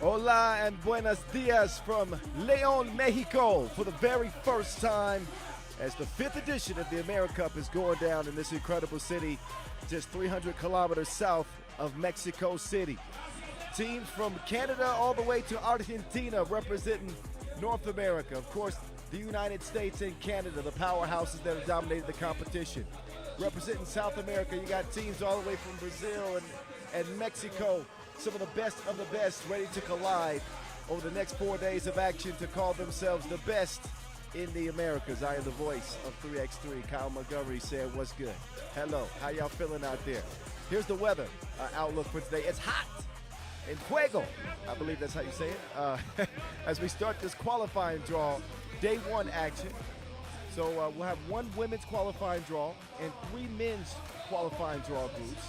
Hola and buenos dias from León, Mexico for the very first time as the 5th edition of the AmeriCup is going down in this incredible city just 300 kilometers south of Mexico City. Teams from Canada all the way to Argentina representing North America. Of course, the United States and Canada, the powerhouses that have dominated the competition. Representing South America, you got teams all the way from Brazil and Mexico, some of the best ready to collide over the next 4 days of action to call themselves the best in the Americas. I am the voice of 3x3. Kyle Montgomery said, what's good? Hello, how y'all feeling out there? Here's the weather outlook for today. It's hot in Fuego. I believe that's how you say it. As we start this qualifying draw, day one action. So we'll have one women's qualifying draw and 3 men's qualifying draw groups,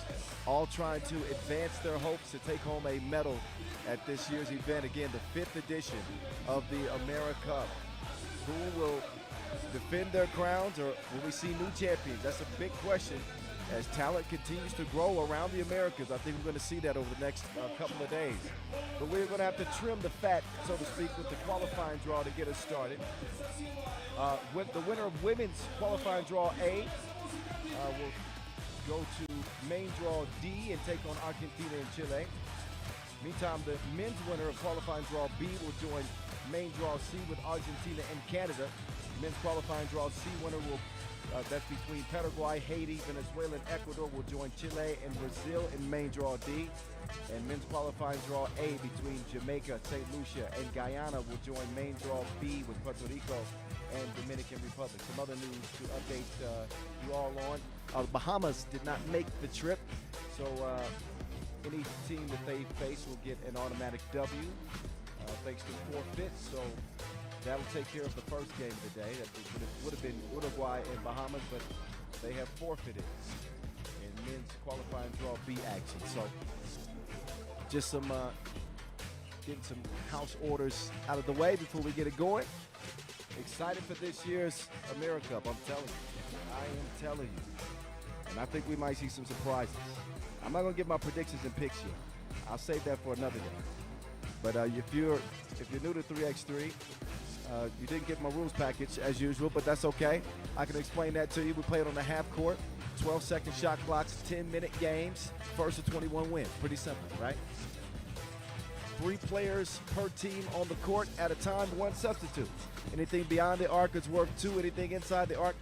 all trying to advance their hopes to take home a medal at this year's event. Again, the 5th edition of the AmeriCup. Who will defend their crowns, or will we see new champions? That's a big question as talent continues to grow around the Americas. I think we're going to see that over the next couple of days. But we're going to have to trim the fat, so to speak, with the qualifying draw to get us started. With the winner of women's qualifying draw A will go to main draw D and take on Argentina and Chile. Meantime, the men's winner of qualifying draw B will join main draw C with Argentina and Canada. Men's qualifying draw C winner will, that's between Paraguay, Haiti, Venezuela, and Ecuador, will join Chile and Brazil in main draw D. And men's qualifying draw A between Jamaica, St. Lucia, and Guyana will join main draw B with Puerto Rico and Dominican Republic. Some other news to update you all on. The Bahamas did not make the trip, so any team that they face will get an automatic W. Thanks to forfeits, so that'll take care of the first game of the day. That would have been Uruguay and Bahamas, but they have forfeited in men's qualifying draw B action. So just some getting some house orders out of the way before we get it going. Excited for this year's AmeriCup, I'm telling you. I am telling you. And I think we might see some surprises. I'm not going to give my predictions and picks yet. I'll save that for another day. But if you're new to 3x3, you didn't get my rules package as usual, but that's okay. I can explain that to you. We play it on the half court, 12-second shot clocks, 10-minute games, first to 21 wins. Pretty simple, right? 3 players per team on the court at a time, 1 substitute. Anything beyond the arc is worth 2. Anything inside the arc.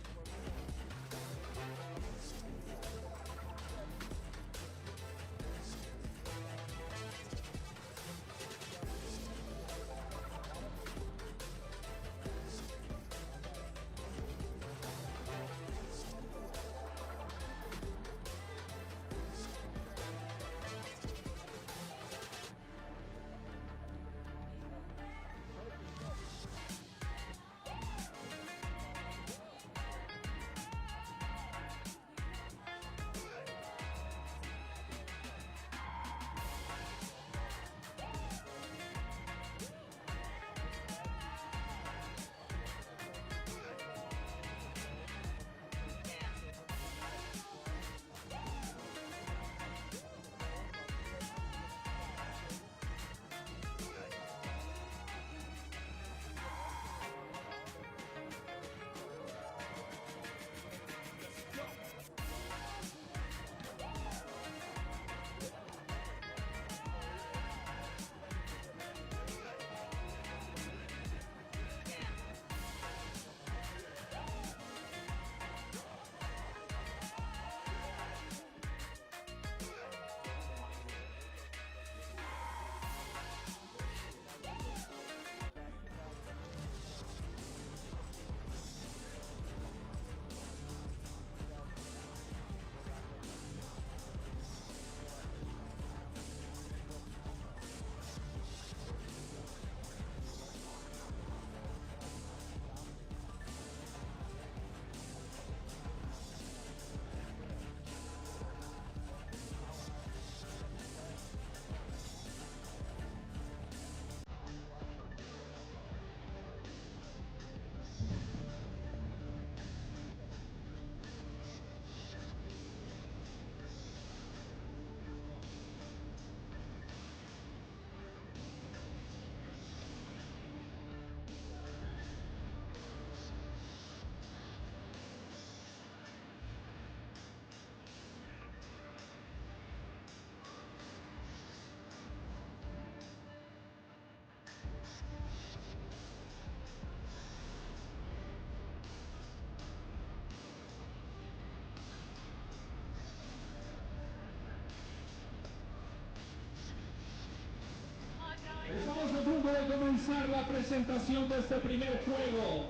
comenzar la presentación de este primer juego.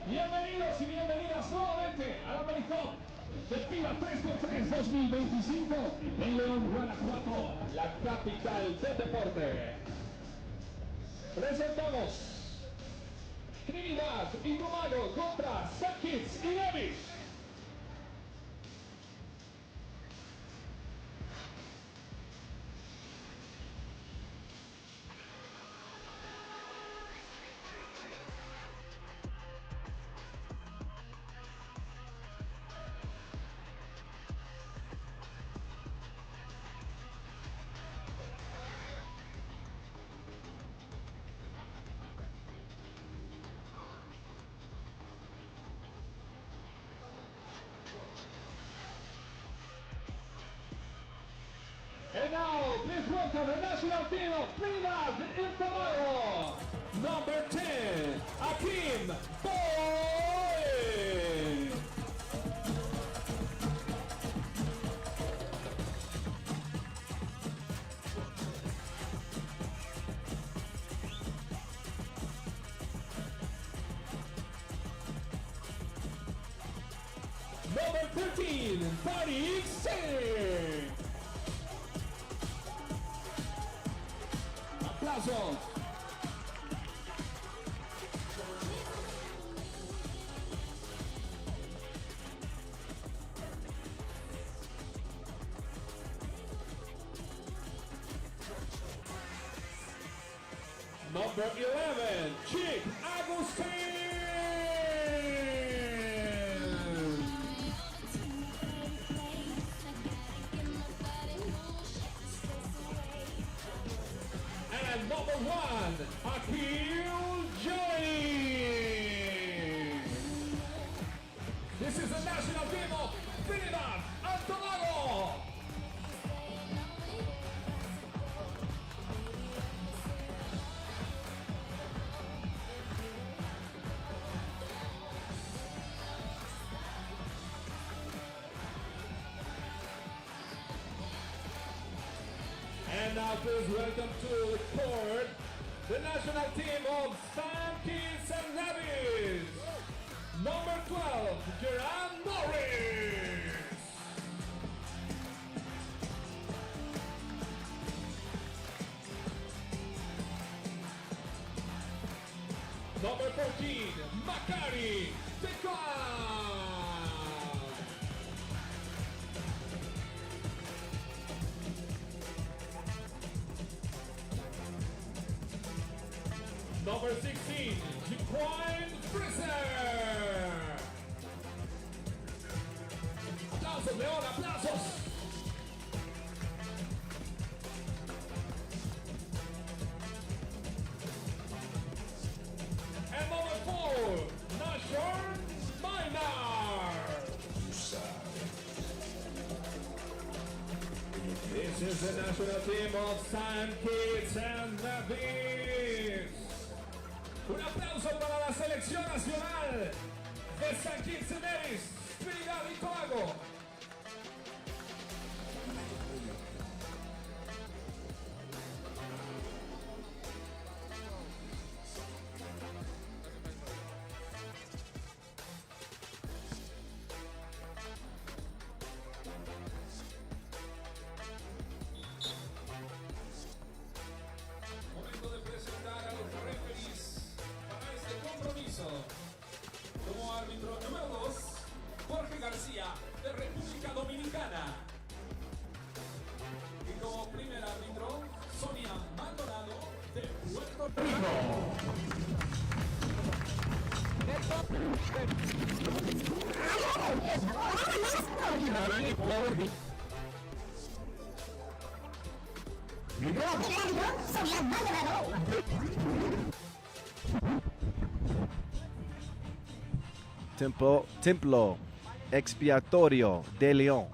Bienvenidos y bienvenidas nuevamente al AmeriCup de FIBA 3x3 2025 en León, Guanajuato, la capital del deporte. Presentamos Trinidad y Tobago contra St. Kitts y Nevis. And now, please welcome the national team of Trinidad and Tobago. Number 10, Akim Boy. Number 13, Tariq Singh. Aplausos. Number 11, Chick Agustin. And number 1, Akil Joy. This is the national team of Trinidad and Tobago. And now please welcome to the court the national team of St. Kitts and Nevis. Number 12, Gerard Norris. Number 14, Makari Tekwan. Number 16, Jaquan Fraser. Aplausos, León, aplausos. And number 4, Nashor Minar. This is the national team of St. Kitts and Nevis. Un aplauso para la selección nacional de St. Kitts and Nevis, Trinidad y Tobago. Momento de presentar a los referees para este compromiso. Como árbitro número 2, Jorge García, de República Dominicana. Y como primer árbitro, Sonia Maldonado, de Puerto Rico. Templo Expiatorio de León.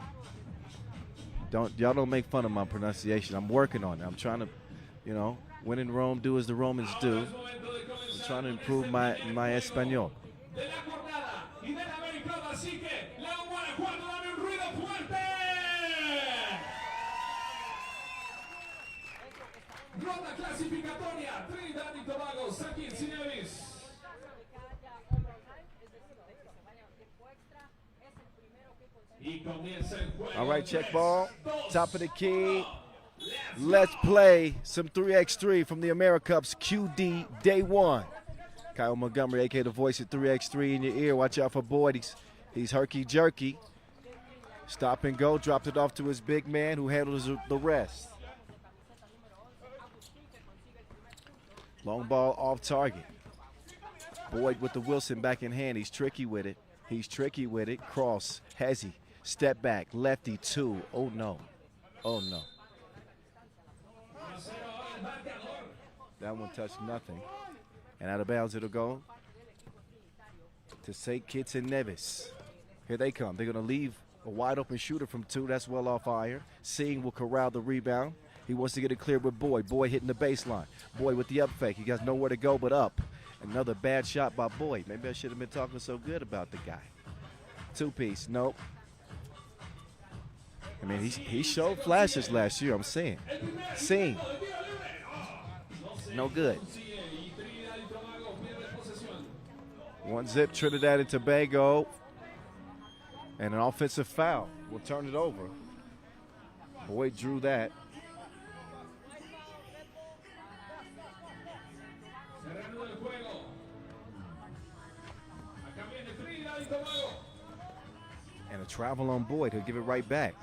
Y'all don't make fun of my pronunciation. I'm working on it. I'm trying to, when in Rome, do as the Romans do. I'm trying to improve my español. Ronda clasificatoria, Trinidad y Tobago, St. Kitts y Nevis. All right, check ball. Top of the key. Let's play some 3x3 from the AmeriCup's QD Day 1. Kyle Montgomery, a.k.a. the voice of 3x3 in your ear. Watch out for Boyd. He's herky-jerky. Stop and go. Dropped it off to his big man who handles the rest. Long ball off target. Boyd with the Wilson back in hand. He's tricky with it. Cross. Has he? Step back. Lefty, 2. Oh, no. Oh, no. That one touched nothing. And out of bounds it'll go to St. Kitts and Nevis. Here they come. They're going to leave a wide open shooter from 2. That's well off iron. Singh will corral the rebound. He wants to get it clear with Boyd. Boyd hitting the baseline. Boyd with the up fake. He got nowhere to go but up. Another bad shot by Boyd. Maybe I should have been talking so good about the guy. 2-piece. Nope. I mean, he showed flashes last year, I'm saying. Singh. No good. 1-zip, Trinidad and Tobago. And an offensive foul. We'll turn it over. Boyd drew that. And a travel on Boyd. He'll give it right back.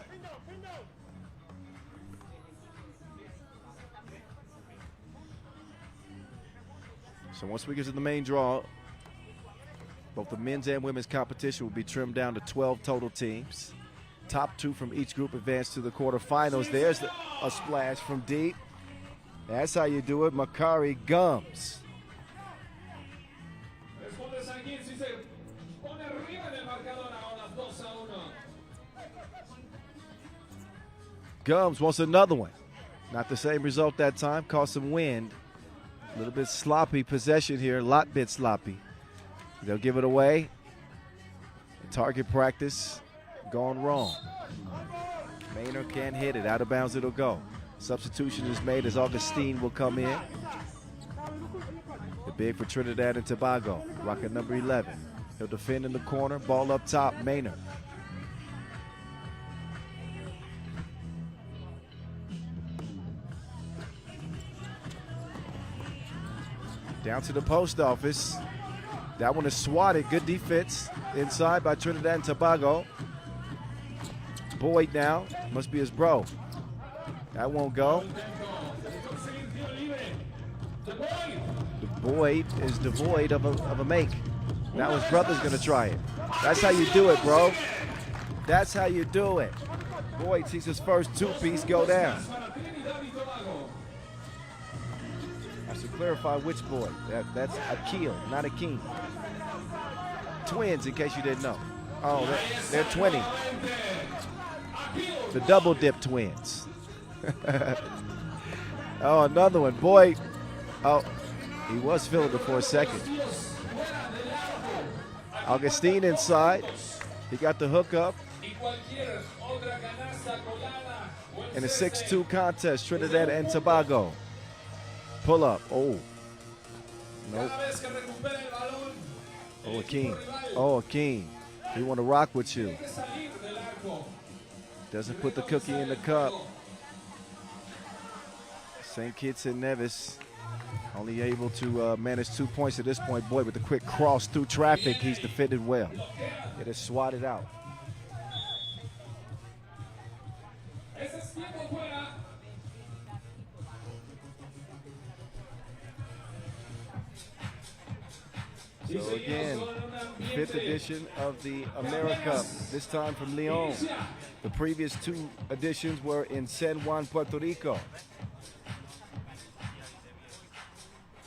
So once we get to the main draw, both the men's and women's competition will be trimmed down to 12 total teams. Top 2 from each group advance to the quarterfinals. There's a splash from deep. That's how you do it. Makari Gums. Gums wants another one. Not the same result that time. Caught some wind. A little bit sloppy possession here. A lot bit sloppy. They'll give it away. Target practice gone wrong. Maynard can't hit it. Out of bounds it'll go. Substitution is made as Augustine will come in. The big for Trinidad and Tobago. Rocket number 11. He'll defend in the corner. Ball up top. Maynard. Down to the post office. That one is swatted. Good defense inside by Trinidad and Tobago. Boyd now. Must be his bro. That won't go. The Boyd is devoid of a make. Now his brother's going to try it. That's how you do it, bro. That's how you do it. Boyd sees his first 2-piece go down. To clarify which Boyd. That's Akil, not Akeem. Twins, in case you didn't know. Oh, they're twinning. The double dip twins. Oh, another one. Boyd. Oh, he was feeling it for a second. Augustine inside. He got the hook up. In a 6-2 contest, Trinidad and Tobago. Pull up. Oh. Nope. Oh, Akeem. Oh, Akeem. We want to rock with you. Doesn't put the cookie in the cup. St. Kitts and Nevis only able to manage 2 points at this point. Boyd with the quick cross through traffic. He's defended well. It is swatted out. So again, 5th edition of the AmeriCup, this time from León. The previous 2 editions were in San Juan, Puerto Rico.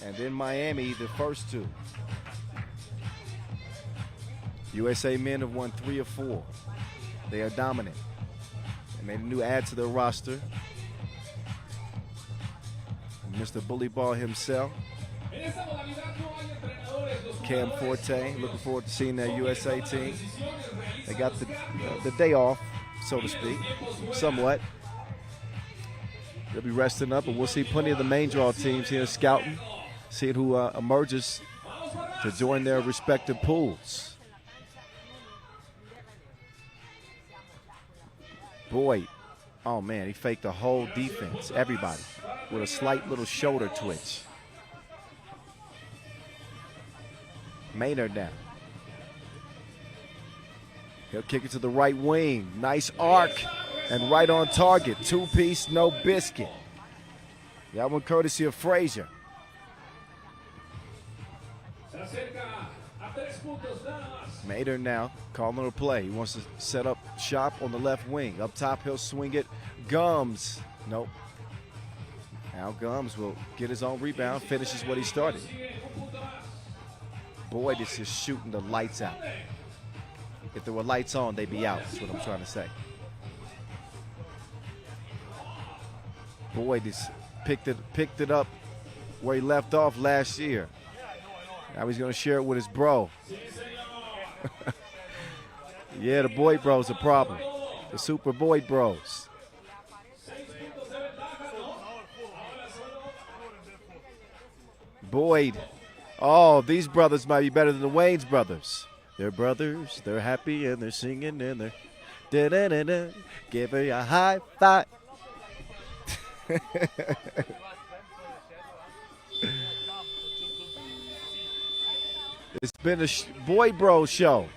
And in Miami, the first 2. USA men have won 3 of 4. They are dominant. And made a new add to their roster. Mr. Bully Ball himself. Cam Forte, looking forward to seeing that USA team. They got the day off, so to speak, somewhat. They'll be resting up, and we'll see plenty of the main draw teams here scouting, seeing who emerges to join their respective pools. Boyd, oh man, he faked the whole defense, everybody, with a slight little shoulder twitch. Maynard now. He'll kick it to the right wing. Nice arc and right on target. Two-piece, no biscuit. That one courtesy of Frazier. Maynard now calling a play. He wants to set up shop on the left wing. Up top, he'll swing it. Gums. Nope. Now Gums will get his own rebound, finishes what he started. Boyd is just shooting the lights out. If there were lights on, they'd be out. That's what I'm trying to say. Boyd has picked it up where he left off last year. Now he's going to share it with his bro. Yeah, the Boyd bros a problem. The Super Boyd bros. Boyd. Oh, these brothers might be better than the Wayne's brothers. They're brothers, they're happy, and they're singing, and they're da-da-da-da, give her a high five. It's been a Boyd Bro show.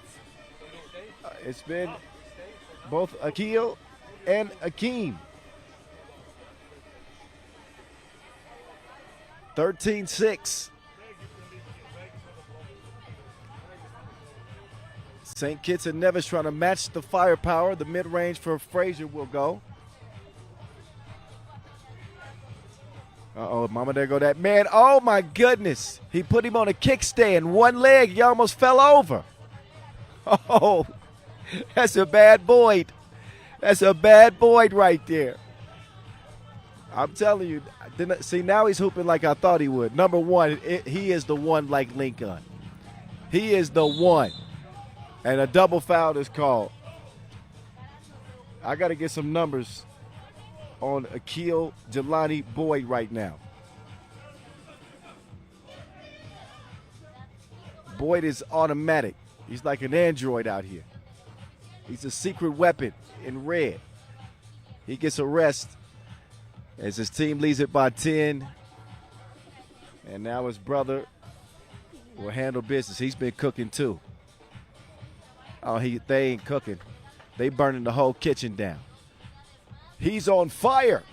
It's been both Akil and Akeem. 13-6. St. Kitts and Nevis trying to match the firepower. The mid-range for Frazier will go. Uh-oh, mama, there go that man. Oh, my goodness. He put him on a kickstand. One leg, he almost fell over. Oh, that's a bad Boyd. That's a bad Boyd right there. I'm telling you. See, now he's hooping like I thought he would. Number one, he is the one like Lincoln. He is the one. And a double foul is called. I got to get some numbers on Akil Jelani Boyd right now. Boyd is automatic. He's like an android out here. He's a secret weapon in red. He gets a rest as his team leads it by 10. And now his brother will handle business. He's been cooking too. Oh, they ain't cooking. They burning the whole kitchen down. He's on fire.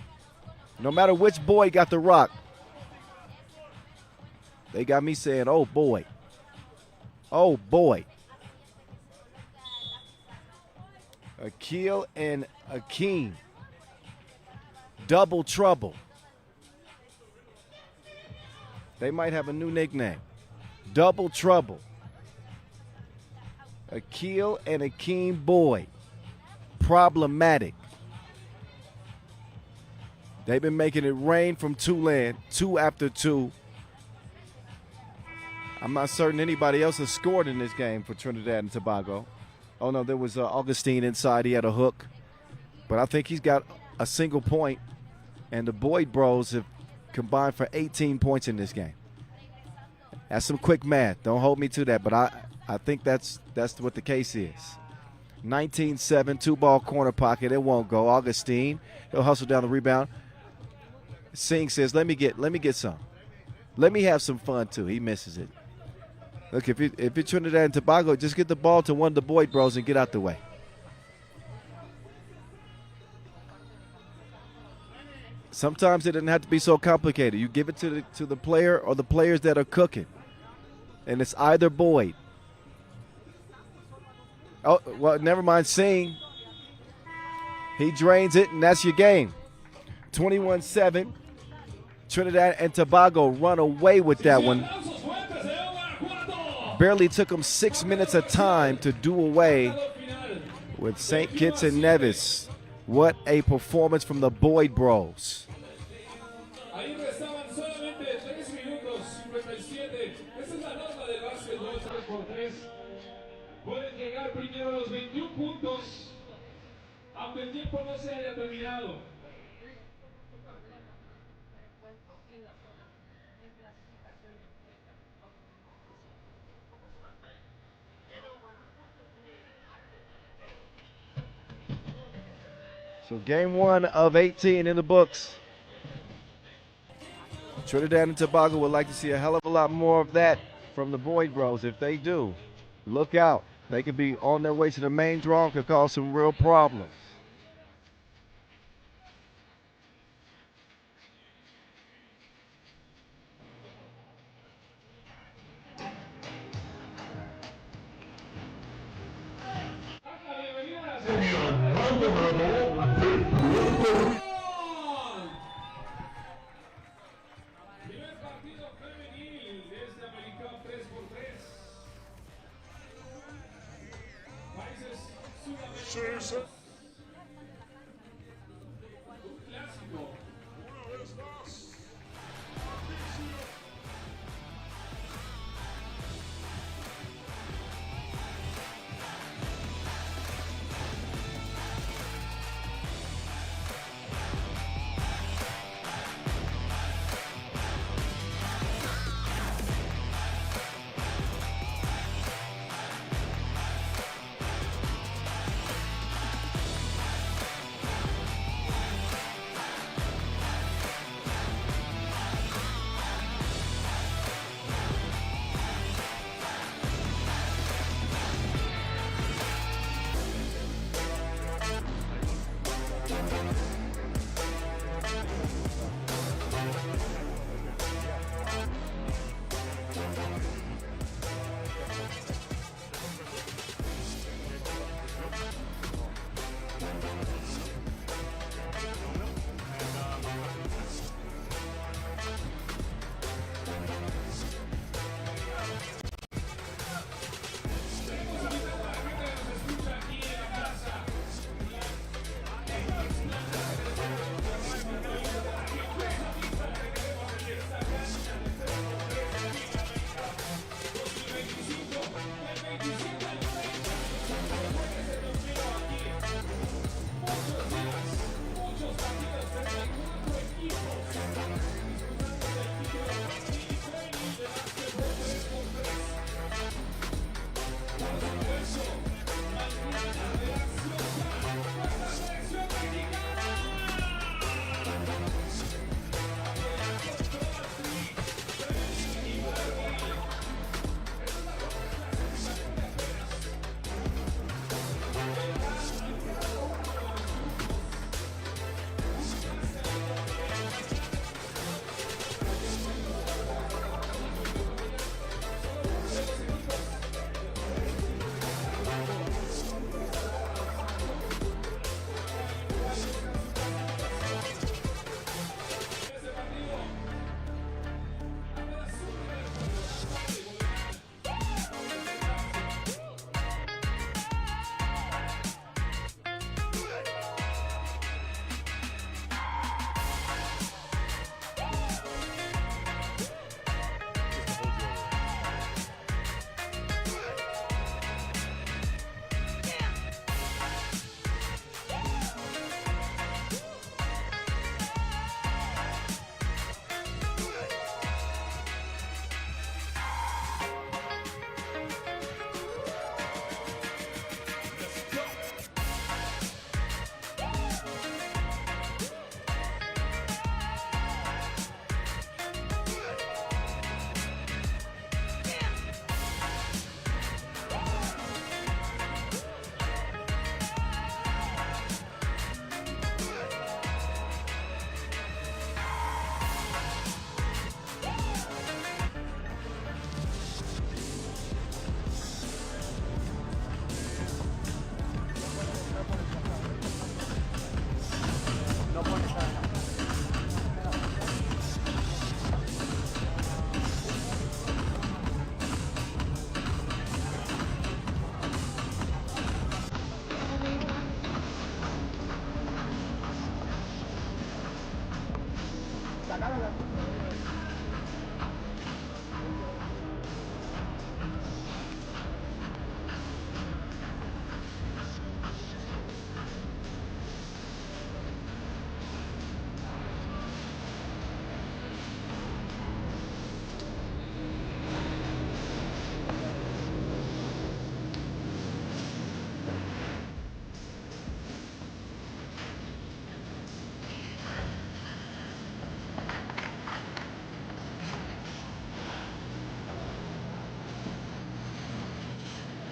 No matter which boy got the rock. They got me saying, oh, boy. Oh, boy. Akil and Akeem. Double trouble. They might have a new nickname. Double trouble. Akil and Akeem Boyd. Problematic. They've been making it rain from Tulane, 2 after 2. I'm not certain anybody else has scored in this game for Trinidad and Tobago. Oh, no, there was Augustine inside. He had a hook. But I think he's got a single point, and the Boyd bros have combined for 18 points in this game. That's some quick math. Don't hold me to that, but I think that's what the case is. 19-7, two-ball corner pocket. It won't go. Augustine, he'll hustle down the rebound. Singh says, let me get some. Let me have some fun, too. He misses it. Look, if you're Trinidad and Tobago, just get the ball to one of the Boyd bros and get out the way. Sometimes it doesn't have to be so complicated. You give it to the player or the players that are cooking. And it's either Boyd. Oh, well, never mind Singh. He drains it, and that's your game. 21-7. Trinidad and Tobago run away with that one. Barely took them 6 minutes of time to do away with St. Kitts and Nevis. What a performance from the Boyd bros. Pueden llegar primero a los 21 puntos, aunque el tiempo no se haya terminado. So game 1 of 18 in the books. Trinidad and Tobago would like to see a hell of a lot more of that from the Boyd Bros. If they do, look out. They could be on their way to the main draw and could cause some real problems. Primer partido femenil de este AmeriCup 3x3. Países sudamericanos. Un clásico.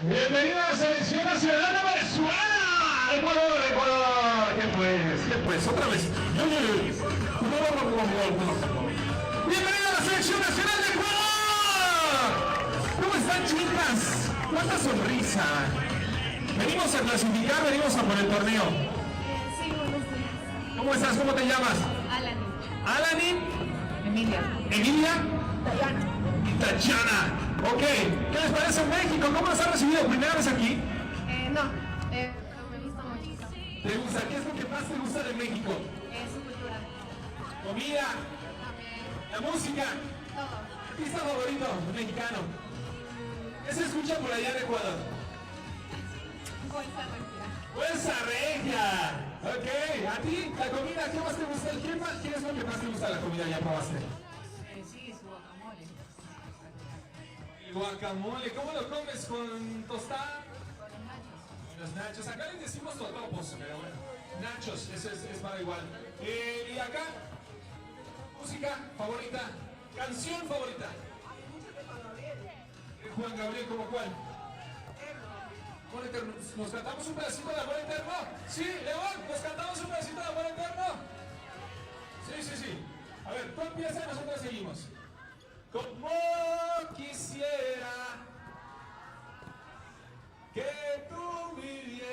Bienvenido a la selección nacional de Venezuela. Ecuador, Ecuador. ¿Qué pues? Otra vez. Bienvenido a la selección nacional de Ecuador. ¿Cómo están, chicas? ¡Cuánta sonrisa! Venimos a clasificar, venimos a por el torneo. Sí, buenos días. ¿Cómo estás? ¿Cómo te llamas? Alanis. Alanin. Emilia. Emilia. Tayana. Tachana. Ok, ¿qué les parece México? ¿Cómo nos han recibido? ¿Primera vez aquí? No, me gusta mucho. ¿Te gusta? ¿Qué es lo que más te gusta de México? Su cultura. Comida, También. la música, Todo. artista favorito mexicano. ¿Qué se escucha por allá en Ecuador? Bolsa regia. ¡Fuerza regia! Ok, ¿a ti? ¿La comida? ¿Qué más te gusta? ¿Qué es lo que más te gusta de la comida? ¿Ya probaste? Sí, su guacamole. El guacamole, ¿cómo lo comes? ¿Con tostada? Con los nachos. Los nachos, acá les decimos totopos, pero bueno, nachos, eso es para igual. Y acá, música favorita, canción favorita. Juan Gabriel, ¿cómo cuál? Amor Eterno. ¿Nos cantamos un pedacito de Amor Eterno? Sí, León, ¿nos cantamos un pedacito de Amor Eterno? Sí. A ver, tú empiezas y nosotros seguimos. Como quisiera que tú vivieras.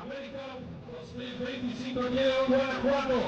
AmeriCup 2025 aquí en León, Guanajuato.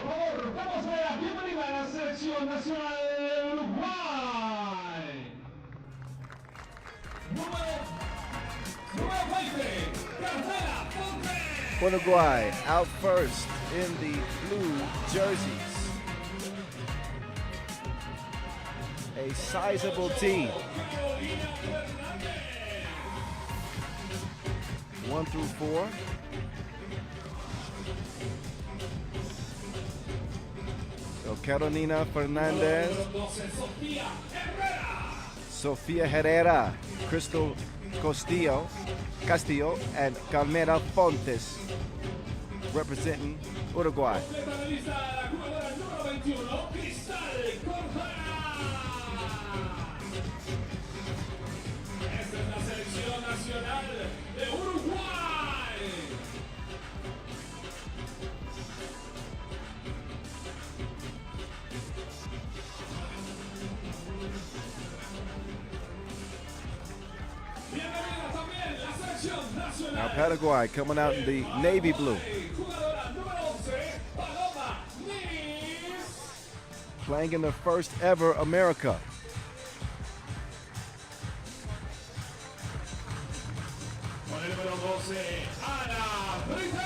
favor, damos la bienvenida a la selección nacional de Uruguay. Número 20, Carmela Ponte. Uruguay out first in the blue jerseys. A sizable team. 1 through 4. So Carolina Fernandez, Sofia Herrera, Crystal Castillo, and Carmela Fontes representing Uruguay. Esta es la selección nacional de Uruguay. Bienvenida también la selección nacional. Now Paraguay coming out in the navy blue. Jugadora número 11, Paloma Nevis. Playing in the first ever AmeriCup. Con el número 12, Ana Brites.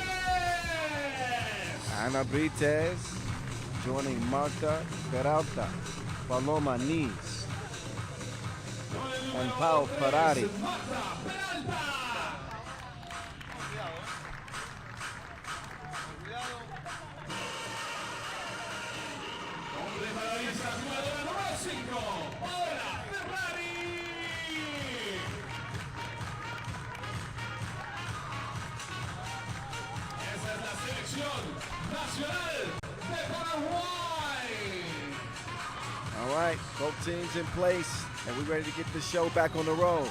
Ana Brites joining Marta Peralta, Paloma Neves, and Pau Ferrari. Marta Peralta. Hombre para la lista, jugadora número 5, Paola Ferrari. Esa es la selección nacional de Paraguay. All right, both teams in place, and we're ready to get the show back on the road.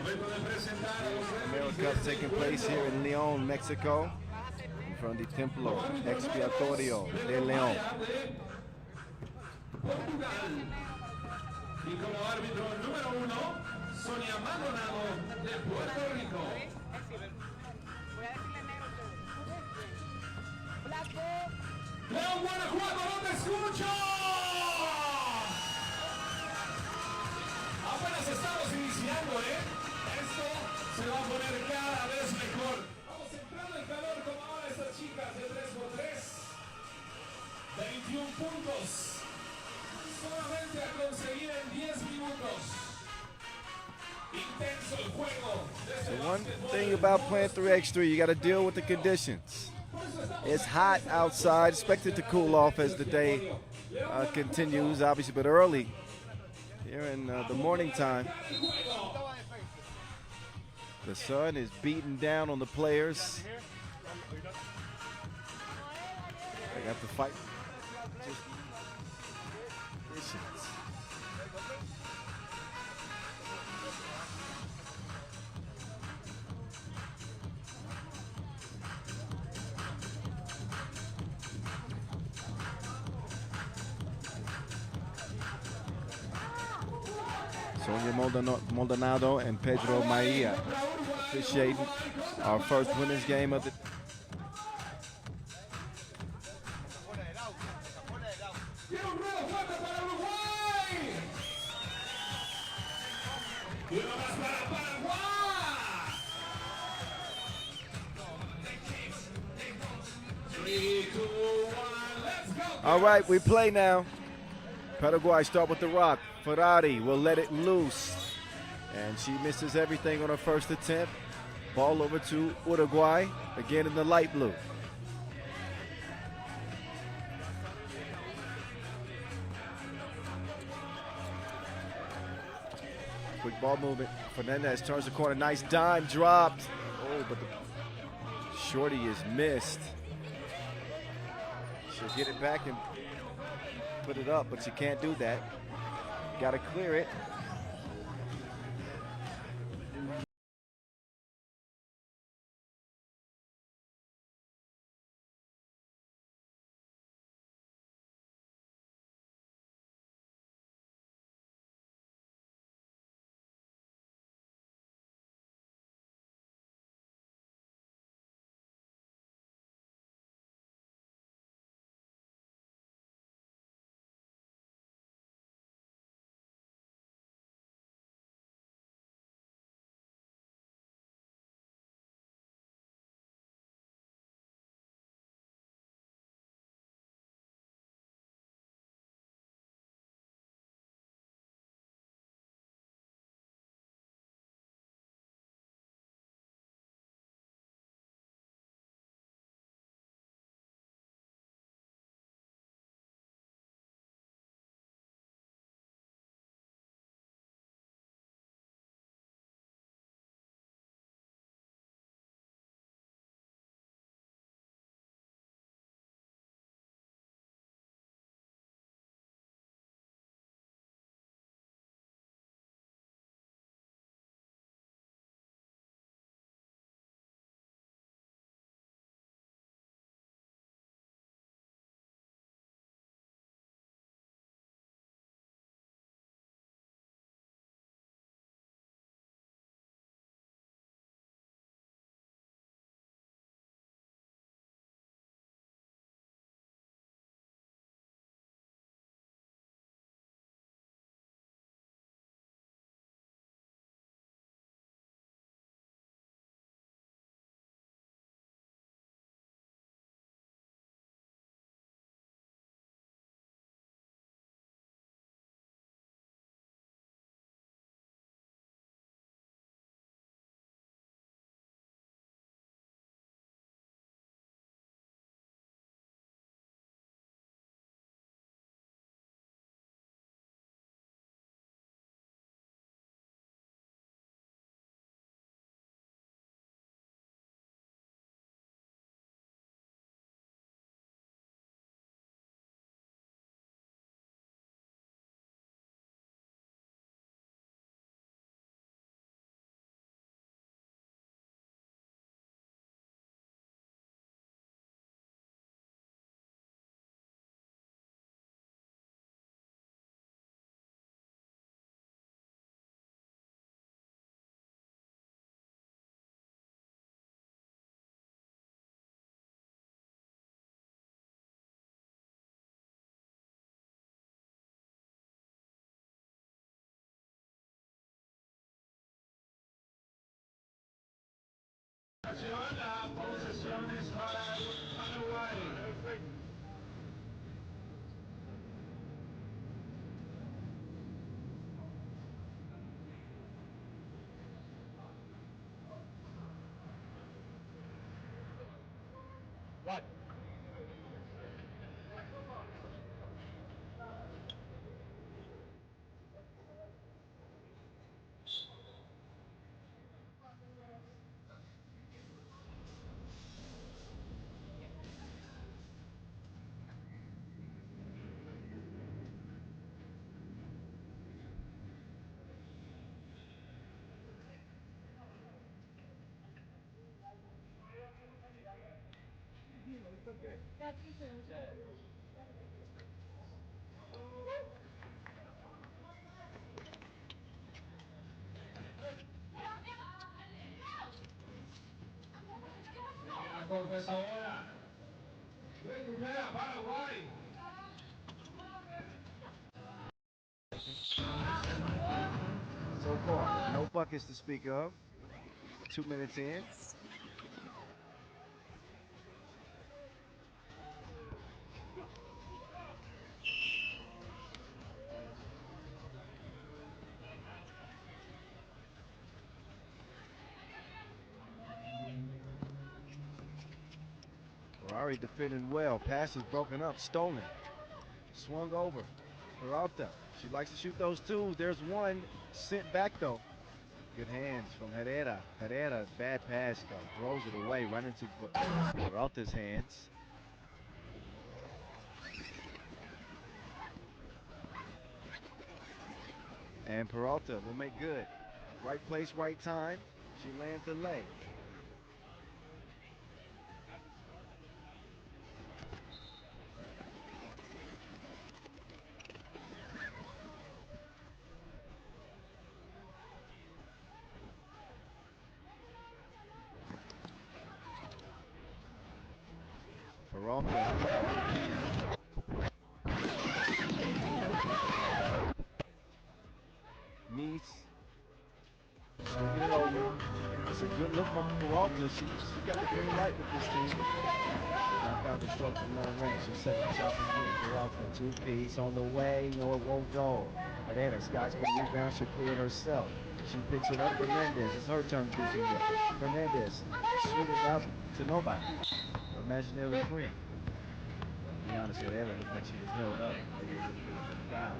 Momento de presentar a los AmeriCup taking place here in León, Mexico, from the Templo Expiatorio de León. Portugal. Y como árbitro número 1, Sonia Maldonado de Puerto Rico. León, Guanajuato, no te escucho. Apenas estamos iniciando, Esto se va a poner cada vez mejor. Vamos entrando en calor como ahora estas chicas de 3x3. 21 puntos. Solamente a conseguir en 10 minutos. Intenso el juego. The one thing about playing 3x3, you got to deal with the conditions. It's hot outside, expected to cool off as the day continues, obviously, but early here in the morning time. The sun is beating down on the players. They have to fight. Just conditions. Sonia Maldonado and Pedro Maia officiating our first women's game of the All right, we play now. Paraguay start with the rock. Ferrari will let it loose. And she misses everything on her first attempt. Ball over to Uruguay, again in the light blue. Quick ball movement. Fernandez turns the corner. Nice dime dropped. Oh, but the shorty is missed. She'll get it back and put it up, but she can't do that. Got to clear it. León, la posesión es para Paraguay. Esa hora. Recupera Paraguay. So far, no buckets to speak of. 2 minutes in. Ferrari defending well. Pass is broken up, stolen. Swung over. Peralta. She likes to shoot those twos. There's one sent back though. Good hands from Herrera. Herrera, bad pass though. Throws it away, right into Peralta's hands. And Peralta will make good. Right place, right time. She lands the lay. Peralta. Nevis. Get it over. It's a good look from Peralta. She got the green light with this team. Knock out the short from long range. She set the shot again. Peralta, two-piece on the way. No, it won't go. Herrera, Scott's going to rebound. She'll clear it herself. She picks it up. Fernandez. It's her turn to do it. Fernandez. Shoot it out to nobody. Imaginary free. To be honest, Herrera looked like she was held up. Foul.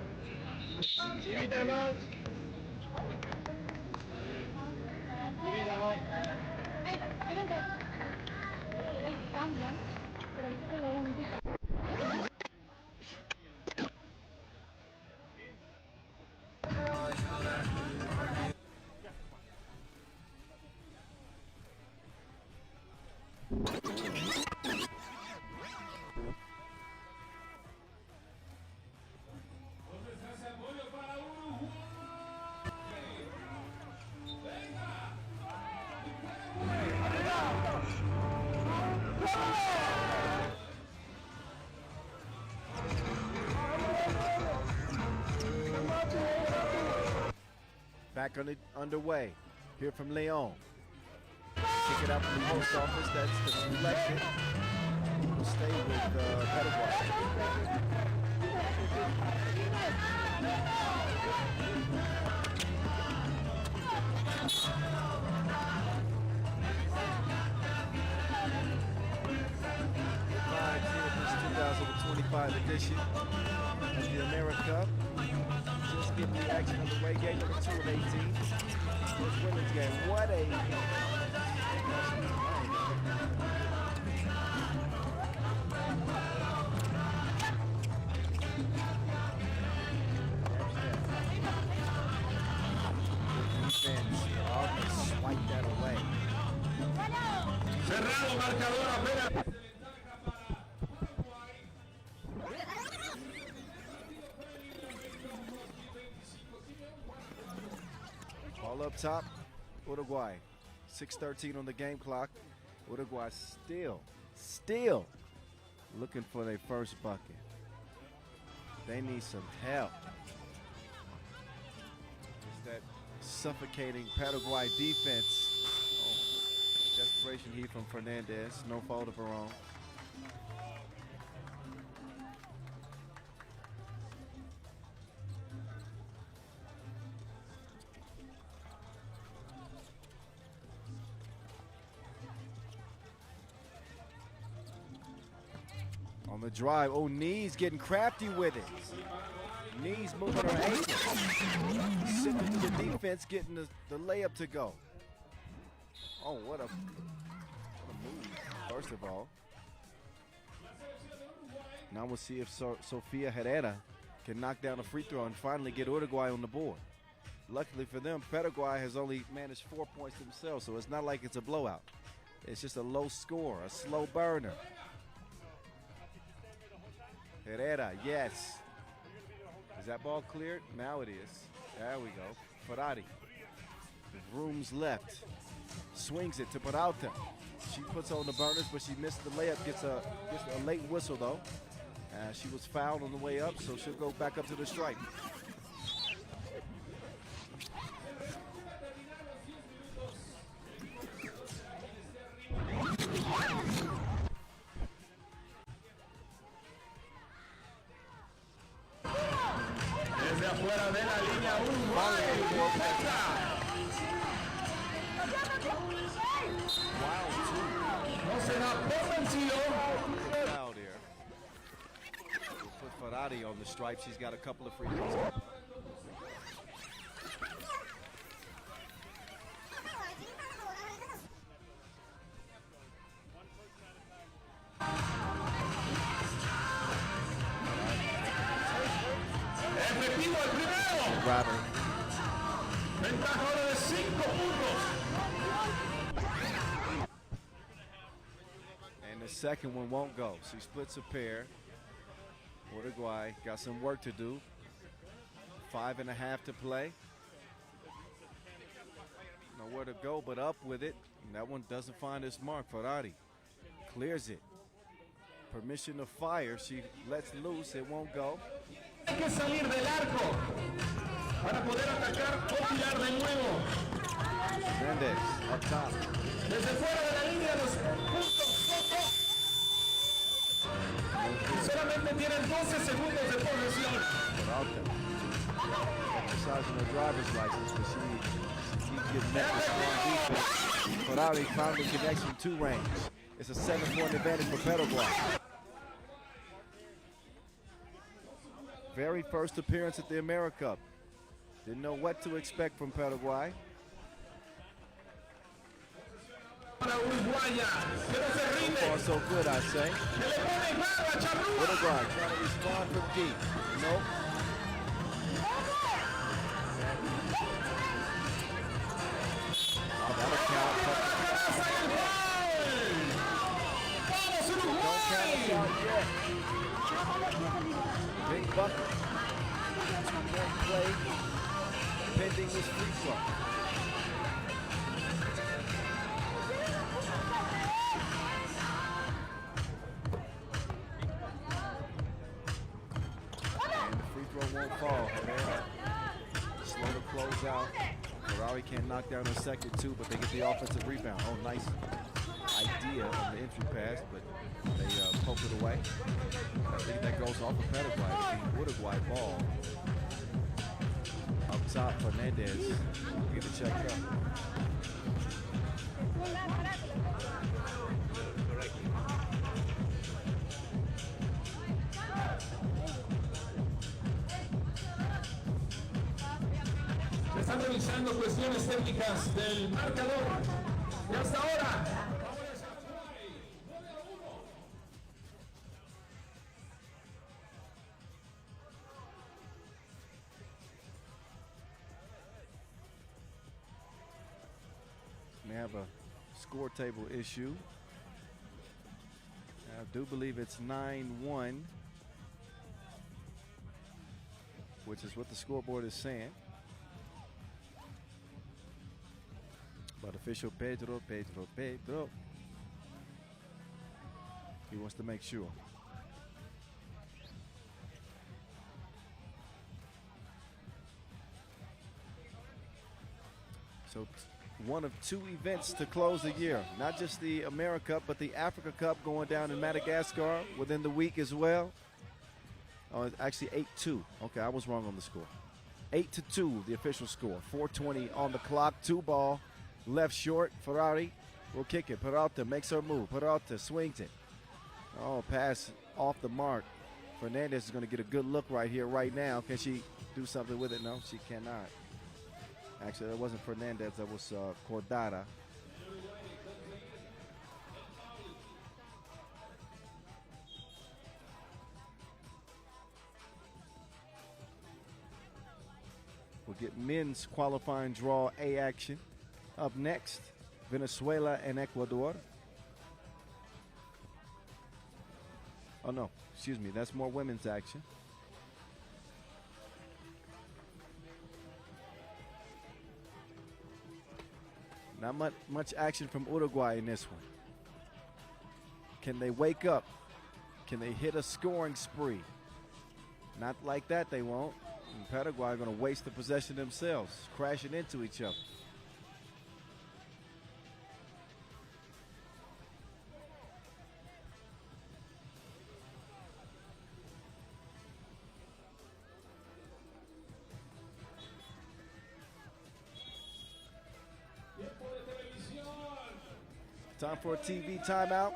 Back on underway. Here from León. Pick it up from the post office. That's the selection. We'll stay with Paraguay. This 2025 edition of the AmeriCup. Just getting the action underway. Game number 2 of 18. This women's game. What a swipe that away. Cerrado marcador apenas. Ball up top, Uruguay. 6:13 on the game clock. Uruguay still looking for their first bucket. They need some help. It's that suffocating Paraguay defense. Oh, frustration heat from Fernandez. No fault of her own. On the drive, oh, Knees getting crafty with it. Knees moving her ankle. Sifting to the defense, getting the layup to go. Oh, what a move, first of all. Now we'll see if Sofia Herrera can knock down a free throw and finally get Uruguay on the board. Luckily for them, Paraguay has only managed 4 points themselves, so it's not like it's a blowout. It's just a low score, a slow burner. Herrera, yes. Is that ball cleared? Now it is. There we go. Ferrari. Room's left. Swings it to Peralta. She puts on the burners, but she missed the layup. Gets a late whistle, though. She was fouled on the way up, so she'll go back up to the stripe. Desde afuera de la línea Uruguay. No será por vencido. Out here. We'll put Ferrari on the stripe. She's got a couple of free throws. Efectivo el primero. Robert. Ventaja ahora de 5 puntos. And the second one won't go. She splits a pair. Uruguay got some work to do. 5.5 to play. Nowhere to go but up with it. And that one doesn't find its mark. Ferrari clears it. Permission to fire. She lets loose. It won't go. Hay que salir del arco para poder atacar o tirar de nuevo. Mendes up top. Desde fuera de la línea los puntos solamente tienen 12 segundos de posesión. Peralta exercising her driver's license, but she keeps getting Memphis on defense. Ferrari finally connects from 2 range. It's a 7-point advantage for Paraguay. Very first appearance at the AmeriCup. Didn't know what to expect from Paraguay. Para Uruguaya, que no se rinde. So far, so good, I say. Que le pone garra, Charrúa. Uruguay trying to respond from deep. Nope. Oh, that'll count. Vamos, Don't count us Uruguay. out yet. Big bucket. 2-point play pending this free throw. And the free throw won't fall. Slow to close out. Ferrari can't knock down a second two, but they get the offensive rebound. Oh, nice idea on the entry pass, but they poke it away. I think that goes off of Paraguay. The Uruguay ball. Up top, Fernandez get it checked up. Están revisando cuestiones técnicas del marcador. Y hasta ahora. May have a score table issue. I do believe it's 9-1, which is what the scoreboard is saying. But official Pedro, he wants to make sure. So one of two events to close the year. Not just the AmeriCup, but the Africa Cup going down in Madagascar within the week as well. Oh, it's actually 8-2. Okay, I was wrong on the score. 8-2, the official score. 4:20 on the clock. 2 ball, left short. Ferrari will kick it. Peralta makes her move. Peralta swings it. Oh, pass off the mark. Fernandez is going to get a good look right here, right now. Can she do something with it? No, she cannot. Actually, that wasn't Fernandez. That was Cordara. We'll get men's qualifying draw A action. Up next, Venezuela and Ecuador. Oh, no. Excuse me. That's more women's action. Not much action from Uruguay in this one. Can they wake up? Can they hit a scoring spree? Not like that, they won't. And Paraguay are going to waste the possession themselves, crashing into each other. Time for a TV timeout.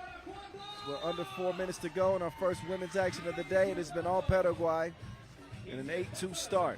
We're under 4 minutes to go in our first women's action of the day. It has been all Paraguay in an 8-2 start.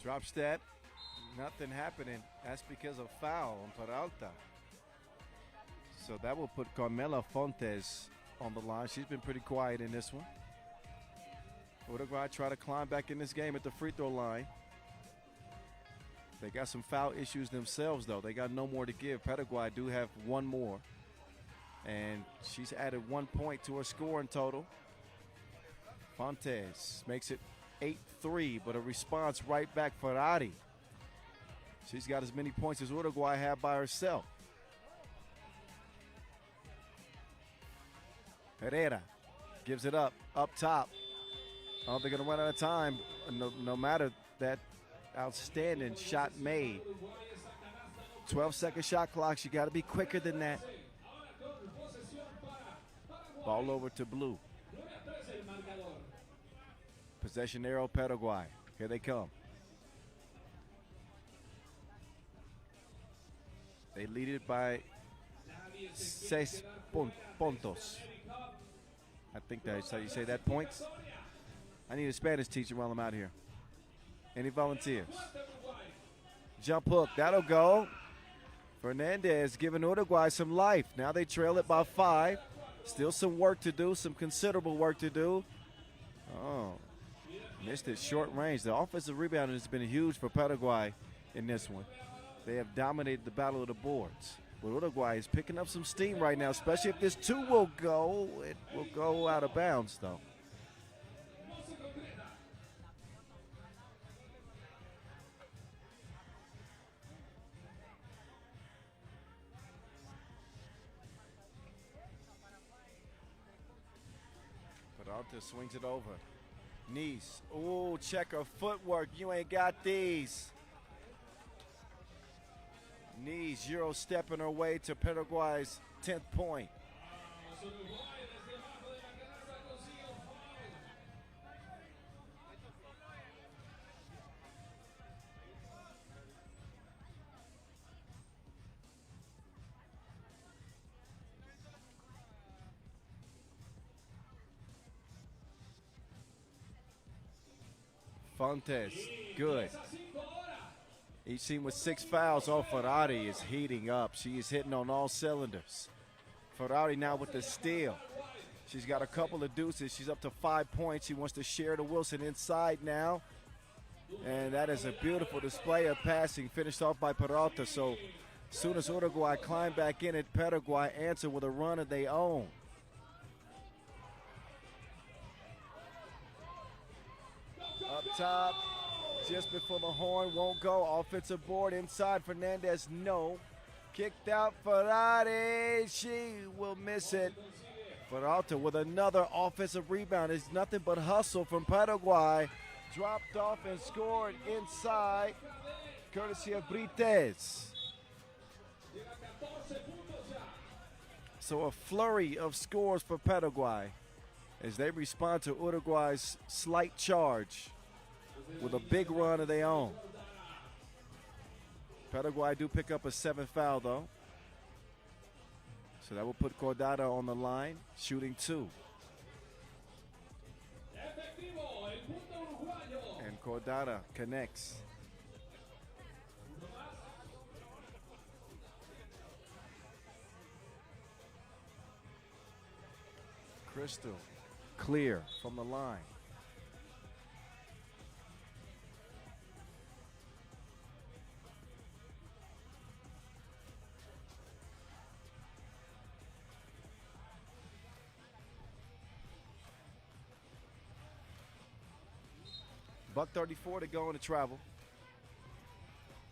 Drop stat, nothing happening. That's because of foul on Peralta. So that will put Carmela Fontes on the line. She's been pretty quiet in this one. Uruguay try to climb back in this game at the free throw line. They got some foul issues themselves, though. They got no more to give. Paraguay do have one more. And she's added 1 point to her scoring total. Fontes makes it 8-3, but a response right back for Ferrari. She's got as many points as Uruguay had by herself. Herrera gives it up top. Oh, they're going to run out of time. No matter that outstanding shot made. 12-second shot clock. You got to be quicker than that. Ball over to Blue. Possession arrow, Paraguay. Here they come. They lead it by 6 puntos. I think that's how you say that, points. I need a Spanish teacher while I'm out here. Any volunteers? Jump hook, that'll go. Fernandez giving Uruguay some life. Now they trail it by 5. Still some work to do, some considerable work to do. Oh, missed it short range. The offensive rebound has been huge for Paraguay in this one. They have dominated the battle of the boards. But Uruguay is picking up some steam right now, especially if this 2 will go. It will go out of bounds, though. Peralta swings it over. Nevis. Ooh, check her footwork. You ain't got these. Nevis Euro stepping her way to Paraguay's 10th point. Fontes, good. Each team with 6 fouls. Oh, Ferrari is heating up. She is hitting on all cylinders. Ferrari now with the steal. She's got a couple of deuces. She's up to 5 points. She wants to share to Wilson inside now. And that is a beautiful display of passing, finished off by Peralta. So as soon as Uruguay climb back in it, Paraguay answer with a run of their own. Up top, just before the horn, won't go. Offensive board inside, Fernandez, no. Kicked out Ferrari, she will miss it. Peralta with another offensive rebound. It's nothing but hustle from Paraguay. Dropped off and scored inside, courtesy of Brites. So a flurry of scores for Paraguay as they respond to Uruguay's slight charge with a big run of their own. Paraguay do pick up a 7th foul, though. So that will put Cordata on the line, shooting 2. And Cordata connects. Crystal, clear from the line. $1:34 to go in the travel.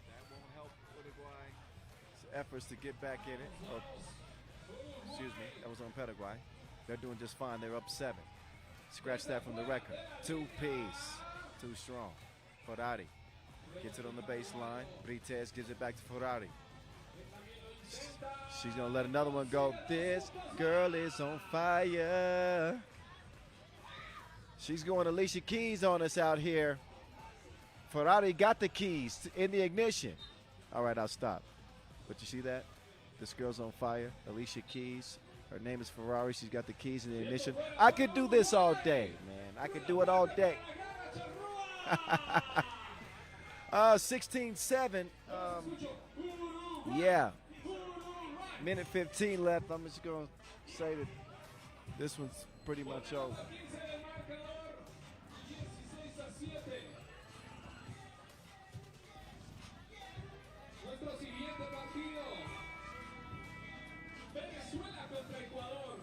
That won't help Uruguay's efforts to get back in it. Oh, excuse me, that was on Paraguay. They're doing just fine. They're up 7. Scratch that from the record. 2-piece. Too strong. Ferrari gets it on the baseline. Brites gives it back to Ferrari. She's going to let another one go. This girl is on fire. She's going Alicia Keys on us out here. Ferrari got the keys in the ignition. All right, I'll stop. But you see that? This girl's on fire. Alicia Keys. Her name is Ferrari. She's got the keys in the ignition. I could do this all day, man. I could do it all day. 16-7. Yeah. Minute 15 left. I'm just going to say that this one's pretty much over. Nuestro siguiente partido, Venezuela contra Ecuador,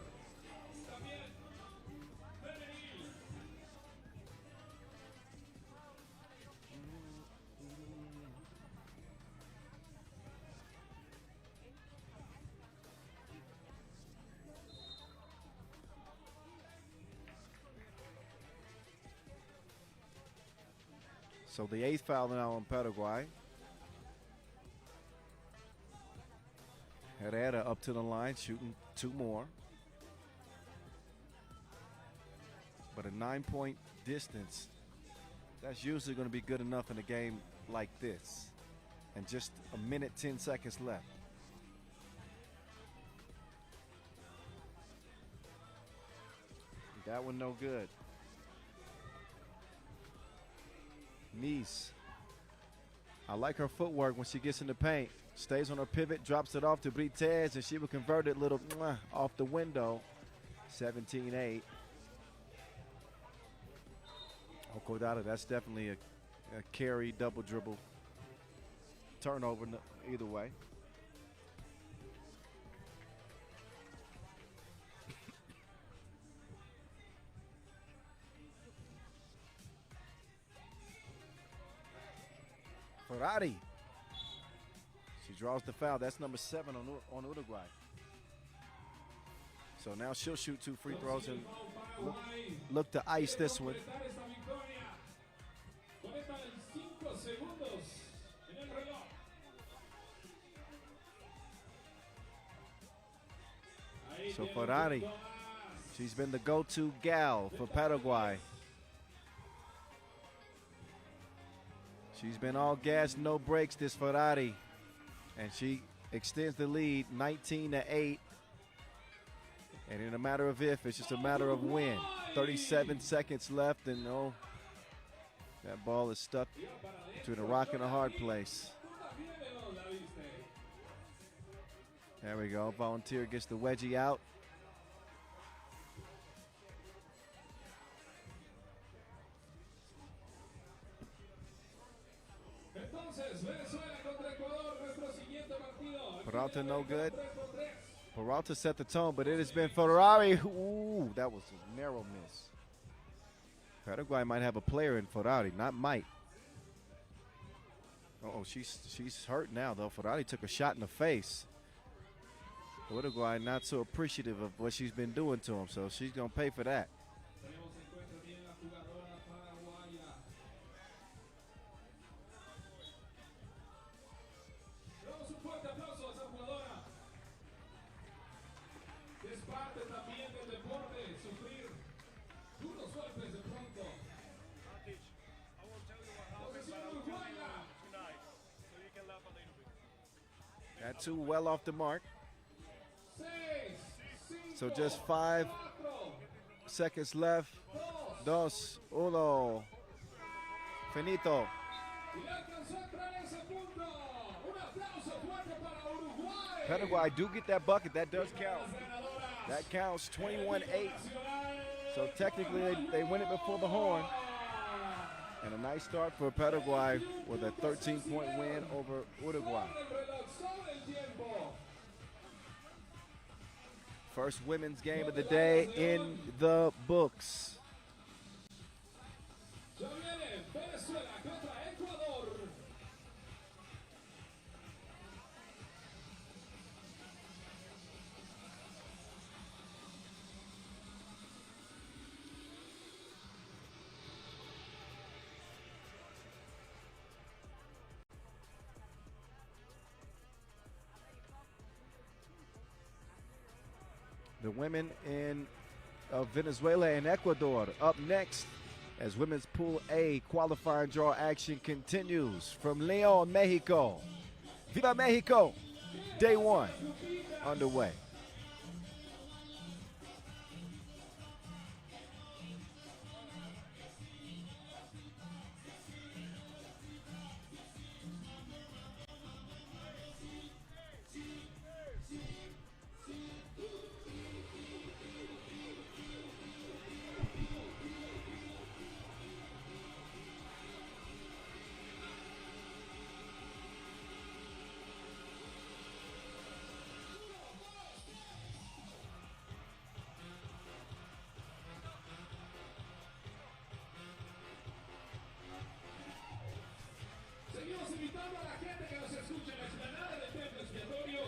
también femenil. So the 8th foul now on Paraguay. Herrera up to the line, shooting 2 more. But a 9-point distance, that's usually going to be good enough in a game like this. And just a minute, 10 seconds left. That one no good. Nice. I like her footwork when she gets in the paint. Stays on her pivot, drops it off to Brites, and she will convert it little off the window. 17-8. Cordata, that's definitely a carry, double dribble, turnover either way. Ferrari. She draws the foul. That's number 7 on Uruguay. So now she'll shoot 2 free throws and look to ice this one. So Ferrari, she's been the go-to gal for Paraguay. She's been all gas, no brakes, this Ferrari. And she extends the lead 19-8. And in a matter of if, it's just a matter of when. 37 seconds left, and that ball is stuck between a rock and a hard place. There we go. Volunteer gets the wedgie out. Entonces, Venezuela contra Ecuador, nuestro siguiente partido. Peralta no good. Peralta set the tone, but it has been Ferrari. Ooh, that was a narrow miss. Paraguay might have a player in Ferrari, not might. Uh-oh, she's hurt now, though. Ferrari took a shot in the face. Uruguay not so appreciative of what she's been doing to him, so she's going to pay for that. That two well off the mark. So just 5 seconds left. 2, 1. Finito. Paraguay do get that bucket. That does count. That counts 21-8. So technically they win it before the horn. And a nice start for Paraguay with a 13-point win over Uruguay. First women's game of the day in the books. The women of Venezuela and Ecuador up next as Women's Pool A qualifying draw action continues from León, Mexico. Viva Mexico! Day 1 underway. Seguimos invitando a la gente que nos escucha en la explanada del templo expiatorio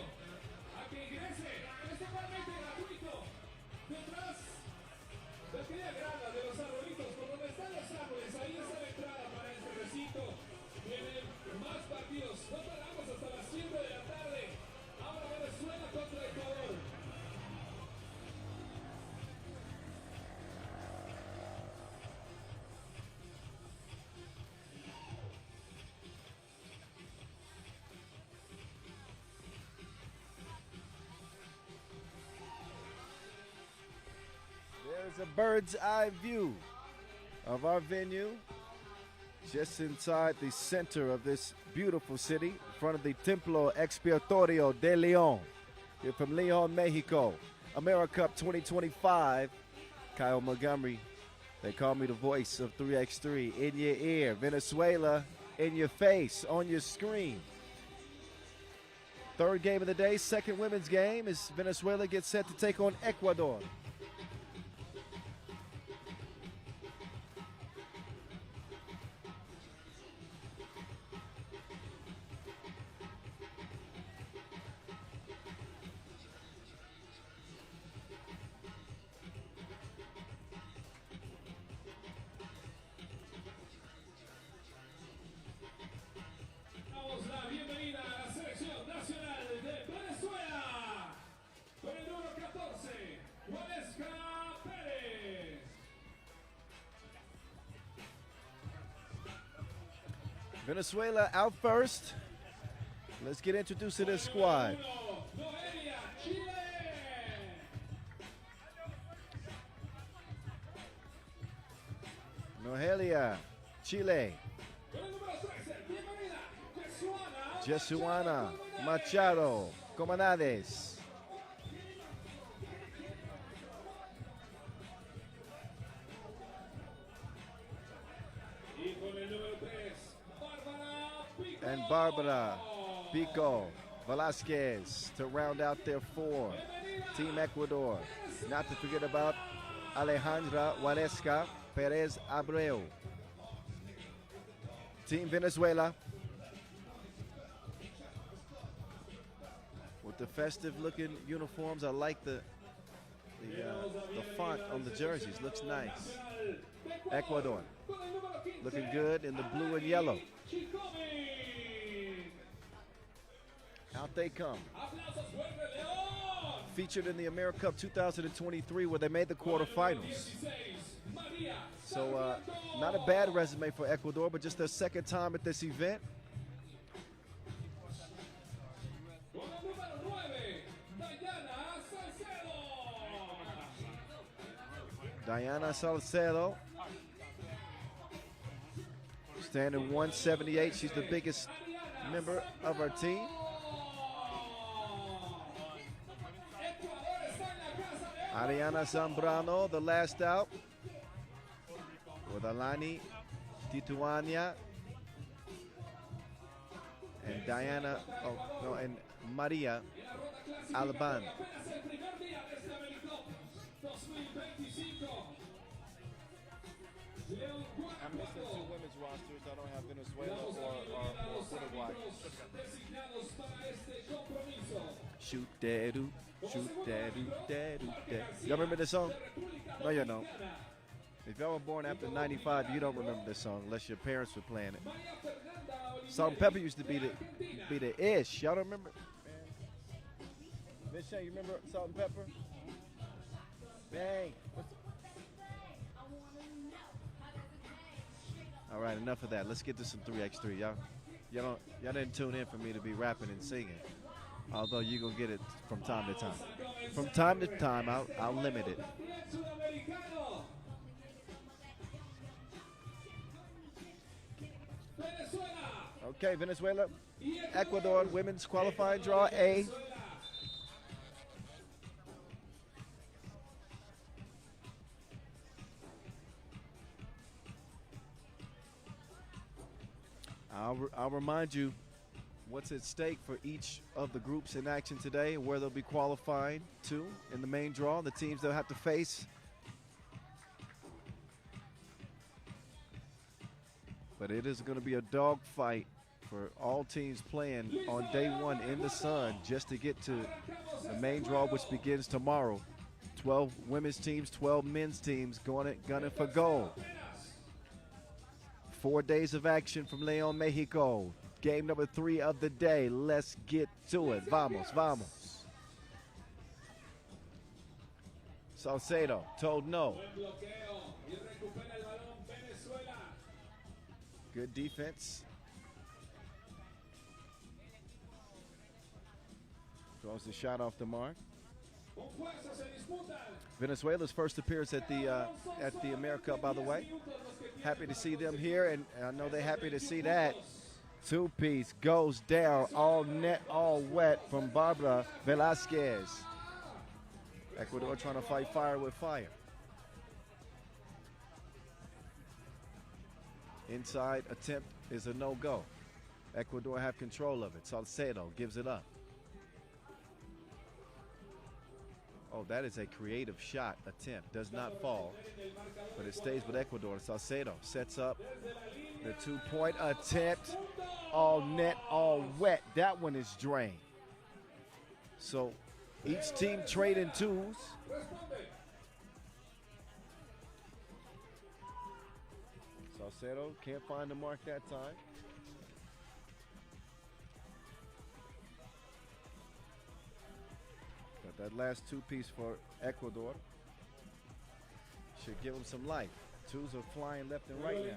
a que ingrese, es totalmente gratuito, detrás de aquella grada de los arbolitos, por donde están los árboles, ahí está la entrada para este recinto. Vienen más partidos, no paramos hasta las 7 de la tarde. Ahora Venezuela contra Ecuador. There's a bird's eye view of our venue just inside the center of this beautiful city, in front of the Templo Expiatorio de León. Here from León, Mexico, AmeriCup 2025. Kyle Montgomery, they call me the voice of 3x3, in your ear. Venezuela, in your face, on your screen. Third game of the day, second women's game, as Venezuela gets set to take on Ecuador. Damos la bienvenida a la selección nacional de Venezuela. Con el número 14, Juanesca Pérez. Venezuela out first. Let's get introduced to this squad. Noelia, Chile. Noelia, Chile. Con el número 13, bienvenida, Jesuana Jesuana Machado, Comunidades. Y con el número 3, Bárbara Pico. And Barbara Pico Velasquez to round out their four. Team Ecuador. Not to forget about Alejandra Huaresca Perez Abreu. Team Venezuela. With the festive looking uniforms, I like the font on the jerseys. Looks nice. Ecuador looking good in the blue and yellow. Out they come. Featured in the AmeriCup 2023 where they made the quarterfinals. So not a bad resume for Ecuador, but just their second time at this event. Diana Salcedo, standing 178. She's the biggest member of our team. Ariana Zambrano, the last out, with Alani Tituania and Diana, and Maria Alban. I'm missing two women's rosters. I don't have Venezuela or Uruguay. Shoot that-oo, shoot that-oo, that-oo, that. Y'all remember this song? No, you don't. If y'all were born after 95, you don't remember this song unless your parents were playing it. Salt and Pepper used to be the ish. Y'all don't remember? Miss Shay, you remember Salt and Pepper? Bang. All right, enough of that. Let's get to some 3x3. Y'all didn't tune in for me to be rapping and singing. Although you're going to get it from time to time. From time to time, I'll limit it. Okay, Venezuela, Ecuador, women's qualifying draw A. I'll remind you what's at stake for each of the groups in action today and where they'll be qualifying to in the main draw, the teams they'll have to face. But it is going to be a dogfight for all teams playing on day one in the sun just to get to the main draw, which begins tomorrow. 12 women's teams, 12 men's teams gunning for gold. 4 days of action from León, Mexico. Game number 3 of the day. Let's get to it. Vamos, vamos. Salcedo told no. Good defense. Throws the shot off the mark. Venezuela's first appearance at the AmeriCup, by the way. Happy to see them here, and I know they're happy to see that. Two-piece goes down, all net, all wet from Barbara Velasquez. Ecuador trying to fight fire with fire. Inside attempt is a no-go. Ecuador have control of it. Salcedo gives it up. Oh, that is a creative shot attempt. Does not fall, but it stays with Ecuador. Salcedo sets up the two-point attempt. All net, all wet. That one is drained. So each team trading twos. Salcedo can't find the mark that time. That last two-piece for Ecuador should give them some life. Twos are flying left and right now.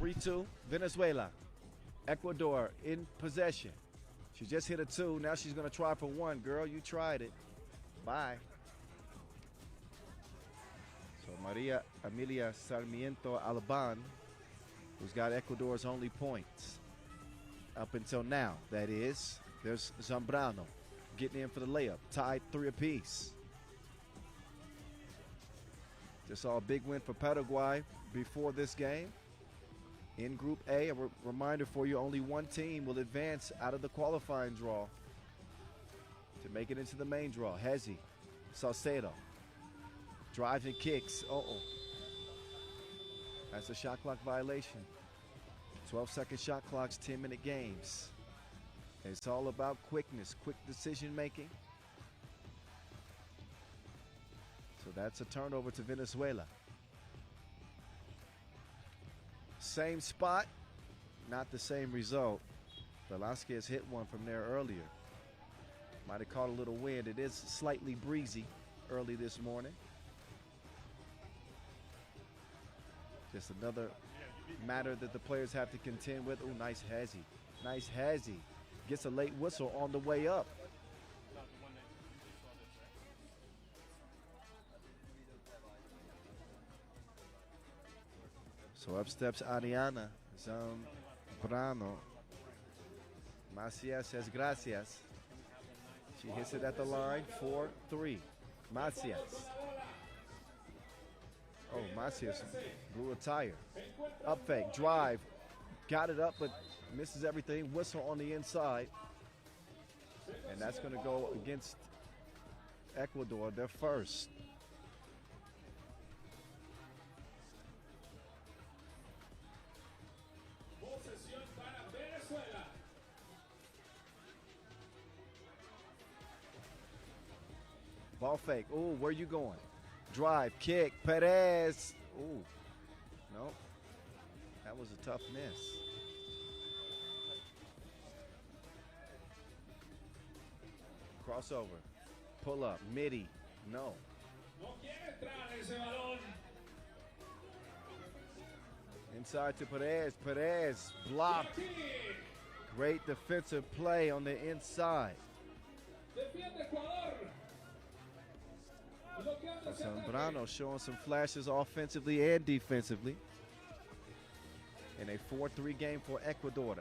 3-2, Venezuela. Ecuador in possession. She just hit a 2. Now she's going to try for 1. Girl, you tried it. Bye. So Maria Emilia Sarmiento Alban who's got Ecuador's only points up until now. That is, there's Zambrano getting in for the layup, tied 3 apiece. Just saw a big win for Paraguay before this game. In Group A, a reminder for you, only one team will advance out of the qualifying draw to make it into the main draw. Hezi, Salcedo, drives and kicks. That's a shot clock violation. 12-second shot clocks, 10-minute games. It's all about quickness, quick decision making. So that's a turnover to Venezuela. Same spot, not the same result. Velasquez hit one from there earlier. Might have caught a little wind. It is slightly breezy early this morning. Just another matter that the players have to contend with. Oh, nice Hezi. Nice Hezi. Gets a late whistle on the way up. So up steps Ariana Zambrano. Macias says gracias. She hits it at the line, 4-3. Macias. Oh, Macias blew a tire. Up fake, drive. Got it up, but misses everything. Whistle on the inside. And that's going to go against Ecuador, their first. Ball fake. Ooh, where you going? Drive, kick, Perez. Ooh, no. That was a tough miss. Crossover. Pull up. Midi. No. Inside to Perez. Perez blocked. Great defensive play on the inside. Zambrano showing some flashes offensively and defensively. In a 4-3 game for Ecuador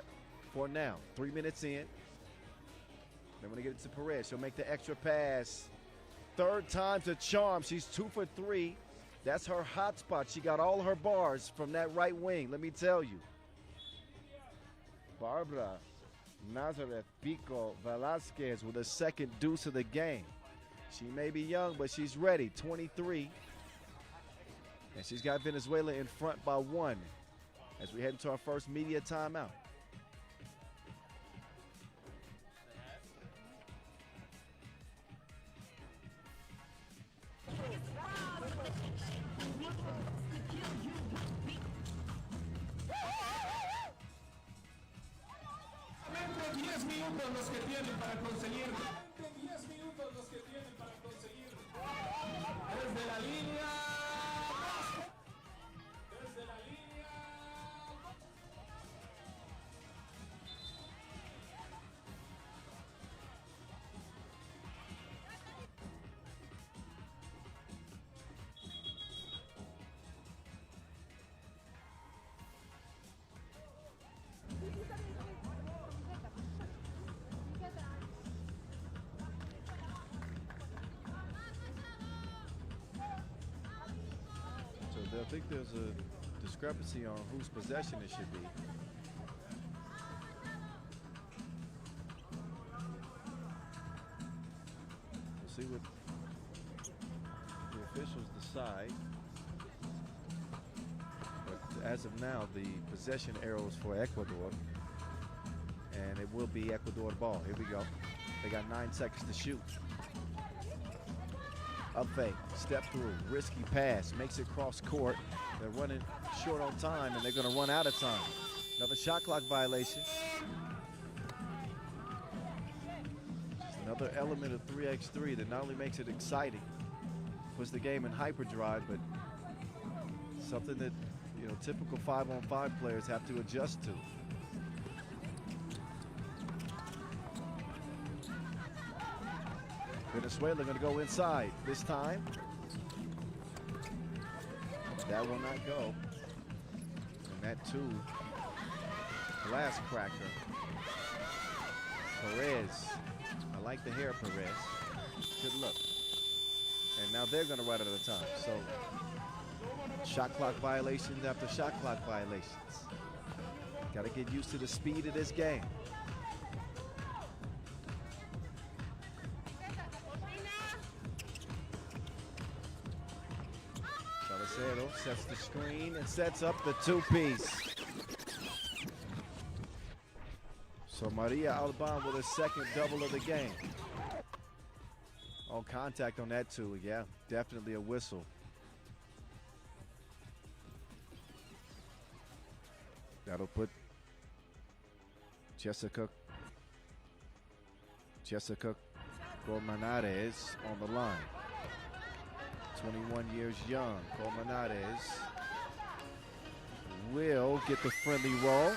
for now. 3 minutes in. They're going to get it to Perez. She'll make the extra pass. Third time's a charm. She's 2 for 3. That's her hot spot. She got all her bars from that right wing, let me tell you. Barbara Nazareth Pico Velasquez with a second deuce of the game. She may be young, but she's ready, 23. And she's got Venezuela in front by 1 as we head into our first media timeout. Desde la línea. I think there's a discrepancy on whose possession it should be. We'll see what the officials decide. But as of now, the possession arrows for Ecuador, and it will be Ecuador ball. Here we go. They got 9 seconds to shoot. Up fake, step through, risky pass, makes it cross court. They're running short on time, and they're going to run out of time. Another shot clock violation. Another element of 3x3 that not only makes it exciting, puts the game in hyperdrive, but something that, you know, typical 5-on-5 players have to adjust to. Venezuela going to go inside this time. That will not go. And That two. Glass cracker. Perez. I like the hair, Perez. Good look. And now they're going to run out of time. So shot clock violations after shot clock violations. Got to get used to the speed of this game. Salcedo sets the screen and sets up the two-piece. So Maria Alban with a second double of the game. Oh, contact on that two. Yeah, definitely a whistle. That'll put Jessica Colmenares on the line. 21 years young. Colmenares will get the friendly roll.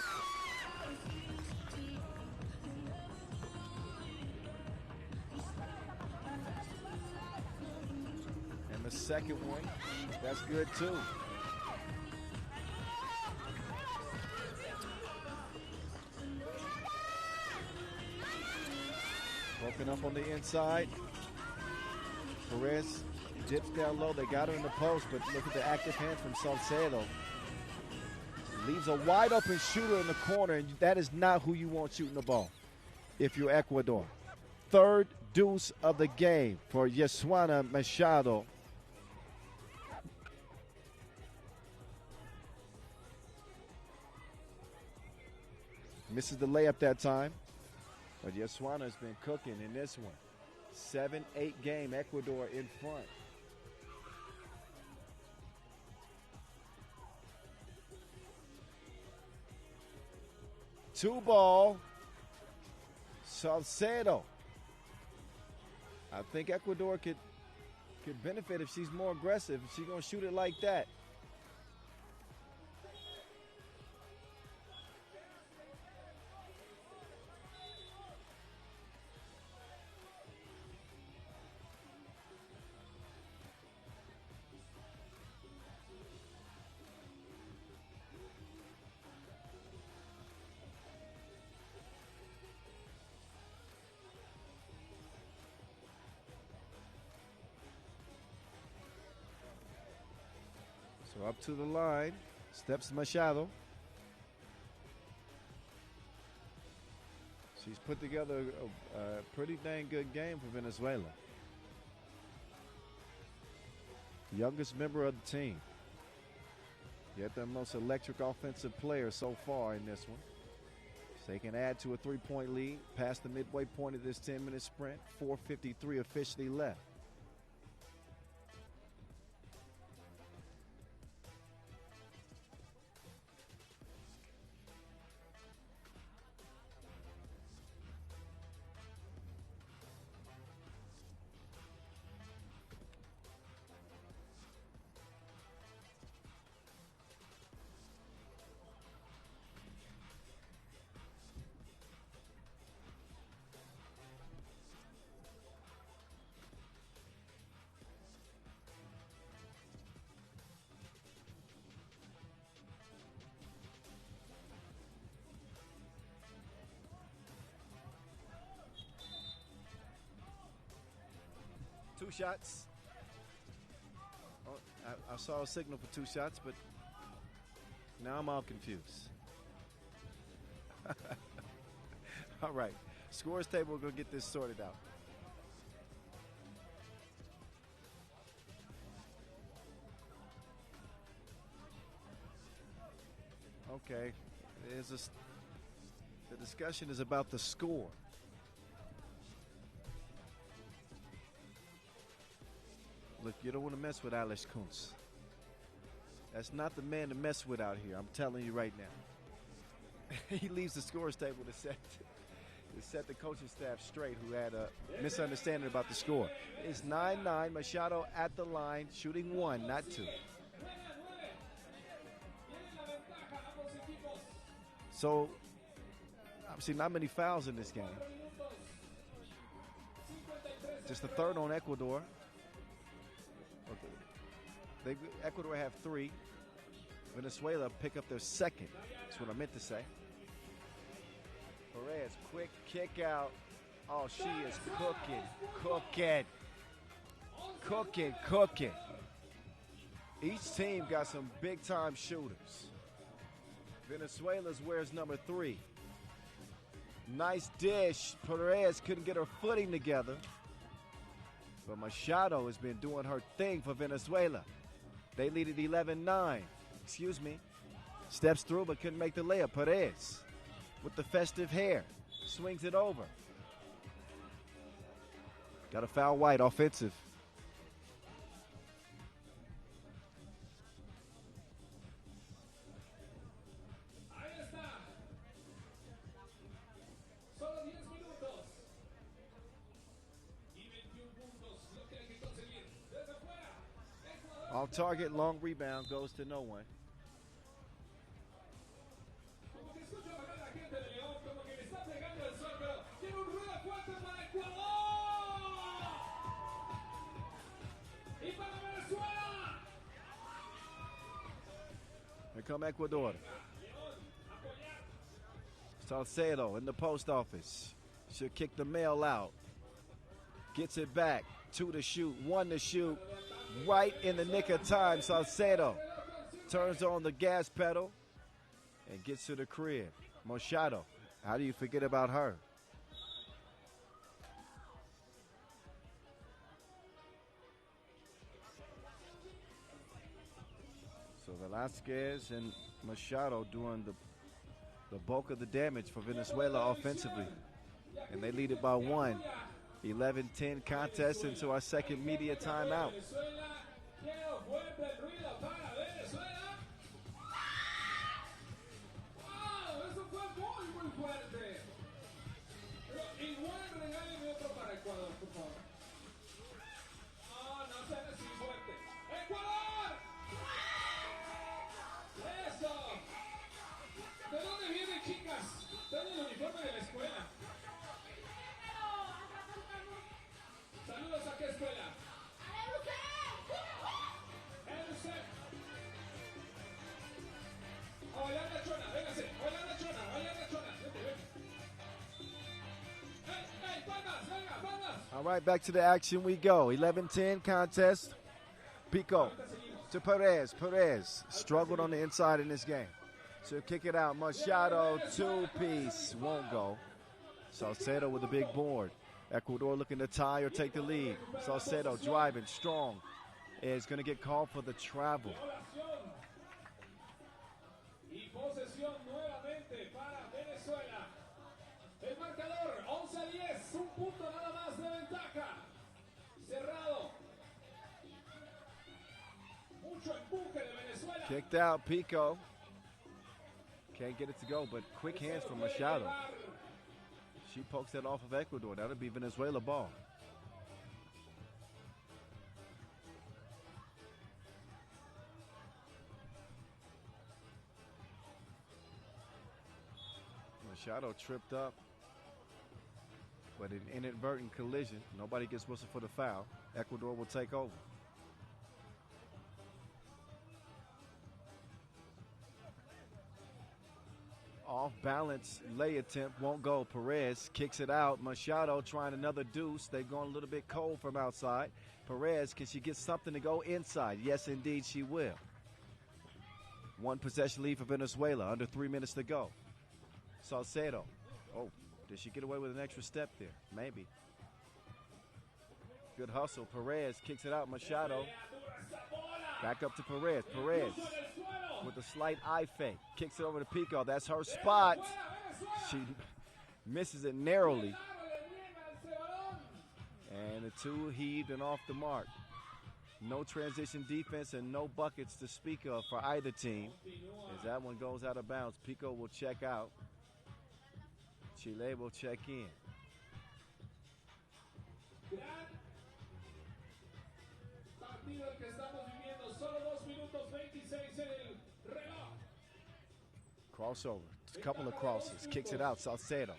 And the second one, that's good too. Broken up on the inside. Perez dips down low. They got her in the post, but look at the active hand from Salcedo. Leaves a wide open shooter in the corner, and that is not who you want shooting the ball if you're Ecuador. Third deuce of the game for Yesuana Machado. Misses the layup that time, but Yesuana has been cooking in this one. 7-8 game, Ecuador in front. Two ball, Salcedo. I think Ecuador could benefit if she's more aggressive. If she's going to shoot it like that. So up to the line, steps Machado. She's put together a pretty dang good game for Venezuela. Youngest member of the team. Yet the most electric offensive player so far in this one. So they can add to a 3-point lead past the midway point of this 10-minute sprint. 4:53 officially left. Two shots. Oh, I saw a signal for two shots, but now I'm all confused. All right. Scores table, we're going to get this sorted out. Okay. The discussion is about the score. Look, you don't want to mess with Alex Kuntz. That's not the man to mess with out here. I'm telling you right now. He leaves the scores table to set the coaching staff straight, who had a misunderstanding about the score. It's 9-9. Machado at the line, shooting one, not two. So, obviously, not many fouls in this game. Just the third on Ecuador. Ecuador have 3. Venezuela pick up their second. That's what I meant to say. Perez, quick kick out. Oh, she is cooking. Each team got some big-time shooters. Venezuela's wears number 3. Nice dish. Perez couldn't get her footing together. But Machado has been doing her thing for Venezuela. They lead at 11-9. Excuse me. Steps through but couldn't make the layup. Perez with the festive hair. Swings it over. Got a foul white, offensive. Off target, long rebound, goes to no one. Here come Ecuador. Salcedo in the post office. Should kick the mail out. Gets it back. 2 to shoot, 1 to shoot. Right in the nick of time, Salcedo turns on the gas pedal and gets to the crib. Machado, how do you forget about her? So Velasquez and Machado doing the bulk of the damage for Venezuela offensively. And they lead it by 1. 11-10 contest into our second media timeout. All right, back to the action we go. 11-10 contest. Pico to Perez. Perez struggled on the inside in this game. So kick it out. Machado, 2-piece. Won't go. Salcedo with a big board. Ecuador looking to tie or take the lead. Salcedo driving strong. Is going to get called for the travel. Kicked out, Pico. Can't get it to go, but quick hands from Machado. She pokes that off of Ecuador. That'll be Venezuela ball. Machado tripped up, but an inadvertent collision. Nobody gets whistled for the foul. Ecuador will take over. Off balance lay attempt won't go. Perez kicks it out. Machado trying another deuce. They've gone a little bit cold from outside. Perez, can she get something to go inside? Yes, indeed she will. 1 possession lead for Venezuela. Under 3 minutes to go. Salcedo. Oh, did she get away with an extra step there? Maybe. Good hustle. Perez kicks it out. Machado. Back up to Perez. Perez with a slight eye fake. Kicks it over to Pico. That's her spot. She misses it narrowly. And the two heaved and off the mark. No transition defense and no buckets to speak of for either team. As that one goes out of bounds, Pico will check out. Chile will check in. Crossover, a couple of crosses, kicks it out, Salcedo.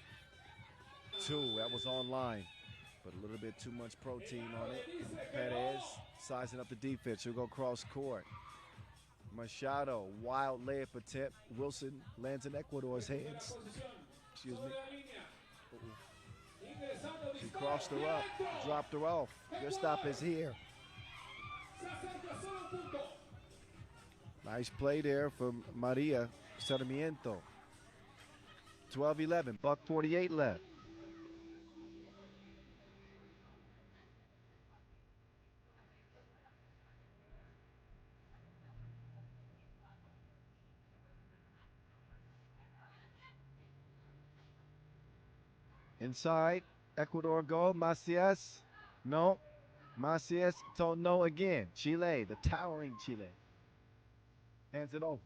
2, that was online, but a little bit too much protein on it. Perez sizing up the defense, she'll go cross court. Machado, wild layup attempt. Wilson lands in Ecuador's hands. Excuse me. She crossed her up, dropped her off. Your stop is here. Nice play there from Maria Sarmiento. 12-11, buck 48 left. Inside, Ecuador goal, Macias. No, Macias told no again. Chile, the towering Chile. Hands it over.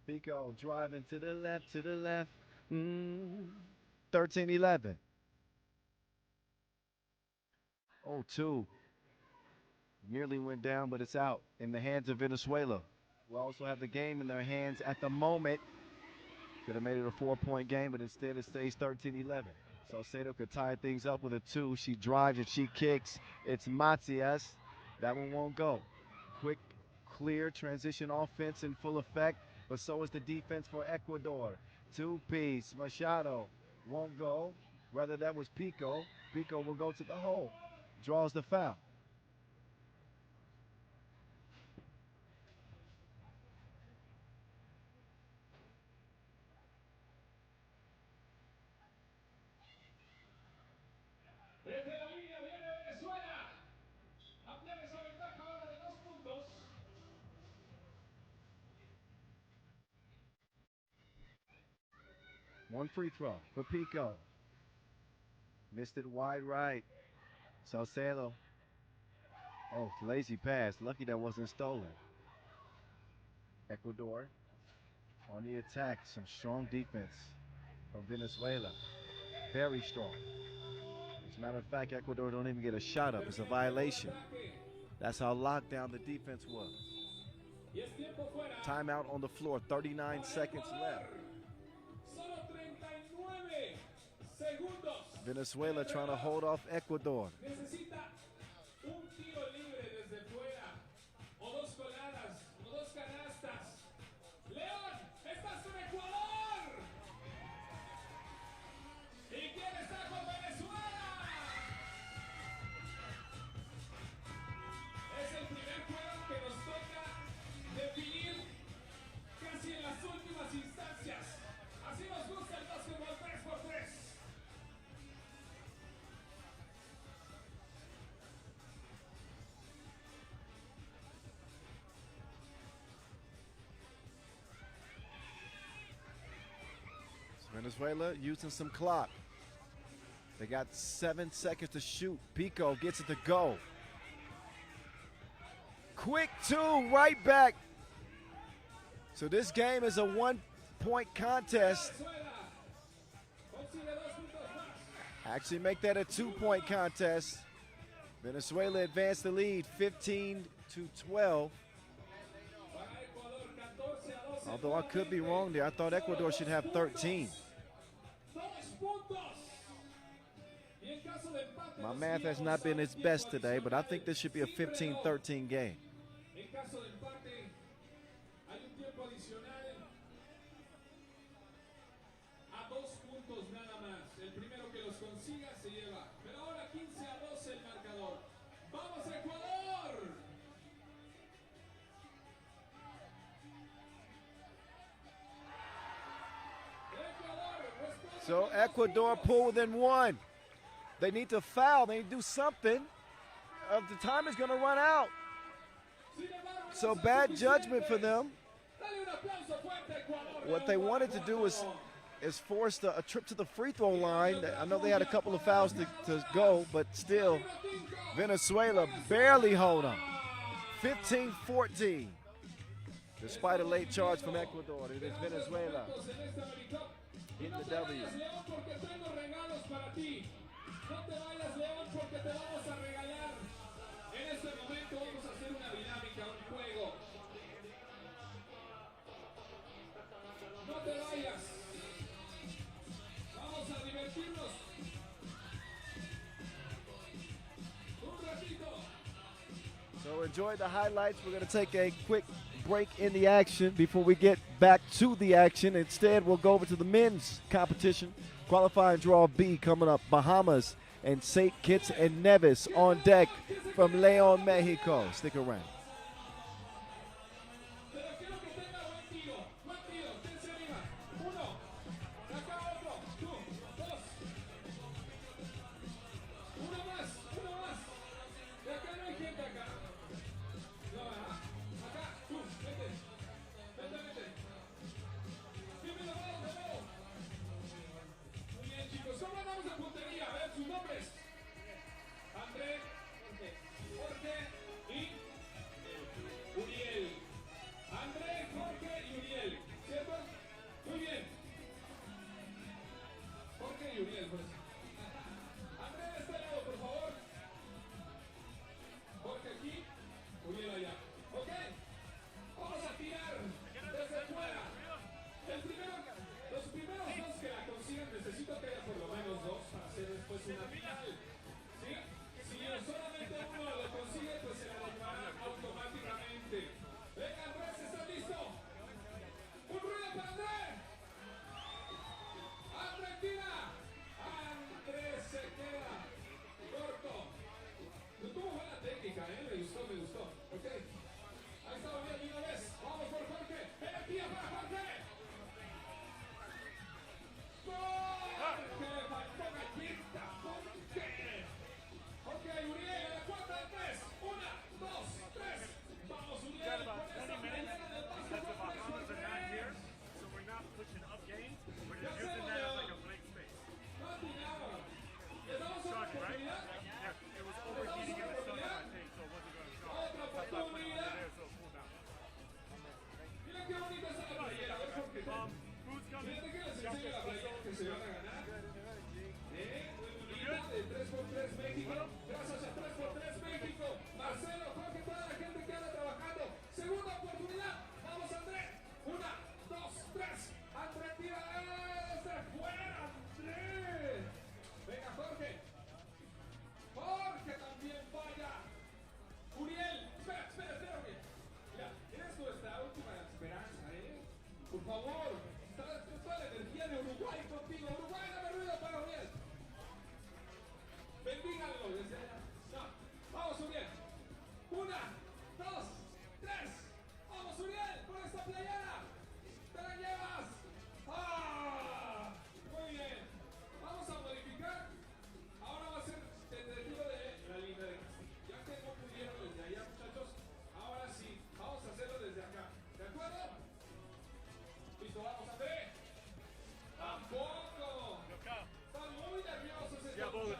Pico driving to the left, 13-11. 0-2. Nearly went down, but it's out in the hands of Venezuela. We also have the game in their hands at the moment. Could have made it a 4-point game, but instead it stays 13-11. Salcedo could tie things up with a 2. She drives and she kicks. It's Matias. That one won't go. Quick, clear transition offense in full effect, but so is the defense for Ecuador. 2-piece. Machado won't go. Rather, that was Pico. Pico will go to the hole. Draws the foul. Desde la línea viene Venezuela. Amplía esa ventaja ahora de 2 puntos. One free throw for Pico. Missed it wide right. Salcedo. Oh, lazy pass. Lucky that wasn't stolen. Ecuador on the attack. Some strong defense from Venezuela. Very strong. As a matter of fact, Ecuador don't even get a shot up. It's a violation. That's how locked down the defense was. Timeout on the floor. 39 seconds left. Venezuela trying to hold off Ecuador. Necesita un tiro libre desde fuera, o 2 coladas, o 2 canastas. León, estás con Ecuador. ¿Y quién está con Venezuela? Es el primer juego que nos toca definir casi en las últimas instancias. Así nos gusta el básquetbol 3x3. Venezuela using some clock. They got 7 seconds to shoot. Pico gets it to go. Quick 2, right back. So this game is a 1-point contest. Actually make that a 2-point contest. Venezuela advanced the lead 15-12. Although I could be wrong there. I thought Ecuador should have 13. My math has not been its best today, but I think this should be a 15-13 game. So Ecuador pull within 1. They need to foul. They need to do something. The time is going to run out. So bad judgment for them. What they wanted to do is force a trip to the free throw line. I know they had a couple of fouls to go, but still, Venezuela barely hold on. 15-14. Despite a late charge from Ecuador, it is Venezuela in the W. No te vayas, León, porque te vamos a regalar. En este momento vamos a hacer una dinámica, un juego. No te vayas. Vamos a divertirnos. Un ratito. So enjoy the highlights. We're going to take a quick break in the action before we get back to the action. Instead, we'll go over to the men's competition. Qualifying draw B coming up. Bahamas and St. Kitts and Nevis on deck from León, Mexico. Stick around.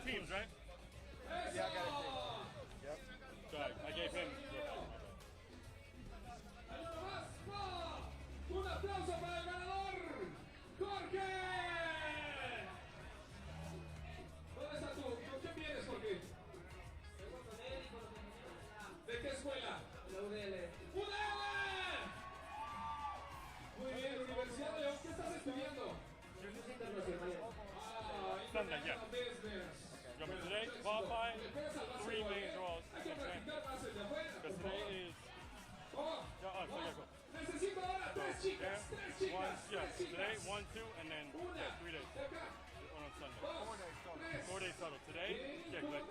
Teams, right? Yeah, I got it. Yep. So I gave him. Un aplauso para el ganador, Jorge. ¿Dónde estás tú? ¿Con quién vienes, Jorge? ¿De qué escuela? La UDL. ¡UDL! Muy bien, Universidad de León. ¿Qué estás estudiando? Sunday, yeah. Today, qualifying, 3 main draws. Because today is. Go. Necesito ahora tres chicas. Today, 1, 2, and then 3 days. One on Sunday. 4 days total. Today, yeah, like,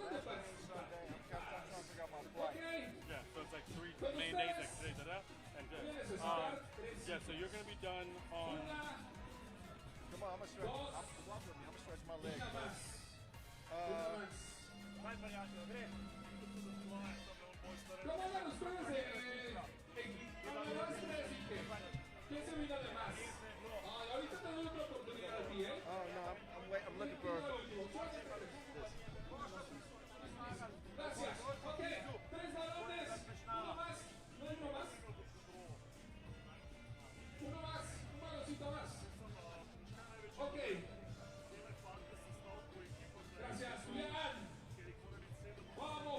yeah, so it's like 3 main days, like today, and yeah, so you're gonna be done on. Come on, I'm gonna stretch. Walk with me. I'm gonna stretch my leg. ¿Cómo van ustedes ¿Quién se vino de más? Ahorita te doy otra oportunidad a ti, ¿eh? Oh no, I'm looking for. Gracias. Ok, 3 balones. Uno más. No hay uno más. Uno más. Un baloncito más. Ok. Gracias, Julián. Vamos.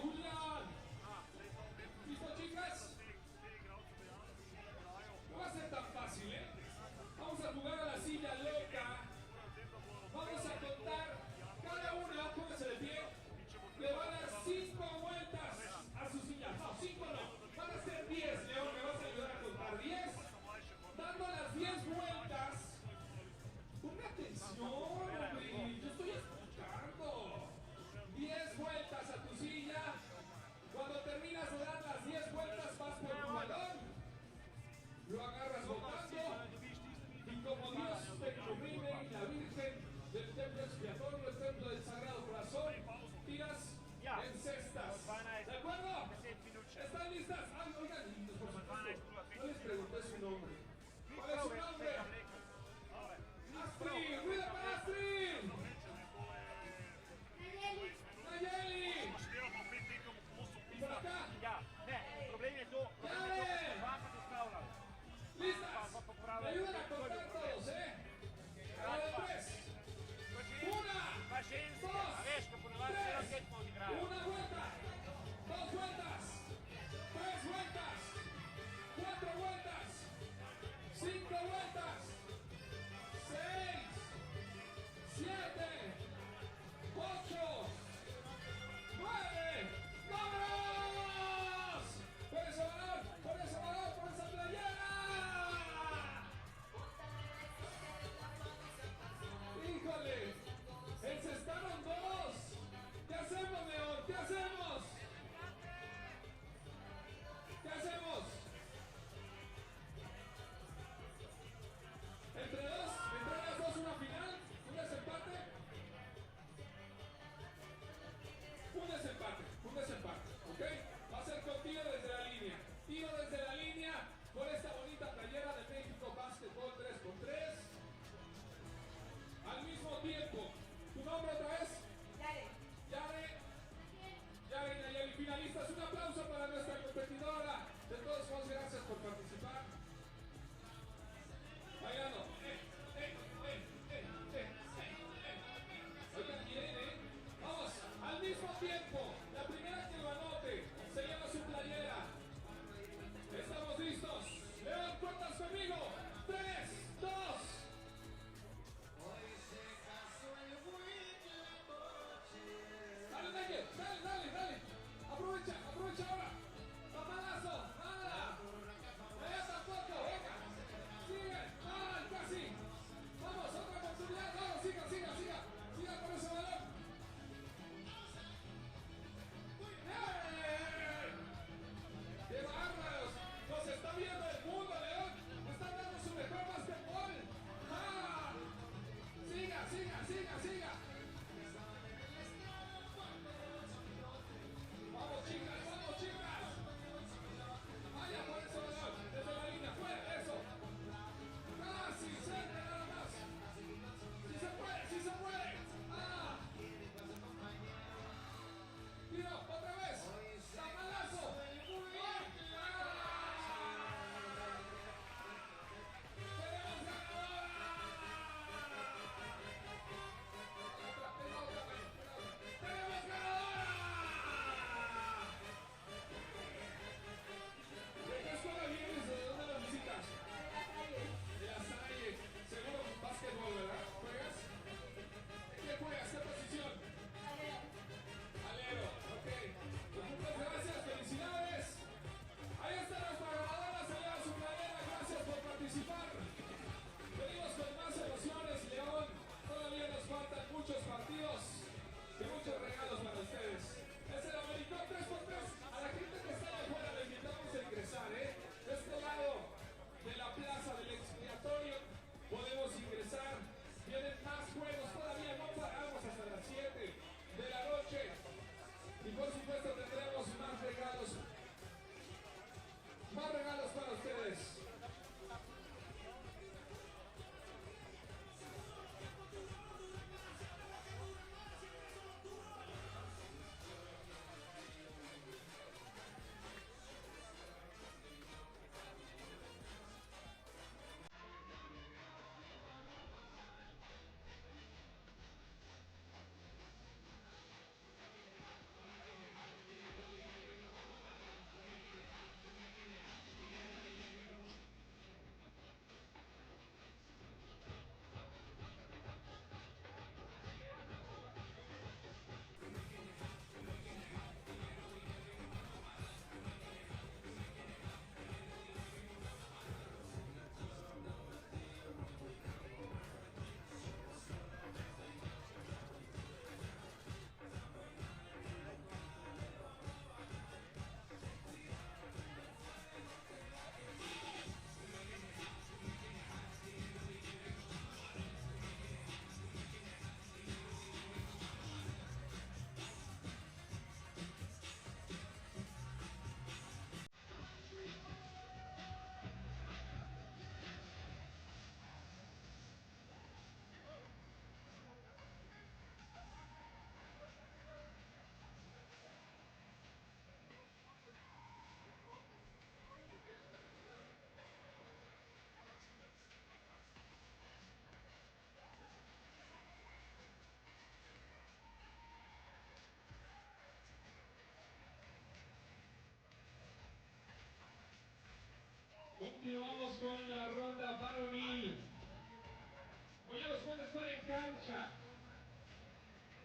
cancha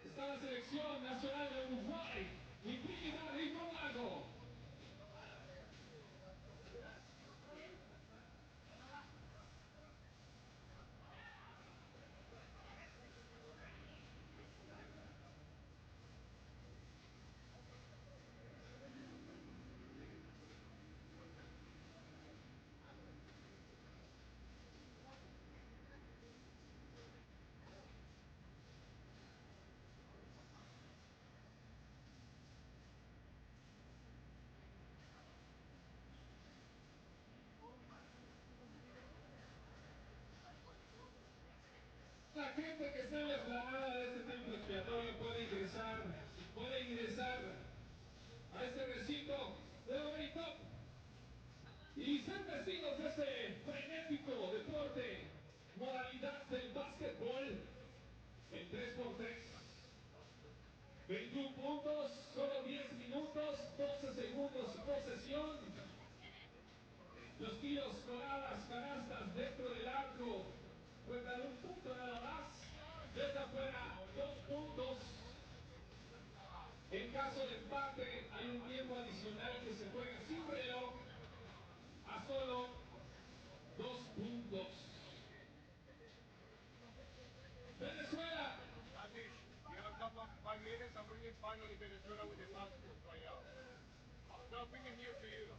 está la selección nacional de Uruguay y Trinidad y Tobago. La gente que está en la explanada de este templo expiatorio puede ingresar a este recinto de AmeriCup y ser testigos de este frenético deporte, modalidad del básquetbol en 3x3. 21 puntos, solo 10 minutos, 12 segundos posesión. Los tiros, coladas, canastas dentro del arco cuentan un punto nada más. Desde afuera, 2 puntos. En caso de empate, hay un tiempo adicional que se juega sin reloj a solo 2 puntos. Venezuela. You have a couple of 5 minutes. I'm bringing finally Venezuela with the passport right out. No, bring it here to you.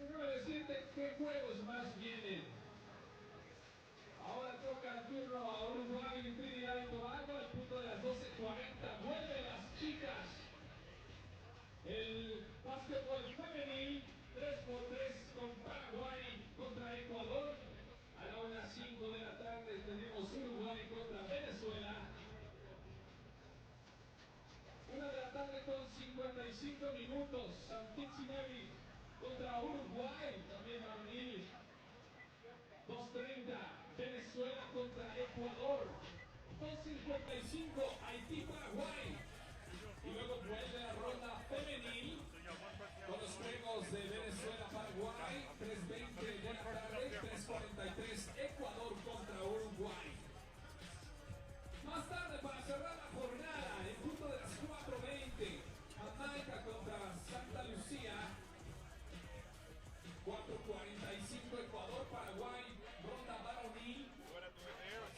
Déjame decirte qué juegos más vienen. Ahora toca el turno a Uruguay y Trinidad y Tobago al punto de las 12:40. Vuelven las chicas. El básquetbol femenil 3x3 con Paraguay contra Ecuador. A la 1:05 de la tarde tenemos Uruguay contra Venezuela. 1 de la tarde con 55 minutos. San Nevis contra Uruguay, también varonil. 2:30 Venezuela contra Ecuador. 2:55 Haití, Paraguay. Y luego vuelve la ronda femenil con los juegos de Venezuela, Paraguay. 3:20 de la tarde, 3:43 Ecuador contra Uruguay. Más tarde, para cerrar la jornada, en punto de las 4:20, Jamaica contra Santa Lucía. 4:45 Ecuador, Paraguay, ronda varonil.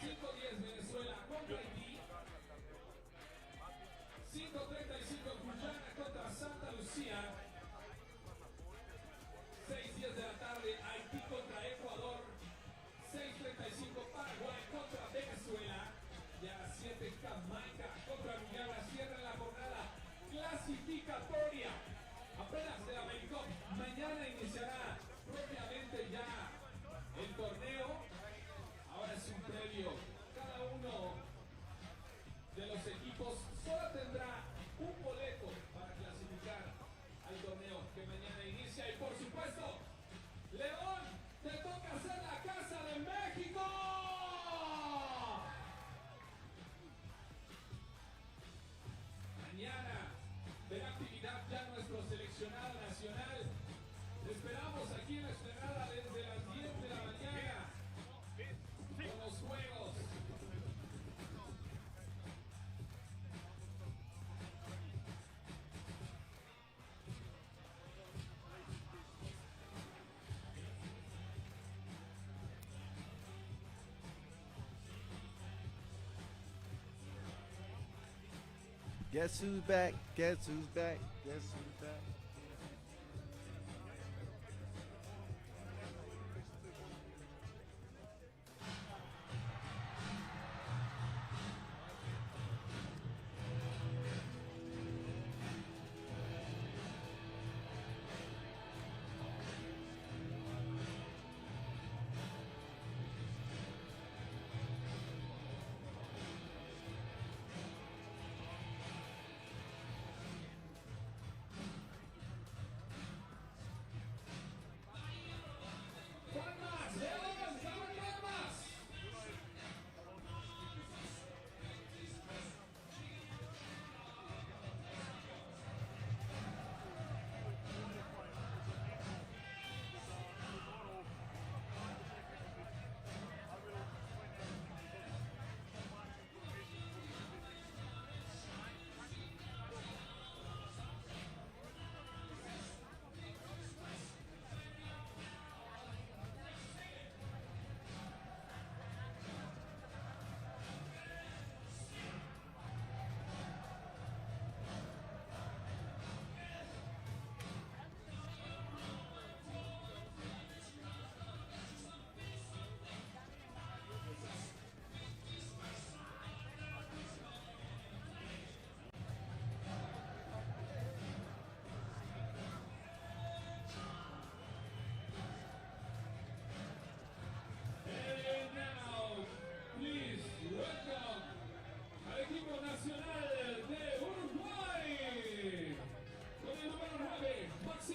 5:10 Venezuela contra Haití. 5:35 Guyana contra Santa Lucía. 6:10 de la tarde, Haití contra Ecuador. 6:35 Paraguay contra Venezuela. Y a las 7 Jamaica contra Guyana. Cierra la jornada clasificatoria. Apenas de la AmeriCup. Mañana iniciará propiamente ya el torneo. Ahora es un previo. Cada uno de los equipos solo tendrá un boleto para clasificar al torneo que mañana inicia. Y por supuesto, León, te toca hacer la casa de México. Mañana verá actividad ya nuestro seleccionado nacional. Te esperamos aquí en la explanada desde las 10 de la mañana con los juegos. Guess who's back? Guess who's back? Guess who's back?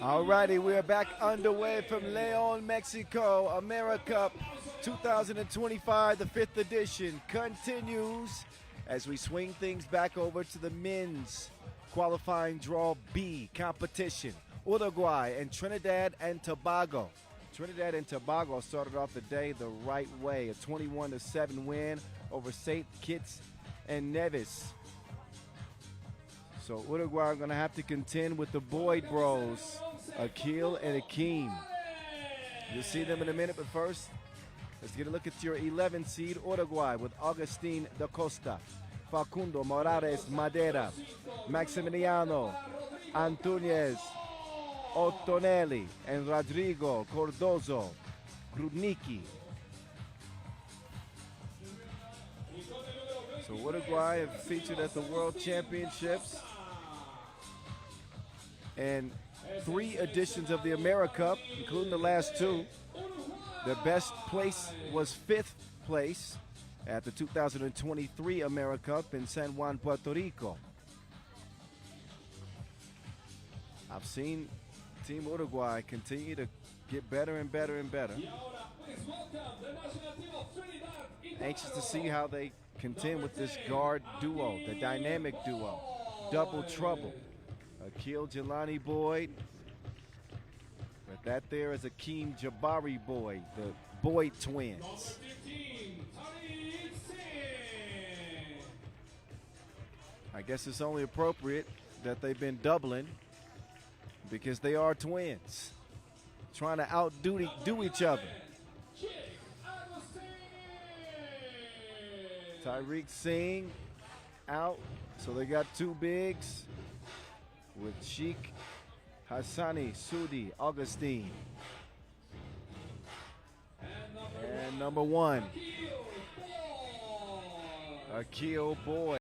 All righty, we are back underway from León, Mexico. AmeriCup 2025, the 5th edition, continues as we swing things back over to the men's qualifying draw B competition. Uruguay and Trinidad and Tobago. Trinidad and Tobago started off the day the right way, a 21-7 win over St. Kitts and Nevis. So Uruguay are going to have to contend with the Boyd Bros, Akil and Akeem. You'll see them in a minute, but first, let's get a look at your 11 seed Uruguay with Agustin da Costa, Facundo Morales Madera, Maximiliano Antunes Ottonelli, and Rodrigo Cordozo Grudnicki. So Uruguay have featured at the World Championships and 3 editions of the AmeriCup, including the last 2. Their best place was 5th place at the 2023 AmeriCup in San Juan, Puerto Rico. I've seen Team Uruguay continue to get better and better and better. Anxious to see how they contend with this guard duo, the dynamic duo, double trouble. Akil Jelani Boyd, but that there is Akeem Jabari Boyd, the Boyd twins. I guess it's only appropriate that they've been doubling because they are twins, trying to outdo each other. Tyreek Singh out, so they got 2 bigs with Sheikh Hassani Sudi Augustine. And number 1, Akil Boyd.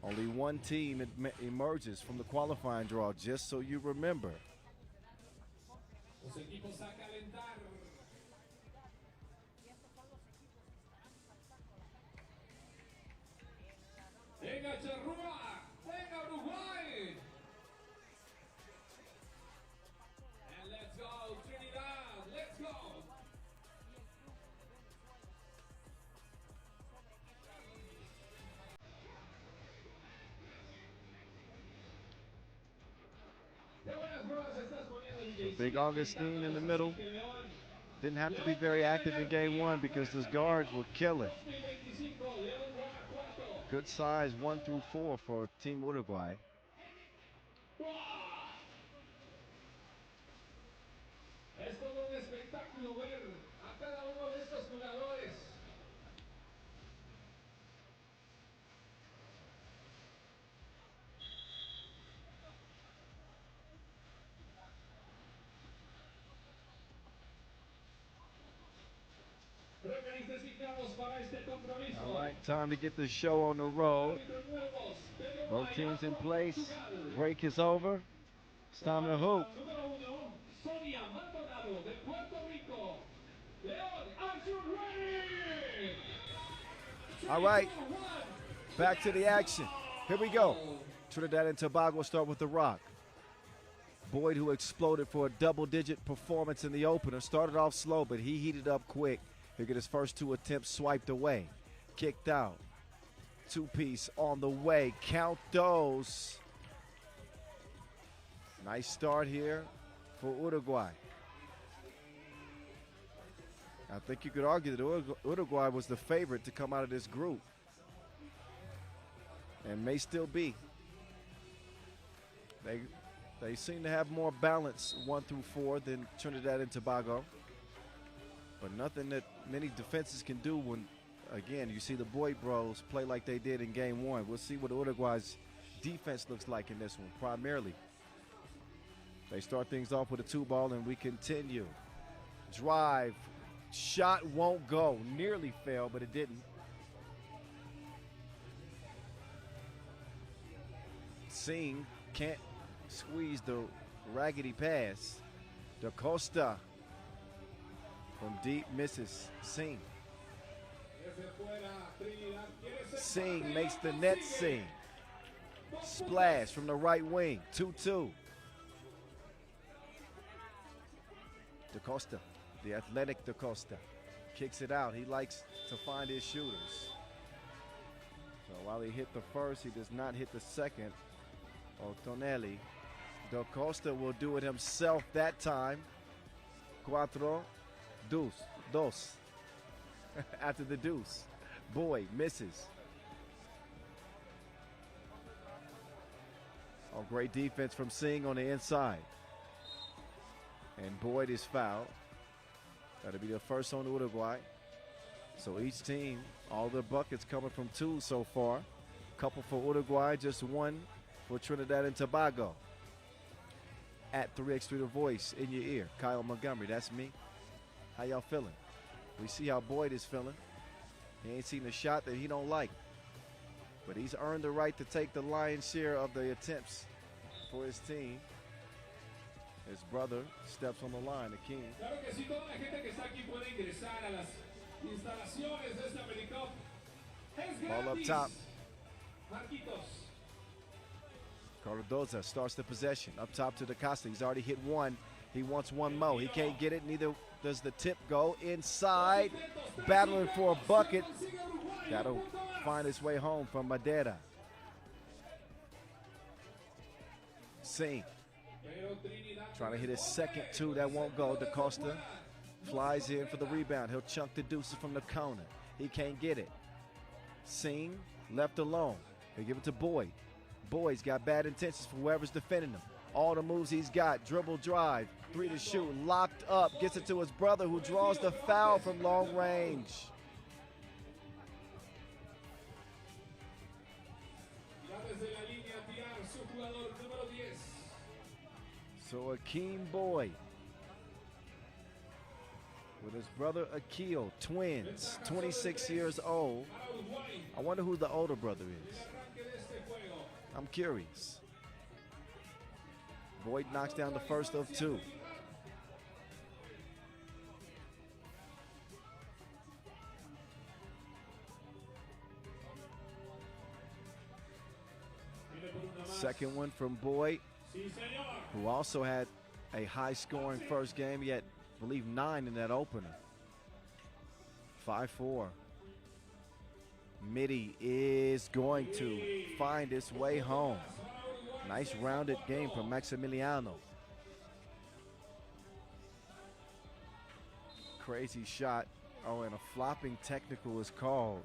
Only one team emerges from the qualifying draw, just so you remember. Venga Charrúa, venga Uruguay. And let's go Trinidad, let's go. Big Augustine in the middle. Didn't have to be very active in game 1 because those guards were killing. Good size 1 through 4 for Team Uruguay. Es todo un espectáculo ver a cada uno de estos jugadores. All right, time to get the show on the road. Both teams in place. Break is over. It's time to hoop. All right, back to the action. Here we go. Trinidad and Tobago start with the rock. Boyd, who exploded for a double-digit performance in the opener, started off slow, but he heated up quick. He'll get his first 2 attempts swiped away. Kicked out. 2-piece on the way. Count those. Nice start here for Uruguay. I think you could argue that Uruguay was the favorite to come out of this group, and may still be. They seem to have more balance 1 through 4 than Trinidad and Tobago, but nothing that many defenses can do when, again, you see the Boyd Bros play like they did in game 1. We'll see what Uruguay's defense looks like in this one, primarily. They start things off with a 2-ball, and we continue. Drive. Shot won't go. Nearly fell, but it didn't. Singh can't squeeze the raggedy pass. Da Costa From deep, misses. Sing. Desde fuera, Trinidad quiere ser Sing parte, makes the lo net consigue. sing. Dos Splash puntos. from the right wing. 2-2. Da Costa, the athletic Da Costa, kicks it out. He likes to find his shooters. So while he hit the first, he does not hit the second. O'Tonelli. Da Costa will do it himself that time. Cuatro, dos. After the deuce. Boyd misses. Oh, great defense from Singh on the inside. And Boyd is fouled. That'll be the first on Uruguay. So each team, all their buckets coming from 2 so far. Couple for Uruguay, just 1 for Trinidad and Tobago. At 3x3 The Voice in your ear. Kyle Montgomery, that's me. How y'all feeling? We see how Boyd is feeling. He ain't seen a shot that he don't like. But he's earned the right to take the lion's share of the attempts for his team. His brother steps on the line, the king. Claro que sí, toda la gente que está aquí puede ingresar a las instalaciones de este AmeriCup. Es Ball up gratis. top. Marquitos. Cardoza starts the possession. Up top to Da Costa. He's already hit 1. He wants 1 more. He can't get it. Neither does the tip go. Inside. Battling for a bucket. That'll find its way home from Madeira. Singh. Trying to hit his second 2. That won't go. Da Costa flies in for the rebound. He'll chunk the deuces from the corner. He can't get it. Singh left alone. They give it to Boyd. Boyd's got bad intentions for whoever's defending him. All the moves he's got. Dribble, drive. 3 to shoot. Locked up. Gets it to his brother who draws the foul from long range. Va desde la línea a tirar su jugador número 10. So Akeem Boyd with his brother Akil, twins, 26 years old. Para Uruguay. I wonder who the older brother is. El arranque de este juego. I'm curious. Boyd knocks down the first of 2. Second one from Boyd, Sí, señor. who also had a high-scoring first game. He had, I believe, 9 in that opener. 5-4. Mitty is going to find its way home. Nice rounded game from Maximiliano. Crazy shot. Oh, and a flopping technical is called.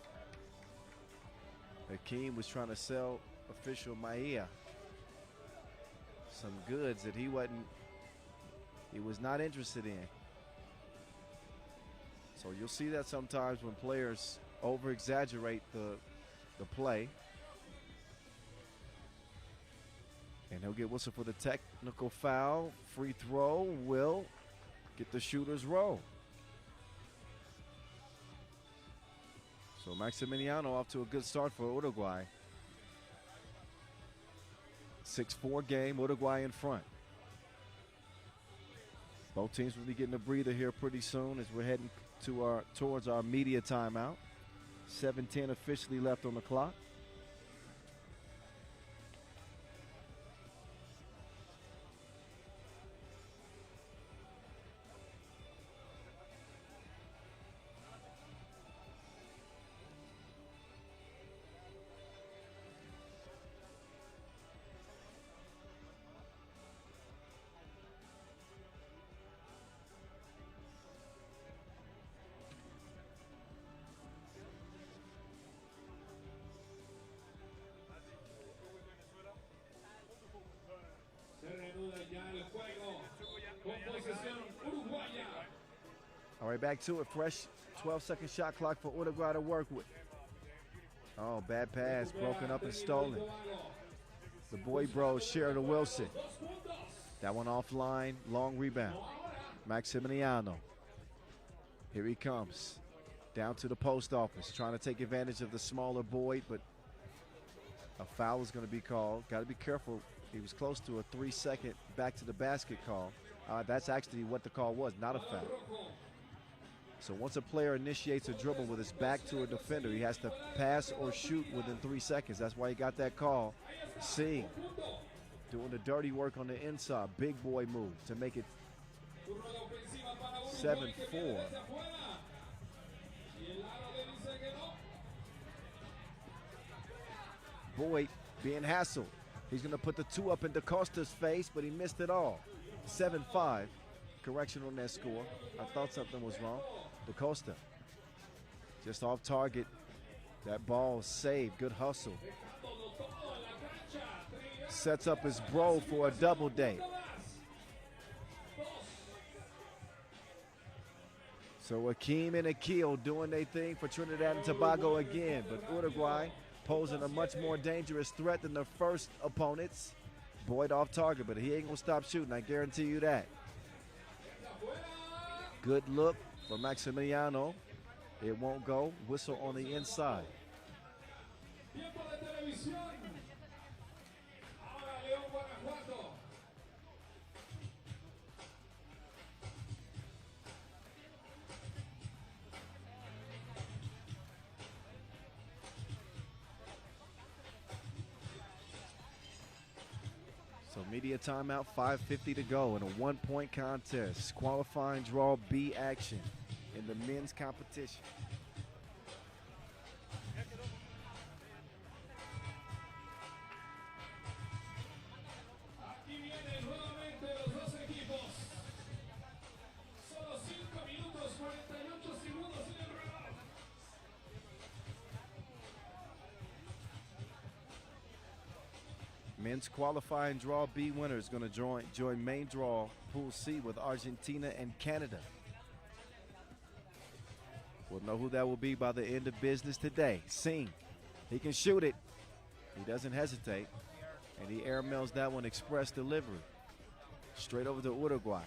Hakeem was trying to sell official Maia some goods that he was not interested in. So you'll see that sometimes when players over-exaggerate the play. And he'll get whistled for the technical foul. Free throw will get the shooter's roll. So Maximiliano off to a good start for Uruguay. 6-4 game, Uruguay in front. Both teams will be getting a breather here pretty soon as we're heading towards our media timeout. 7:10 officially left on the clock. Se reanuda ya el juego con posesión uruguaya. All right, back to it. Fresh 12-second shot clock for Uruguay to work with. Oh, bad pass, broken up and stolen. The boy bros, Sheridan Wilson. That one offline, long rebound. Maximiliano. Here he comes. Down to the post office, trying to take advantage of the smaller Boyd, but a foul is going to be called. Got to be careful. He was close to a 3-second back to the basket call. That's actually what the call was, not a foul. So once a player initiates a dribble with his back to a defender, he has to pass or shoot within 3 seconds. That's why he got that call. Singh doing the dirty work on the inside. Big boy move to make it 7-4. Boyd being hassled. He's going to put the 2 up in DaCosta's face, but he missed it all. 7-5. Correction on that score. I thought something was wrong. DaCosta just off target. That ball saved. Good hustle. Sets up his bro for a double date. So Akeem and Akil doing their thing for Trinidad and Tobago again. But Uruguay posing a much more dangerous threat than the first opponents. Boyd off target, but he ain't going to stop shooting. I guarantee you that. Good look for Maximiliano. It won't go. Whistle on the inside. So media timeout, 5:50 to go in a 1-point contest. Qualifying draw B action in the men's competition. Men's qualifying draw B winner is going to join main draw Pool C with Argentina and Canada. We'll know who that will be by the end of business today. Singh, he can shoot it. He doesn't hesitate. And he airmails that one express delivery. Straight over to Uruguay.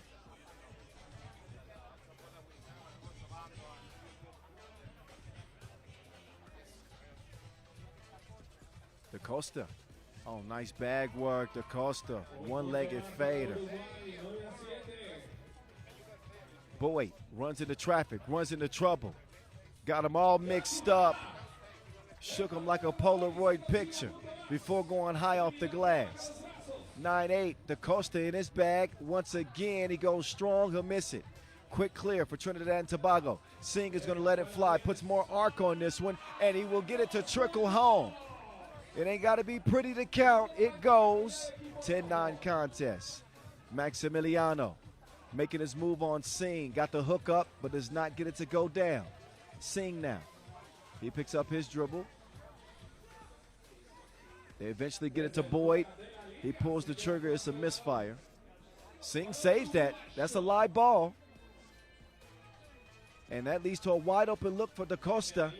DaCosta. Oh, nice bag work, DaCosta. One-legged fader. Boyd runs into traffic, runs into trouble. Got them all mixed up. Shook them like a Polaroid picture before going high off the glass. 9-8, DaCosta in his bag. Once again, he goes strong, he'll miss it. Quick clear for Trinidad and Tobago. Singh is going to let it fly, puts more arc on this one, and he will get it to trickle home. It ain't got to be pretty to count. It goes. 10-9 contest. Maximiliano making his move on Singh. Got the hook up, but does not get it to go down. Singh now. He picks up his dribble. They eventually get it to Boyd. He pulls the trigger. It's a misfire. Singh saves that. That's a live ball. And that leads to a wide open look for DaCosta.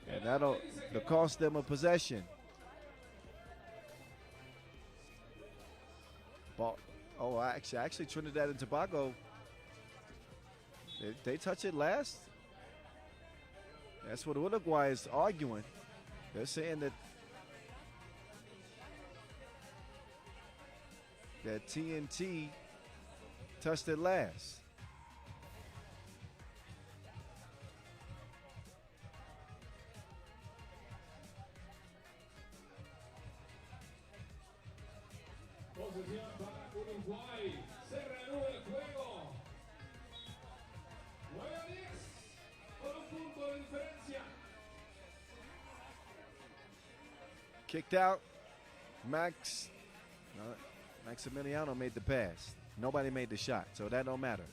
And that'll cost them a possession. Ball. Oh, actually, Trinidad and Tobago, they touch it last. That's what Uruguay is arguing. They're saying that TNT touched it last. Posesión para Uruguay. Se reanuda el juego. 9-10 por un punto de diferencia. Kicked out. Maximiliano made the pass. Nobody made the shot, so that don't matter.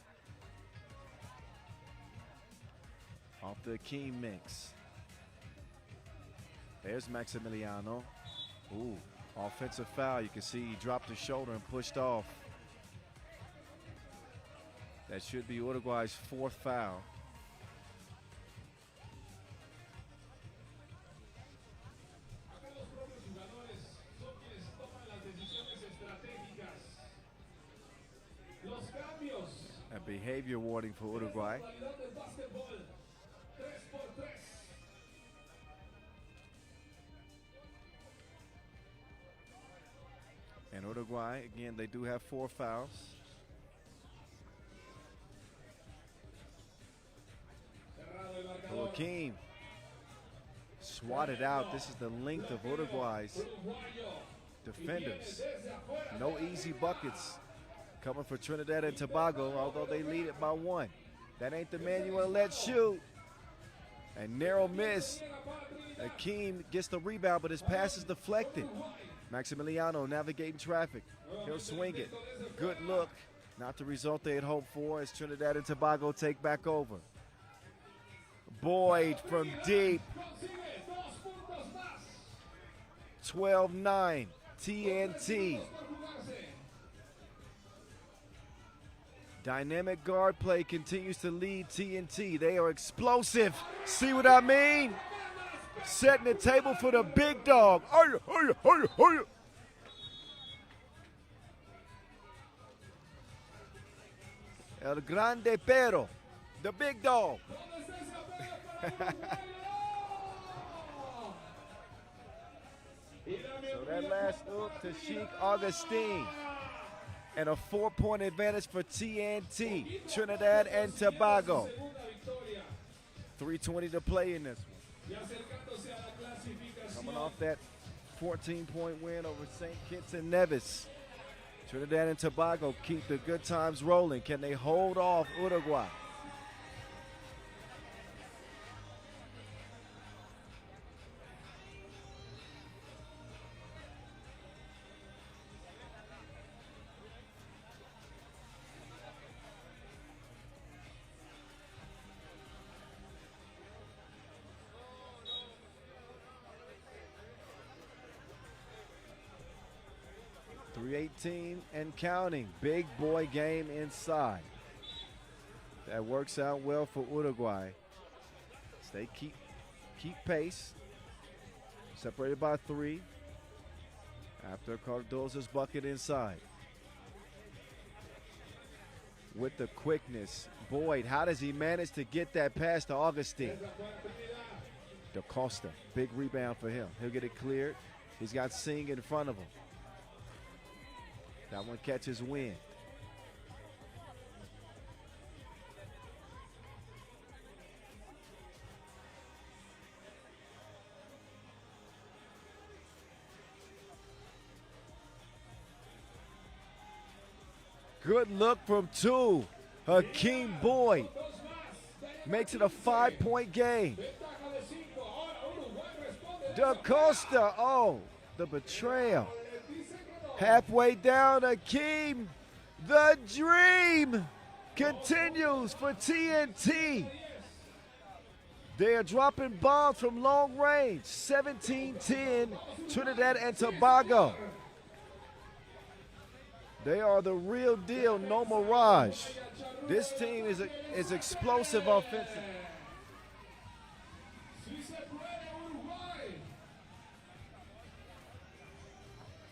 Off the Akeem mix. There's Maximiliano. Ooh. Offensive foul. You can see he dropped his shoulder and pushed off. That should be Uruguay's 4th foul. A behavior warning for Uruguay. And Uruguay, again, they do have 4 fouls. Akeem swatted out. This is the length of Uruguay's defenders. No easy buckets coming for Trinidad and Tobago, although they lead it by 1. That ain't the man you want to let shoot. And narrow miss. Akeem gets the rebound, but his pass is deflected. Maximiliano navigating traffic. He'll swing it. Good look. Not the result they had hoped for as Trinidad and Tobago take back over. Boyd from deep. 12-9. TNT. Dynamic guard play continues to lead TNT. They are explosive. See what I mean? Setting the table for the big dog. El Grande Pero, the big dog. So that last hook to Sheik Augustine. And a 4-point advantage for TNT, Trinidad and Tobago. 3:20 to play in this one. Coming off that 14-point win over St. Kitts and Nevis. Trinidad and Tobago keep the good times rolling. Can they hold off Uruguay? .318 and counting. Big boy game inside. That works out well for Uruguay. So they keep pace. Separated by 3. After Cardozo's bucket inside. With the quickness. Boyd, how does he manage to get that pass to Augustine? Da Costa, big rebound for him. He'll get it cleared. He's got Singh in front of him. That one catches wind. Good look from 2. Hakeem Boyd makes it a 5-point game. Da Costa, oh, the betrayal. Halfway down, Hakeem, the dream continues for TNT. They are dropping bombs from long range. 17-10, Trinidad and Tobago. They are the real deal, no mirage. This team is explosive offensively.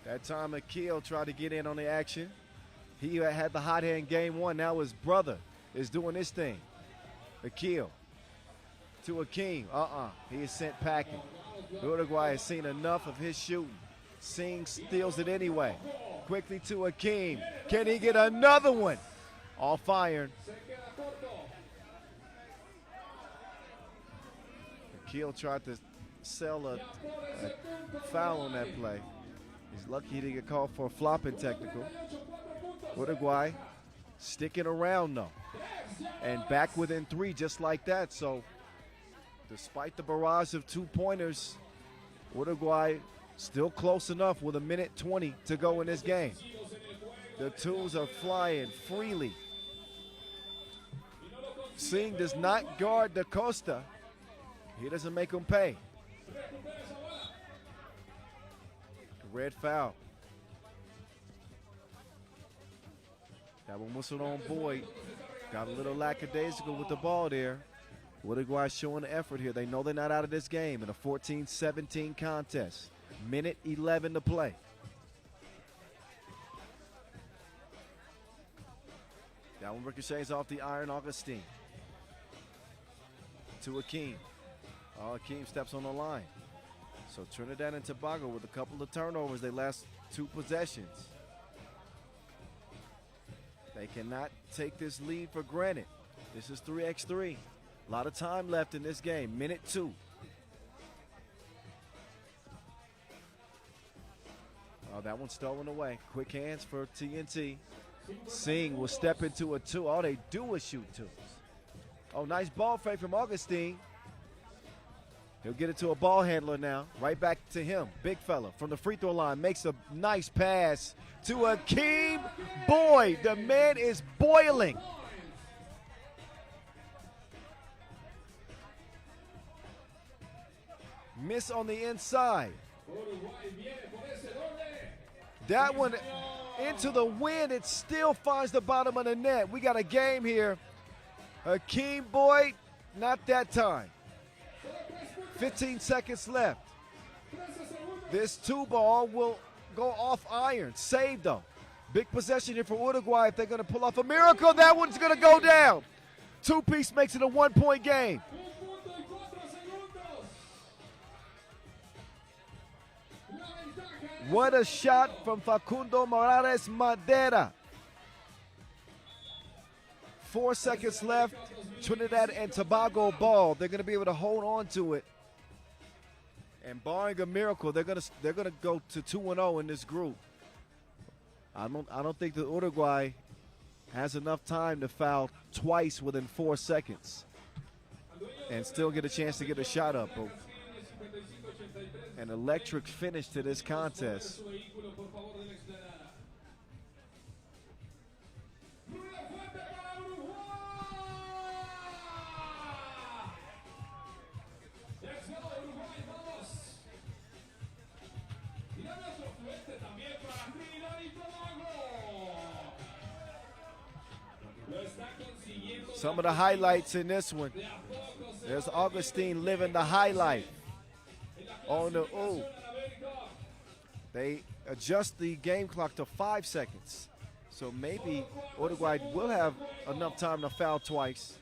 That time Akil tried to get in on the action. He had the hot hand game 1. Now his brother is doing this thing. Akil to Akeem. He is sent packing. Uruguay has seen enough of his shooting. Singh steals it anyway. Quickly to Akeem. Can he get another one? Off iron. Akil tried to sell a foul on that play. He's lucky he didn't get called for a flopping technical. Uruguay sticking around though. And back within 3 just like that. So despite the barrage of 2-pointers, Uruguay still close enough with 1:20 to go in this game. The 2s are flying freely. Singh does not guard Da Costa. He doesn't make him pay. Red foul. That one whistled on Boyd. Got a little lackadaisical with the ball there. Uruguay showing the effort here. They know they're not out of this game in a 14-17 contest. 1:11 to play. That one ricochets off the iron. Augustine. To Akeem. Akeem steps on the line. So Trinidad and Tobago with a couple of turnovers their last 2 possessions. They cannot take this lead for granted. This is 3x3. A lot of time left in this game. Minute 2. Oh, that one's stolen away. Quick hands for TNT. Singh will step into a 2. All they do is shoot 2s. Oh, nice ball fake from Augustine. He'll get it to a ball handler now. Right back to him. Big fella from the free throw line. Makes a nice pass to Akeem Boyd. The man is boiling. Miss on the inside. That one into the wind. It still finds the bottom of the net. We got a game here. Akeem Boyd, not that time. 15 seconds left. This 2-ball will go off iron. Saved though. Big possession here for Uruguay if they're going to pull off a miracle. That one's going to go down. 2-piece makes it a 1-point game. What a shot from Facundo Morales Madera. 4 seconds left. Trinidad and Tobago ball. They're going to be able to hold on to it. And barring a miracle, they're gonna go to 2-0 in this group. I don't think that Uruguay has enough time to foul twice within 4 seconds and still get a chance to get a shot up. But an electric finish to this contest. Some of the highlights in this one. There's Augustine living the highlight on the ooh. They adjust the game clock to 5 seconds. So maybe Uruguay will have enough time to foul twice.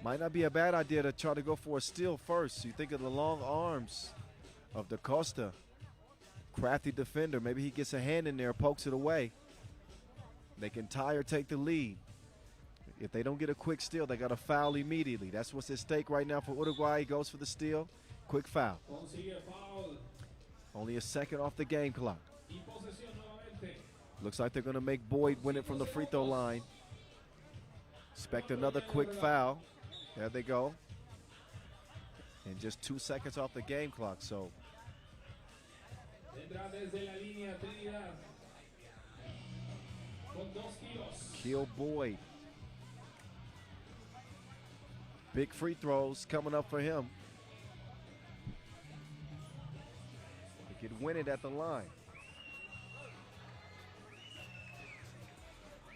Might not be a bad idea to try to go for a steal first. You think of the long arms of Da Costa. Crafty defender. Maybe he gets a hand in there, pokes it away. They can tie or take the lead. If they don't get a quick steal, they got to foul immediately. That's what's at stake right now for Uruguay. He goes for the steal. Quick foul. Only a second off the game clock. Looks like they're going to make Boyd win it from the free throw line. Expect another quick foul. There they go. And just 2 seconds off the game clock. So kill Boyd. Big free throws coming up for him. He could win it at the line.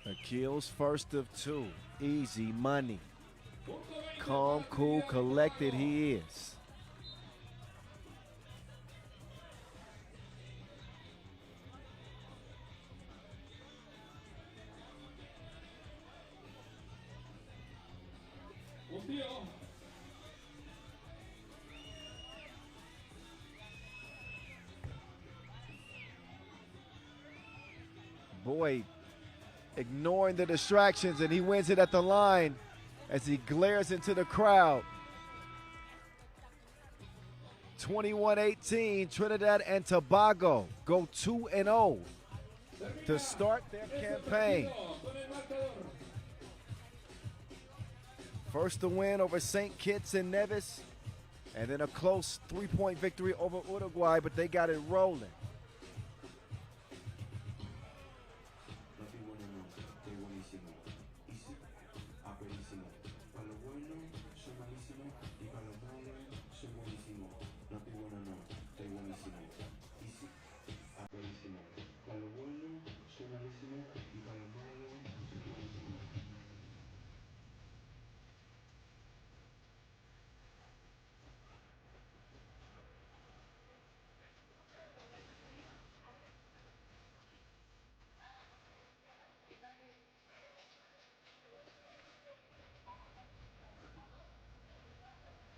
Akil's first of 2. Easy money. Calm, cool, collected he is. Boyd ignoring the distractions, and he wins it at the line as he glares into the crowd. 21-18, Trinidad and Tobago go 2-0 to start their campaign. First to win over St. Kitts and Nevis, and then a close 3-point victory over Uruguay, but they got it rolling.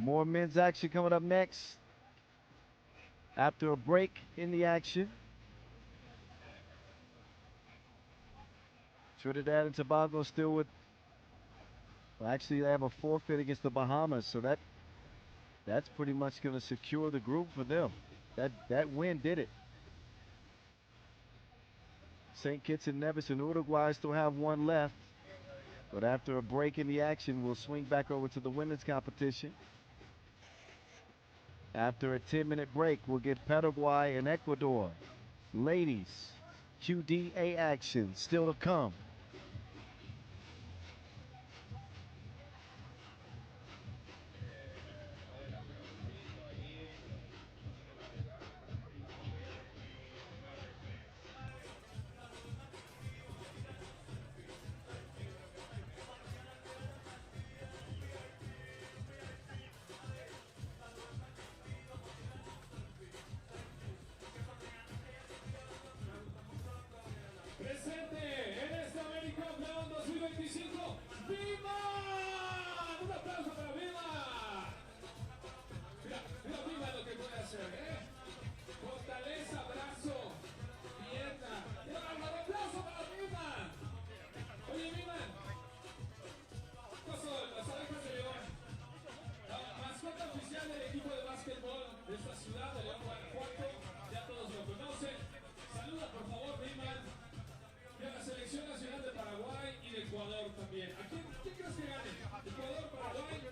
More men's action coming up next. After a break in the action. Trinidad and Tobago still with Well, actually, they have a forfeit against the Bahamas, so that's pretty much going to secure the group for them. That win did it. St. Kitts and Nevis and Uruguay still have one left. But after a break in the action, we'll swing back over to the women's competition. After a 10-minute break, we'll get Paraguay and Ecuador. Ladies, QDA action still to come. Presente en esta AmeriCup León 2025, ¡Viva! Un aplauso para Viva. Mira Viva lo que puede hacer, ¿eh? Fortaleza, brazo, pierna. ¡Qué bárbaro! ¡Aplauso para Viva! Oye, Viva, ¿qué son las abejas de León? La mascota oficial del equipo de básquetbol de esta ciudad de León, Guanajuato. Ya todos lo conocen. Saluda, por favor, Viva. Y a la selección nacional de Paraguay y de Ecuador también. ¿A quién crees que gane? ¿Ecuador, Paraguay?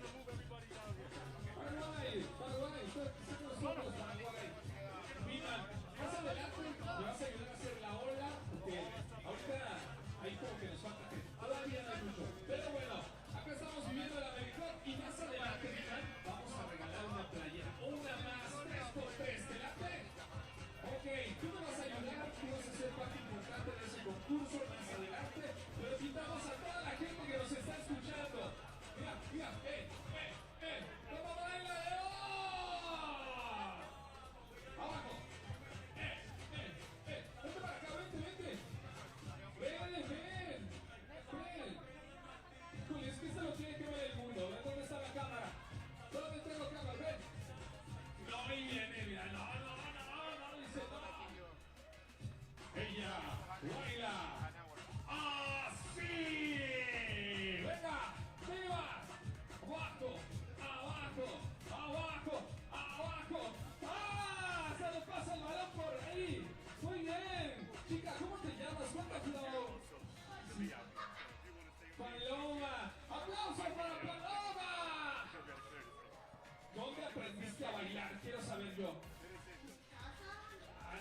Paraguay, está con nosotros, Paraguay. Mira, más adelante me vas a ayudar a hacer la ola, porque ahorita ahí como que nos falta que todavía no hay mucho. Pero bueno, acá estamos viviendo la AmeriCup y más adelante, mira, vamos a regalar una playera, una más, 3x3, ¿te late? Ok, tú me vas a ayudar, tú vas a ser parte importante de ese concurso más adelante, pero invitamos a toda la gente que nos está escuchando. Mira, ¿cómo baila León? Abajo, vente para acá, vente. Ven. Híjole, es que esto lo tiene que ver el mundo. ¿Ven dónde está la cámara? ¿Dónde tengo cámara? Ven. No, ahí viene, mira, no, dice no. Ella baila así. Venga, viva. Abajo. ¡Ah! Se le pasa el balón por ahí. Muy bien. Chica, ¿cómo te llamas? ¿Cuánta flow? Paloma. ¡Aplausos para Paloma! ¿Dónde aprendiste a bailar? Quiero saber yo.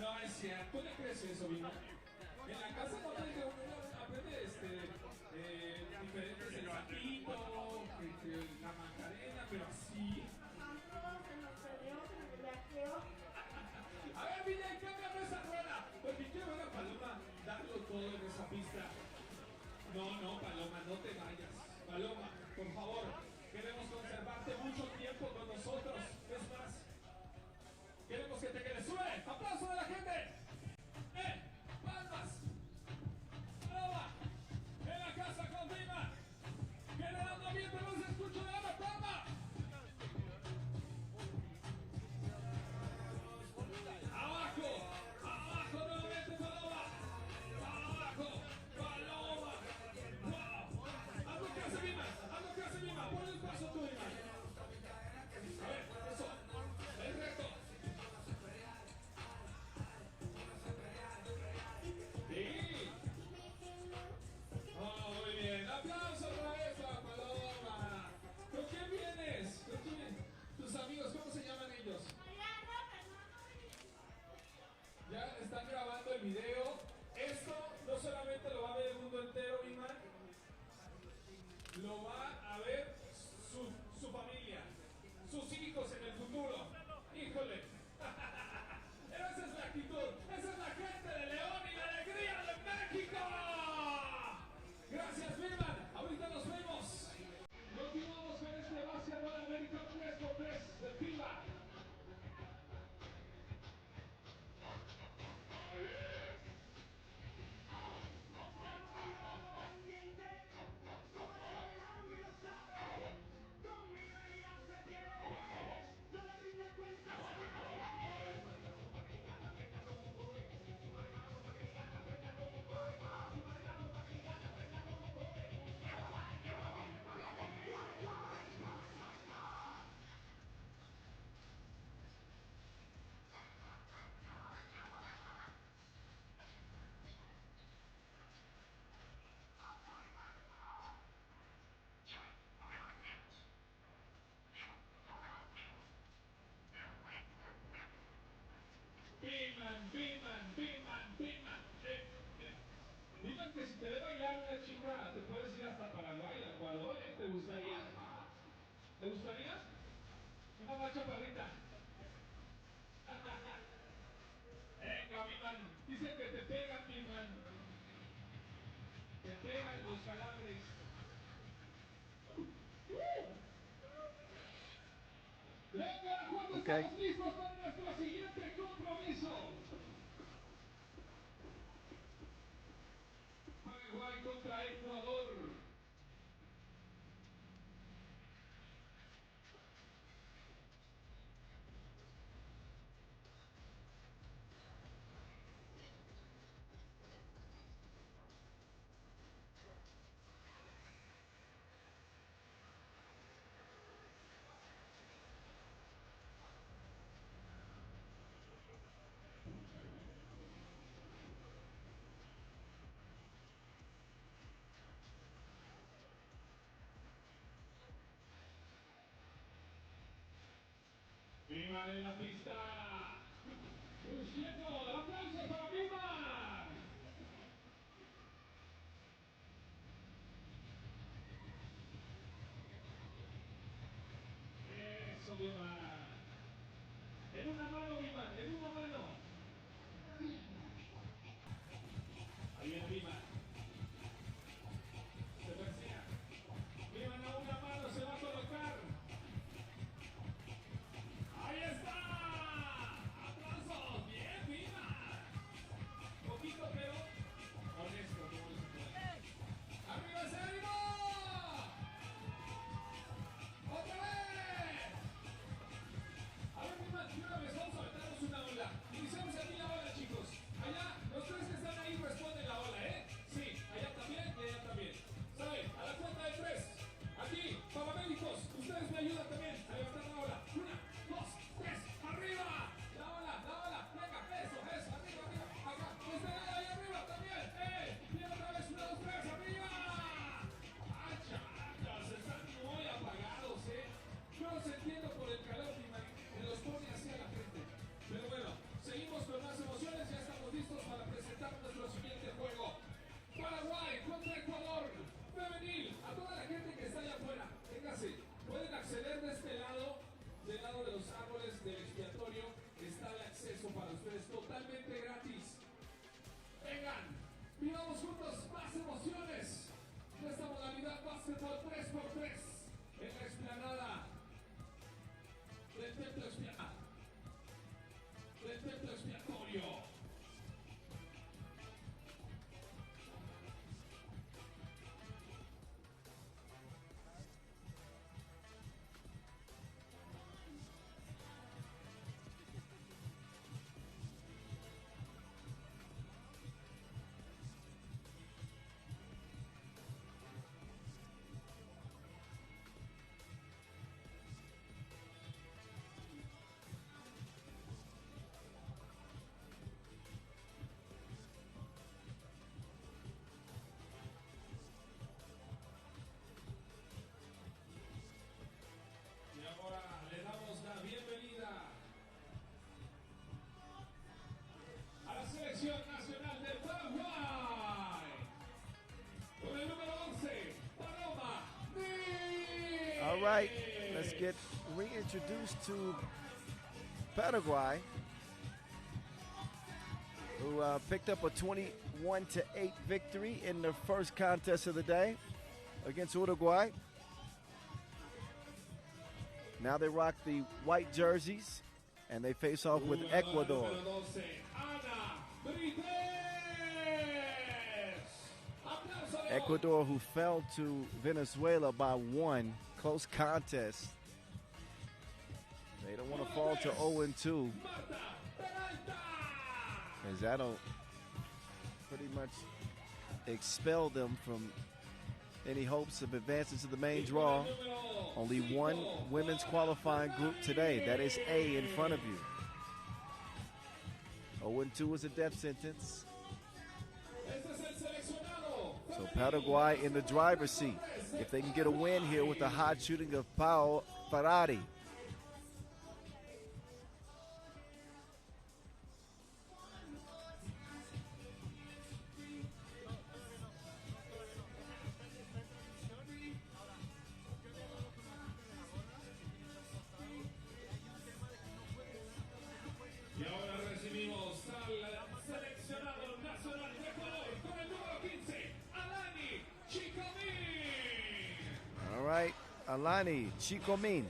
No, es cierto. ¿Tú le crees eso, Vina? En la casa no aprende diferentes el patito, la macarena, pero así. A ver, Vina, cámbiame esa rueda, porque quiero ver a Paloma darlo todo en esa pista. No, Paloma, no te vayas. Paloma, por favor, queremos conservarte mucho tiempo con nosotros. Es más, queremos que te quedes. ¡Sube! ¡Aplauso de la gente! ¡Palmas! ¡Paloma! ¡En la casa con Viva! ¡Generando ambiente más chaparrita. Venga, mi man. Dice que te pegan, mi man. Te pegan los calambres. Venga, cuando Okay. estamos listos para nuestro siguiente compromiso. Paraguay contra Ecuador. Viva en la pista. Luciano, aplausos para Viva. Eso, Viva. En una mano, Viva, en una mano. Ahí viene Viva. Se persigue. Viva a una mano, se va a colocar. Ahí está. Aplausos. Bien, Viva. Poquito, pero honesto, como se puede. Arriba ese ánimo. ¡Otra vez! A ver, Viva, de una vez vamos a aventarnos una ola. Iniciamos aquí la ola, chicos. Allá, los tres que están ahí responden la ola, ¿eh? Sí, allá también y allá también. ¿Saben? A la cuenta de 3. Aquí, paramédicos, ustedes me ayudan también a levantar la ola. 1, 2, 3, ¡arriba! La ola, venga, eso, arriba, acá, ustedes ahí arriba también, y otra vez, 1, 2, 3, ¡arriba! ¡Ah, chacas! Están muy apagados, Yo los entiendo por el calor que los pone hacia la frente. Pero bueno, seguimos con más emociones, ya estamos listos para presentar nuestro siguiente juego. Paraguay contra Ecuador. Femenil, a toda la gente que está allá afuera, véngase, pueden acceder de este lado, del lado de los árboles del expiatorio, está el acceso para ustedes totalmente gratis. Vengan, vivamos juntos más emociones de esta modalidad básquetbol 3x3 en la explanada del templo expiatorio. Selección nacional de Paraguay. Con el número 11, Paloma Nevis. All right, let's get reintroduced to Paraguay, who picked up a 21-8 victory in their first contest of the day against Uruguay. Now they rock the white jerseys, and they face off with Ecuador. Ecuador, who fell to Venezuela by 1, close contest. They don't want to fall to 0-2, as that'll pretty much expel them from any hopes of advancing to the main draw. Only one women's qualifying group today. That is A in front of you. 0-2 is a death sentence. So Paraguay in the driver's seat if they can get a win here with the hot shooting of Pau Ferrari. Alani Chicomin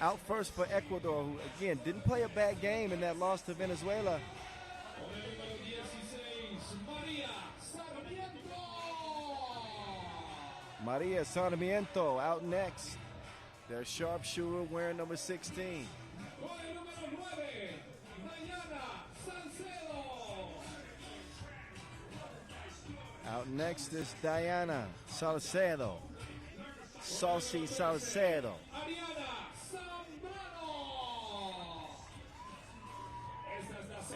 out first for Ecuador, who again didn't play a bad game in that loss to Venezuela. Con el número 16, María Sarmiento. Maria Sarmiento out next. Their sharpshooter wearing number 16. Con el número 9, Diana Salcedo. Out next is Diana Salcedo. Saucy Salcedo. Ariana Zambrano.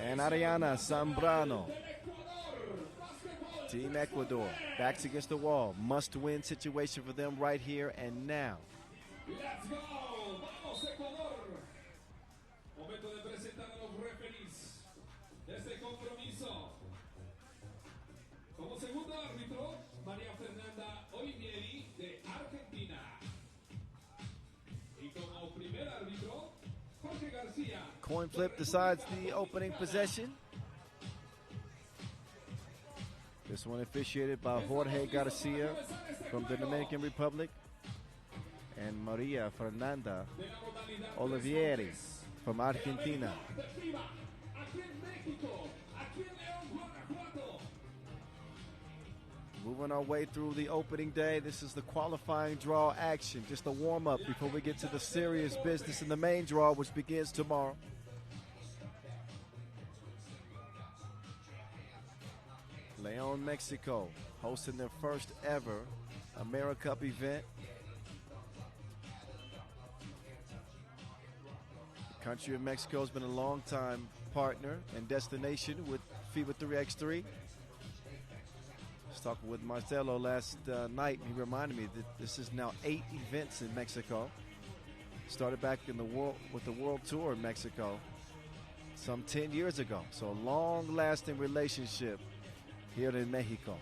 And Ariana Zambrano. Del Ecuador. Básquetbol. Team Ecuador, backs against the wall. Must-win situation for them right here and now. Let's go. Vamos, Ecuador. Momento de presentar a los referees de este compromiso. Como segundo árbitro, María Fernanda Olivieri de Argentina. Y como primer árbitro, Jorge García. Coin flip decides the opening possession. This one officiated by Jorge Garcia from the Dominican Republic and Maria Fernanda De la modalidad Olivieri from Argentina. de FIBA, aquí en México, aquí en León, Guanajuato. Moving our way through the opening day. This is the qualifying draw action. Just a warm-up before we get to the serious business in the main draw, which begins tomorrow. León, Mexico, hosting their first ever AmeriCup event. The country of Mexico has been a long-time partner and destination with FIBA 3x3. I was talking with Marcelo last night, and he reminded me that this is now 8 events in Mexico. Started back in the world with the World Tour in Mexico some 10 years ago. So a long-lasting relationship here in Mexico.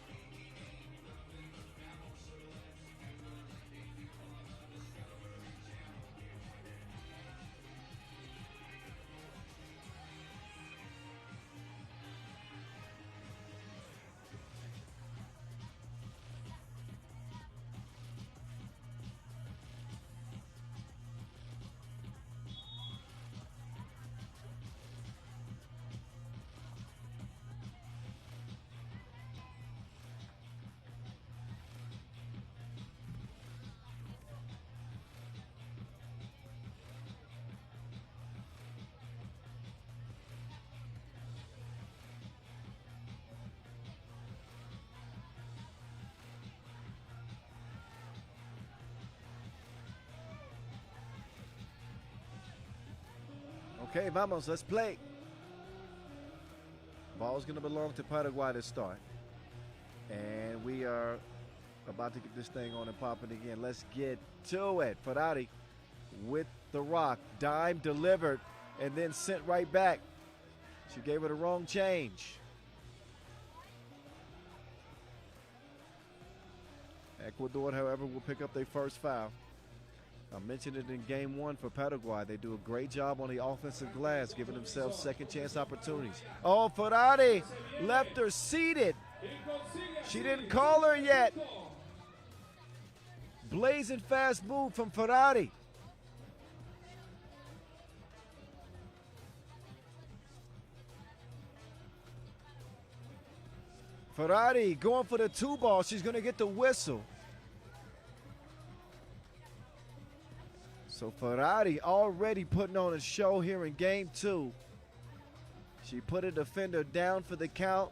Okay, vamos, let's play. Ball's going to belong to Paraguay to start. And we are about to get this thing on and popping again. Let's get to it. Ferrari with the rock. Dime delivered and then sent right back. She gave her the wrong change. Ecuador, however, will pick up their first foul. I mentioned it in game 1 for Paraguay. They do a great job on the offensive glass, giving themselves second chance opportunities. Oh, Ferrari left her seated. She didn't call her yet. Blazing fast move from Ferrari. Ferrari going for the 2 ball. She's going to get the whistle. So Ferrari already putting on a show here in game 2. She put a defender down for the count.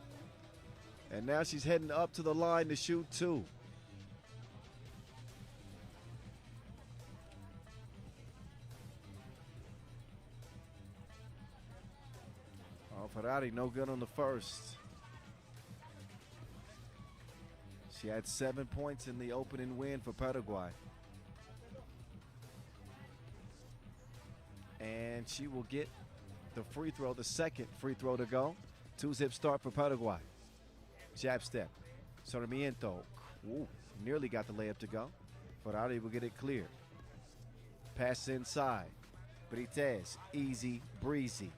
And now she's heading up to the line to shoot 2. Oh, Ferrari no good on the first. She had 7 points in the opening win for Paraguay. And she will get the free throw, the second free throw to go. 2-zip start for Paraguay. Jab step. Sarmiento. Ooh, nearly got the layup to go. Ferrari will get it clear. Pass inside. Brites. Easy breezy.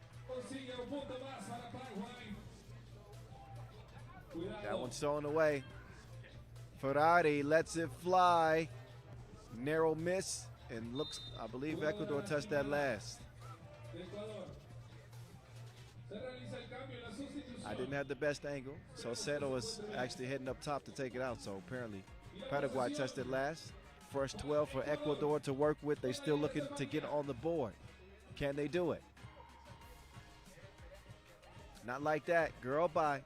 That one's thrown away. Ferrari lets it fly. narrow miss, and looks, I believe Ecuador touched that last. I didn't have the best angle, so Seto was actually heading up top to take it out, so apparently Paraguay touched it last. First 12 for Ecuador to work with. They still looking to get on the board. Can they do it? Not like that. Girl, bye.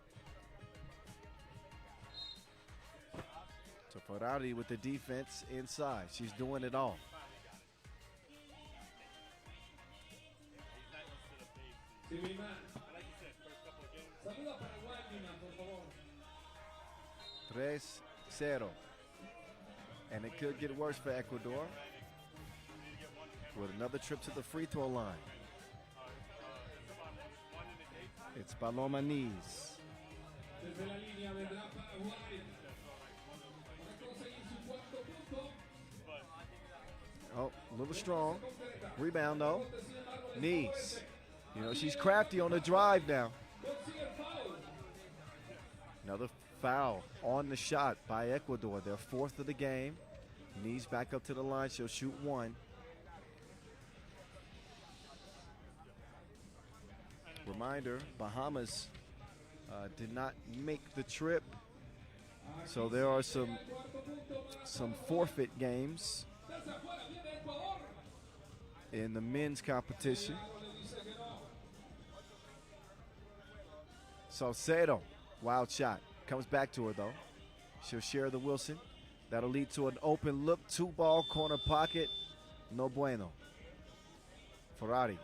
So Ferrari with the defense inside. She's doing it all. Sí, mi man. Saluda a Paraguay, mi man, por favor. 3-0. And it could get worse for Ecuador with another trip to the free throw line. It's Paloma Neves. Desde la línea vendrá Paraguay. Para conseguir su cuarto punto. Oh, a little strong. Rebound, though. Neves. You know, she's crafty on the drive now. Another foul on the shot by Ecuador. Their fourth of the game. Neves back up to the line. She'll shoot one. Reminder, Bahamas did not make the trip. So there are some forfeit games in the men's competition. Salcedo, wild shot. Comes back to her, though. She'll share the Wilson. That'll lead to an open look, two-ball corner pocket. No bueno. Ferrari,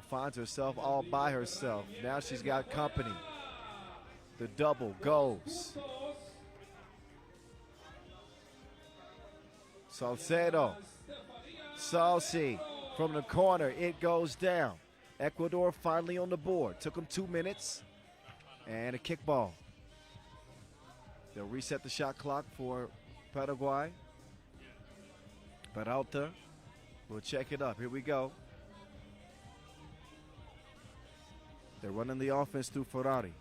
finds herself all by herself. Now she's got company. The double goes. Salcedo. Salsi from the corner. It goes down. Ecuador finally on the board. Took them 2 minutes. And a kickball. They'll reset the shot clock for Paraguay. Peralta will check it up. Here we go. They're running the offense through Ferrari.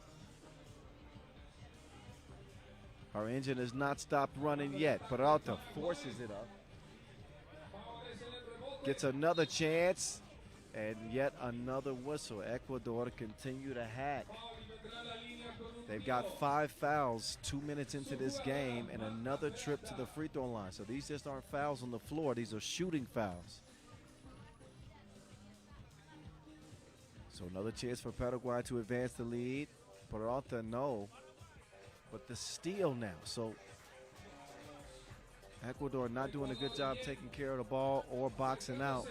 Our engine has not stopped running yet. Peralta forces it up. Gets another chance. And yet another whistle. Ecuador to continue to hack. They've got 5 fouls 2 minutes into this game and another trip to the free throw line. So these just aren't fouls on the floor. These are shooting fouls. So another chance for Paraguay to advance the lead. Peralta, no. But the steal now. So Ecuador not doing a good job taking care of the ball or boxing out.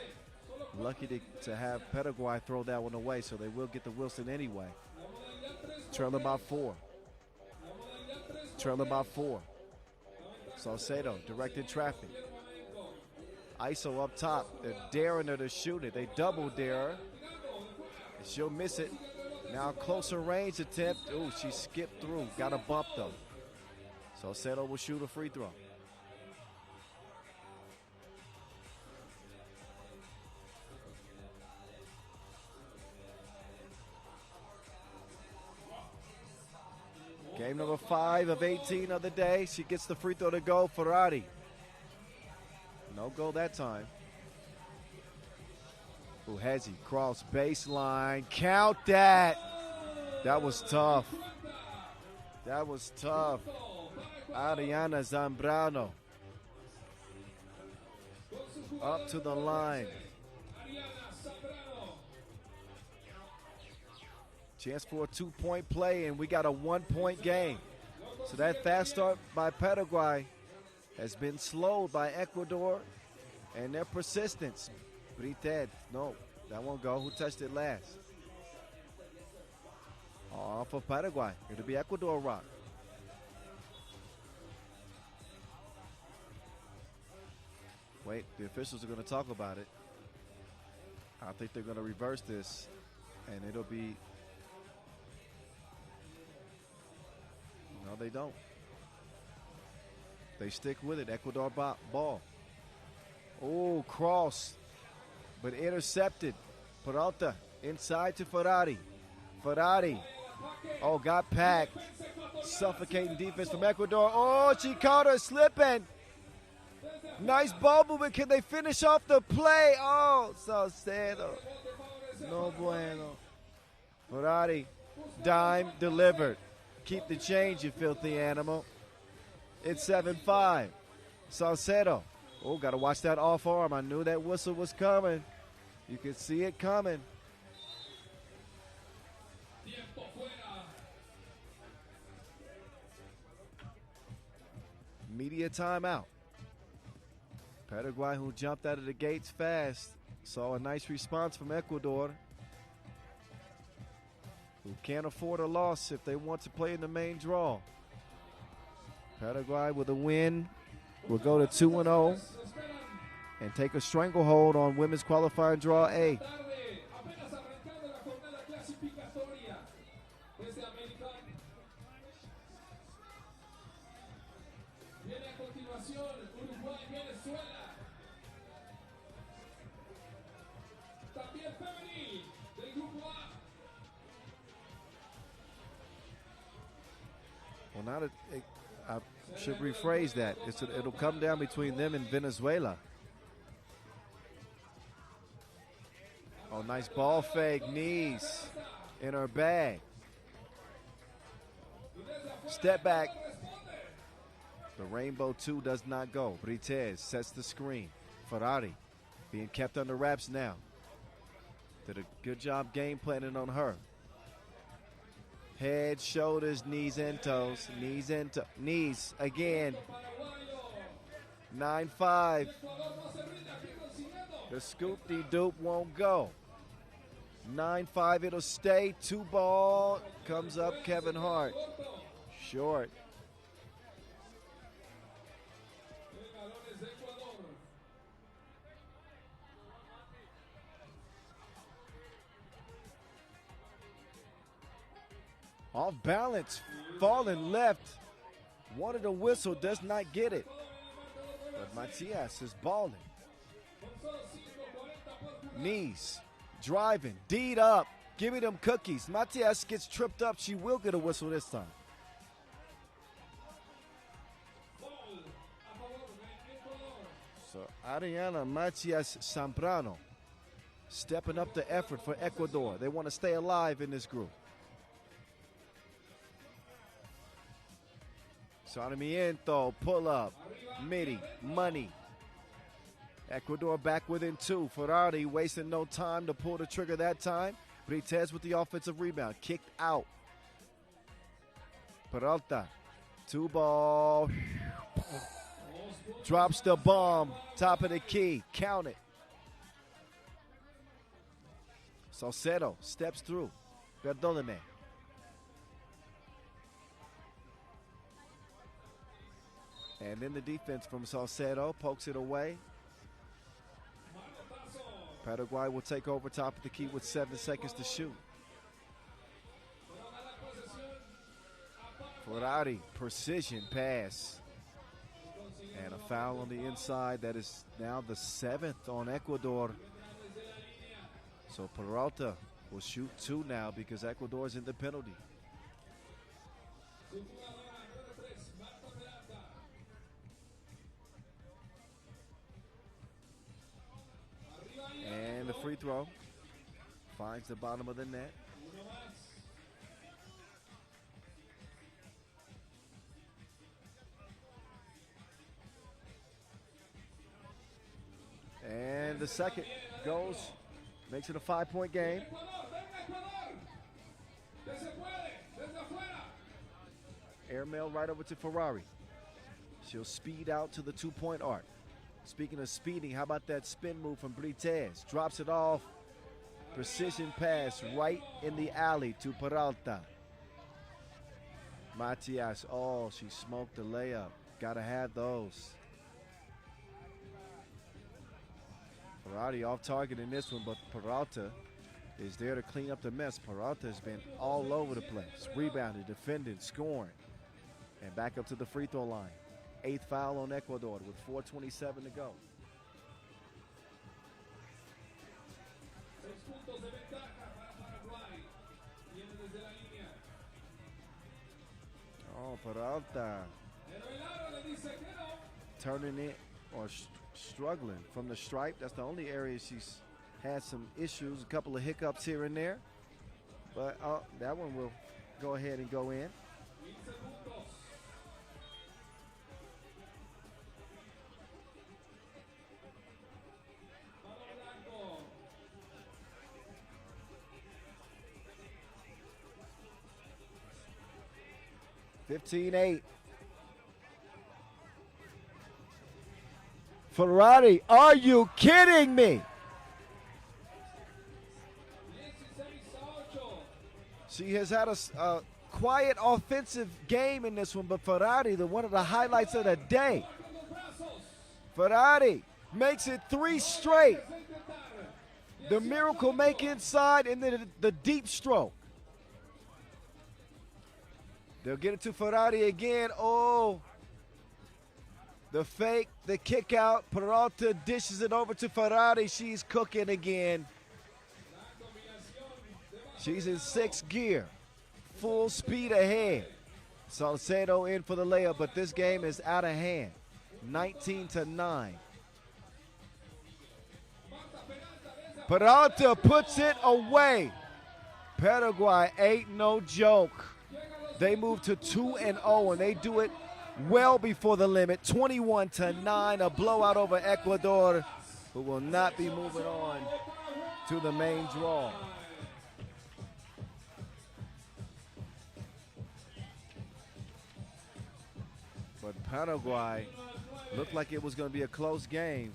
Lucky to have Paraguay throw that one away, so they will get the Wilson anyway. Trailing by 4. Trailing by 4. Salcedo directing traffic. ISO up top. They're daring her to shoot it. They double dare her. And she'll miss it. Now closer range attempt. Ooh, she skipped through. Got a bump though. Salcedo will shoot a free throw. Game number 5 of 18 of the day. She gets the free throw to go. Ferrari. No goal that time. Uhezi, cross baseline. Count that. That was tough. That was tough. Ariana Zambrano. Up to the line. Chance for a 2-point play, and we got a 1-point game. So that fast start by Paraguay has been slowed by Ecuador and their persistence. Brited, no, that won't go. Who touched it last? Off of Paraguay. It'll be Ecuador rock. Wait, the officials are going to talk about it. I think they're going to reverse this, and it'll be... No, they don't. They stick with it. Ecuador ball. Oh, cross. But intercepted. Peralta inside to Ferrari. Ferrari. Oh, got packed. Suffocating defense from Ecuador. Oh, she caught her slipping. Nice ball movement. Can they finish off the play? Oh, Salcedo. No bueno. Ferrari, dime delivered. Keep the change, you filthy animal. It's 7-5. Salcedo. Oh, got to watch that off arm. I knew that whistle was coming. You can see it coming. Media timeout. Paraguay, who jumped out of the gates fast, saw a nice response from Ecuador, who can't afford a loss if they want to play in the main draw. Paraguay with a win will go to 2-0 and take a stranglehold on women's qualifying draw A. Uruguay, Venezuela. También femenil del grupo A. Well, now that I should rephrase that. It'll come down between them and Venezuela. Oh, nice ball fake. Knees in her bag. Step back. The Rainbow 2 does not go. Brites sets the screen. Ferrari being kept under wraps now. Did a good job game planning on her. Head, shoulders, knees, and toes. Knees and knees again. 9-5. The scoop-de-doop won't go. 9-5, it'll stay. 2 ball. Comes up Kevin Hart. Short. Off balance, falling left. Wanted a whistle, does not get it. But Matias is balling. Knees, driving, D'd up. Give me them cookies. Matias gets tripped up. She will get a whistle this time. So Ariana Matias Zambrano stepping up the effort for Ecuador. They want to stay alive in this group. Sarmiento, pull up, midi, money. Ecuador back within 2. Ferrari wasting no time to pull the trigger that time. Brites with the offensive rebound, kicked out. Peralta, 2 ball. Drops the bomb, top of the key, count it. Salcedo steps through. Perdóneme. And then the defense from Salcedo pokes it away. Paraguay will take over top of the key with 7 seconds to shoot. Ferrari, precision pass. And a foul on the inside. That is now the 7th on Ecuador. So Peralta will shoot 2 now because Ecuador is in the penalty. And the free throw finds the bottom of the net. And the second goes, makes it a 5-point game. Airmail right over to Ferrari. She'll speed out to the 2-point arc. Speaking of speeding, how about that spin move from Brites? Drops it off. Precision pass right in the alley to Peralta. Matias, oh, she smoked the layup. Gotta have those. Ferrari off target in this one, but Peralta is there to clean up the mess. Peralta has been all over the place. Rebounding, defending, scoring. And back up to the free throw line. 8th foul on Ecuador with 4:27 to go. Oh, Peralta turning it or struggling from the stripe. That's the only area she's had some issues, a couple of hiccups here and there. But that one will go ahead and go in. $15-8. Ferrari, are you kidding me? She has had a quiet offensive game in this one, but Ferrari, one of the highlights of the day. Ferrari makes it 3 straight. The miracle make inside and then the deep stroke. They'll get it to Ferrari again. Oh, the fake, the kick out. Peralta dishes it over to Ferrari. She's cooking again. She's in 6th gear. Full speed ahead. Salcedo in for the layup, but this game is out of hand. 19-9. Peralta puts it away. Paraguay ain't no joke. They move to 2-0, and they do it well before the limit. 21-9, a blowout over Ecuador, who will not be moving on to the main draw. But Paraguay looked like it was going to be a close game.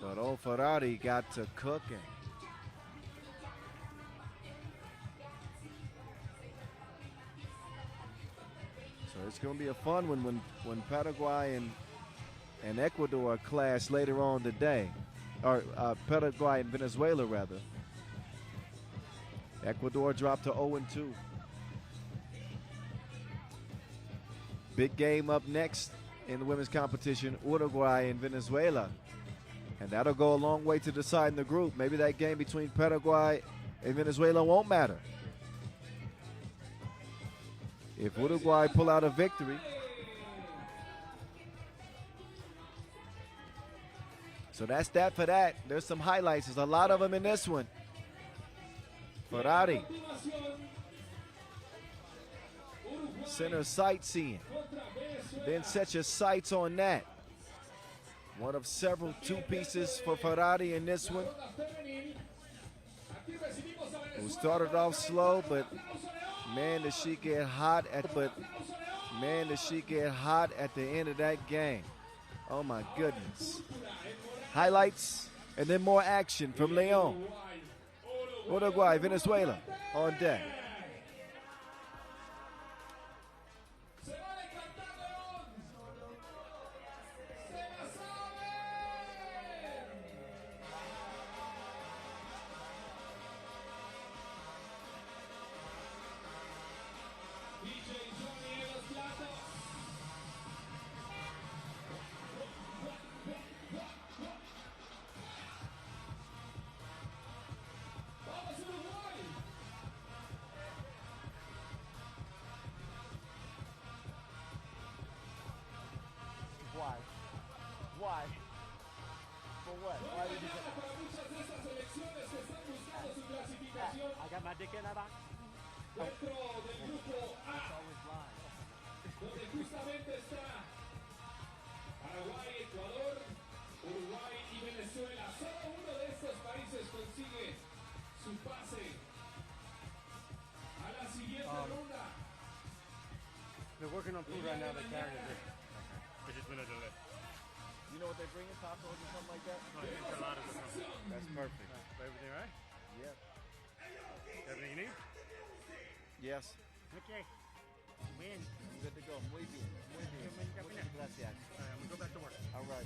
But old Ferrari got to cooking. So it's going to be a fun one when Paraguay and Ecuador clash later on today. Or Paraguay and Venezuela, rather. Ecuador dropped to 0-2. Big game up next in the women's competition, Uruguay and Venezuela. And that'll go a long way to deciding the group. Maybe that game between Paraguay and Venezuela won't matter. If Uruguay pull out a victory. So that's that for that. There's some highlights. There's a lot of them in this one. Ferrari. Center sightseeing. Then set your sights on that. One of several 2 pieces for Ferrari in this one. Who started off slow, but man, does she get hot at the end of that game. Oh my goodness. Highlights and then more action from León. Uruguay, Venezuela on deck. Why? For what? Why did you I got my dick in that box. Dentro del grupo A, donde justamente está Paraguay, Ecuador, Uruguay y Venezuela. Solo uno de estos países consigue su pase a la siguiente ronda. They're working on food right now. They're carrying it. It's just been a delay. You know what they bring in, tacos or something like that? No, enchiladas or something. That's perfect. Everything right? Yeah. Everything you need? Yes. Okay. Win. Good to go. Muy bien. Muy bien. Muchas gracias. I'm going to go back to work. All right.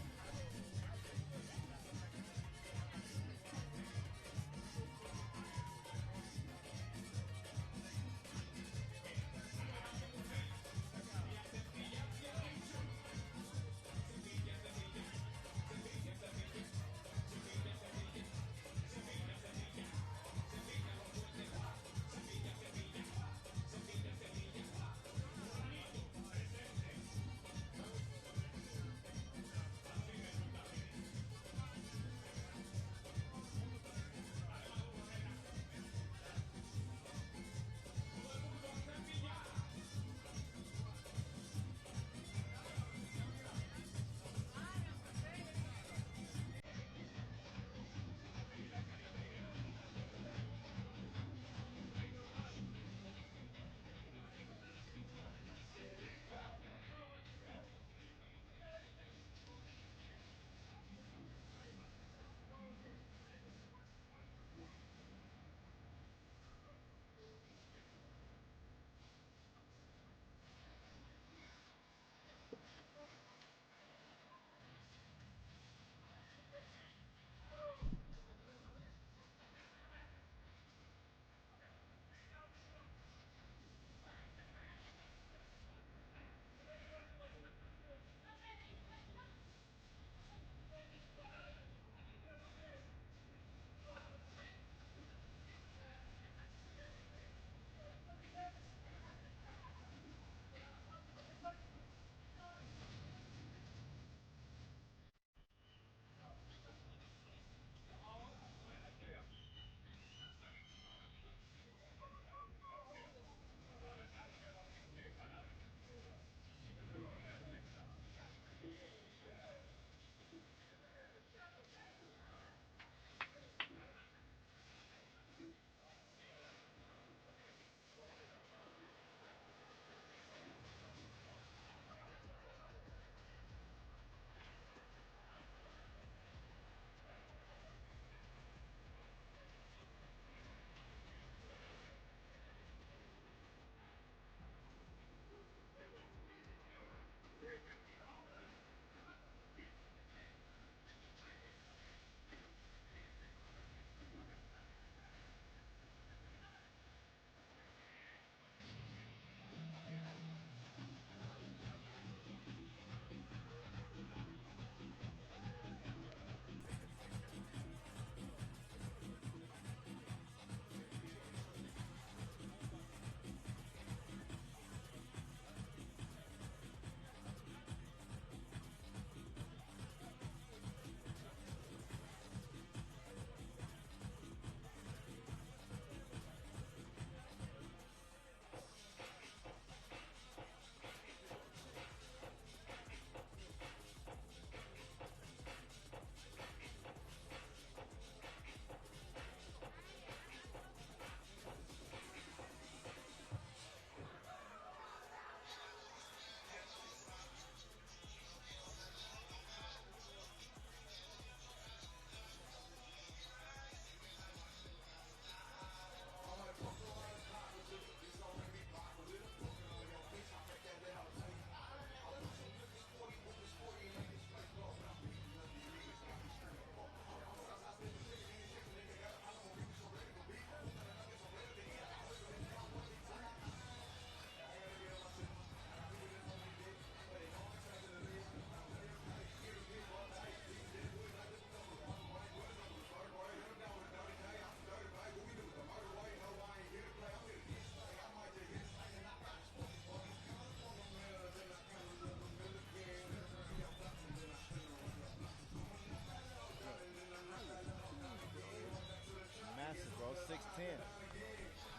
6'10".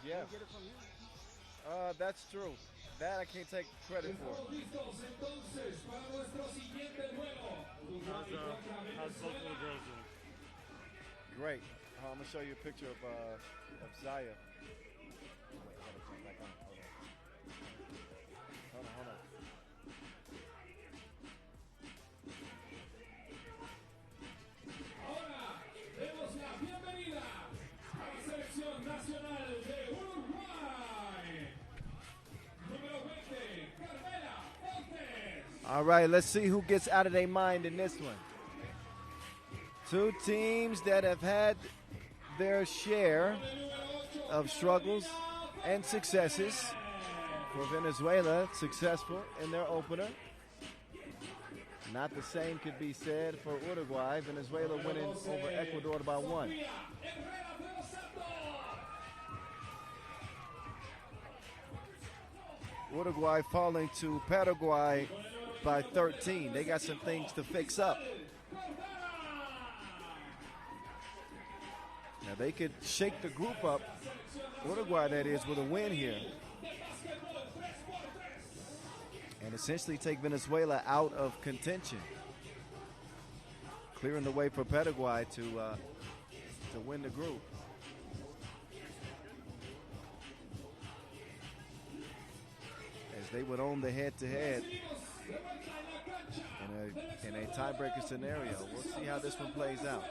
Yeah. Get it from you. That's true. That I can't take credit for. Estamos listos entonces para nuestro siguiente duelo. Uruguay contra How's both Venezuela. little girls doing? Great. I'm gonna show you a picture of Zaya. Hold on. Ahora demos la bienvenida a la selección nacional de Uruguay. Número 20, Carmela Montes. All right, let's see who gets out of their mind in this one. Two teams that have had their share of struggles and successes. For Venezuela, successful in their opener. Not the same could be said for Uruguay. Venezuela winning over Ecuador by 1. Uruguay falling to Paraguay by 13. They got some things to fix up. Now they could shake the group up, Uruguay that is, with a win here. And essentially take Venezuela out of contention. Clearing the way for Paraguay to win the group. As they would own the head-to-head in a tiebreaker scenario. We'll see how this one plays out.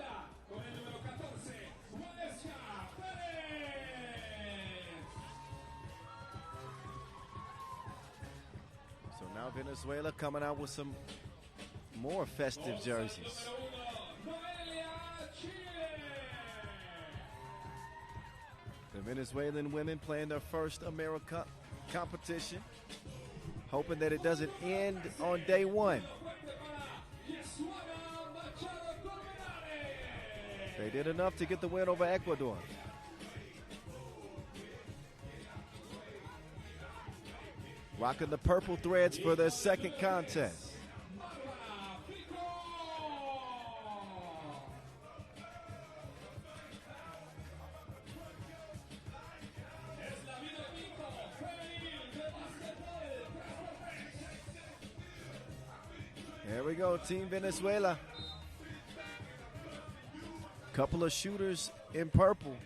So now Venezuela coming out with some more festive jerseys. The Venezuelan women playing their first AmeriCup competition, hoping that it doesn't end on day one. They did enough to get the win over Ecuador. Rocking the purple threads for their second contest. There we go, Team Venezuela. Couple of shooters in purple.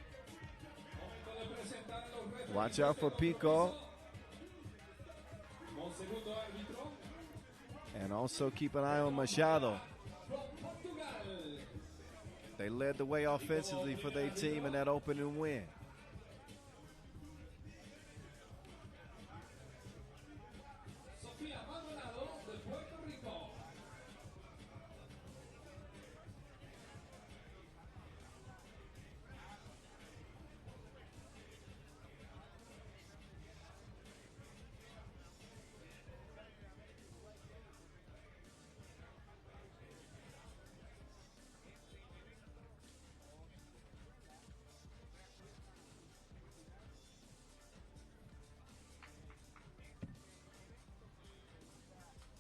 Watch out for Pico. And also keep an eye on Machado. They led the way offensively for their team in that opening win.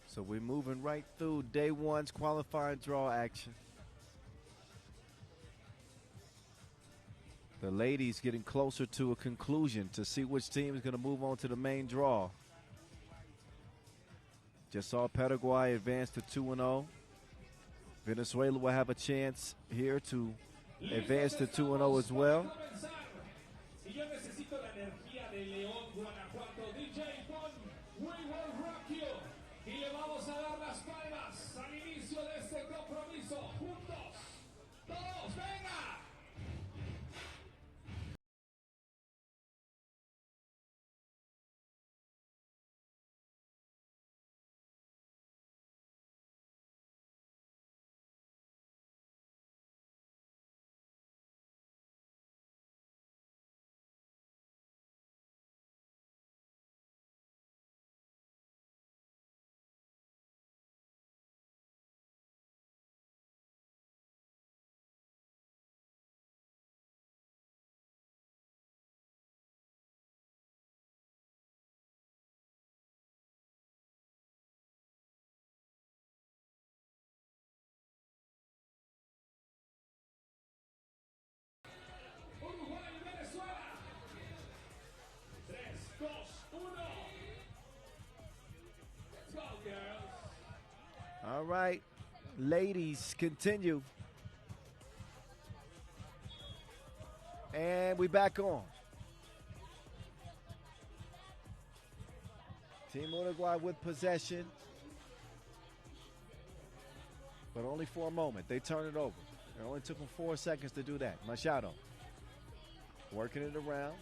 So we're moving right through day one's qualifying draw action. The ladies getting closer to a conclusion to see which team is going to move on to the main draw. Just saw Paraguay advance to 2-0. Venezuela will have a chance here to advance to 2-0 as well. right, ladies, continue. And we back on. Team Uruguay with possession. But only for a moment. They turn it over. It only took them 4 seconds to do that. Machado working it around.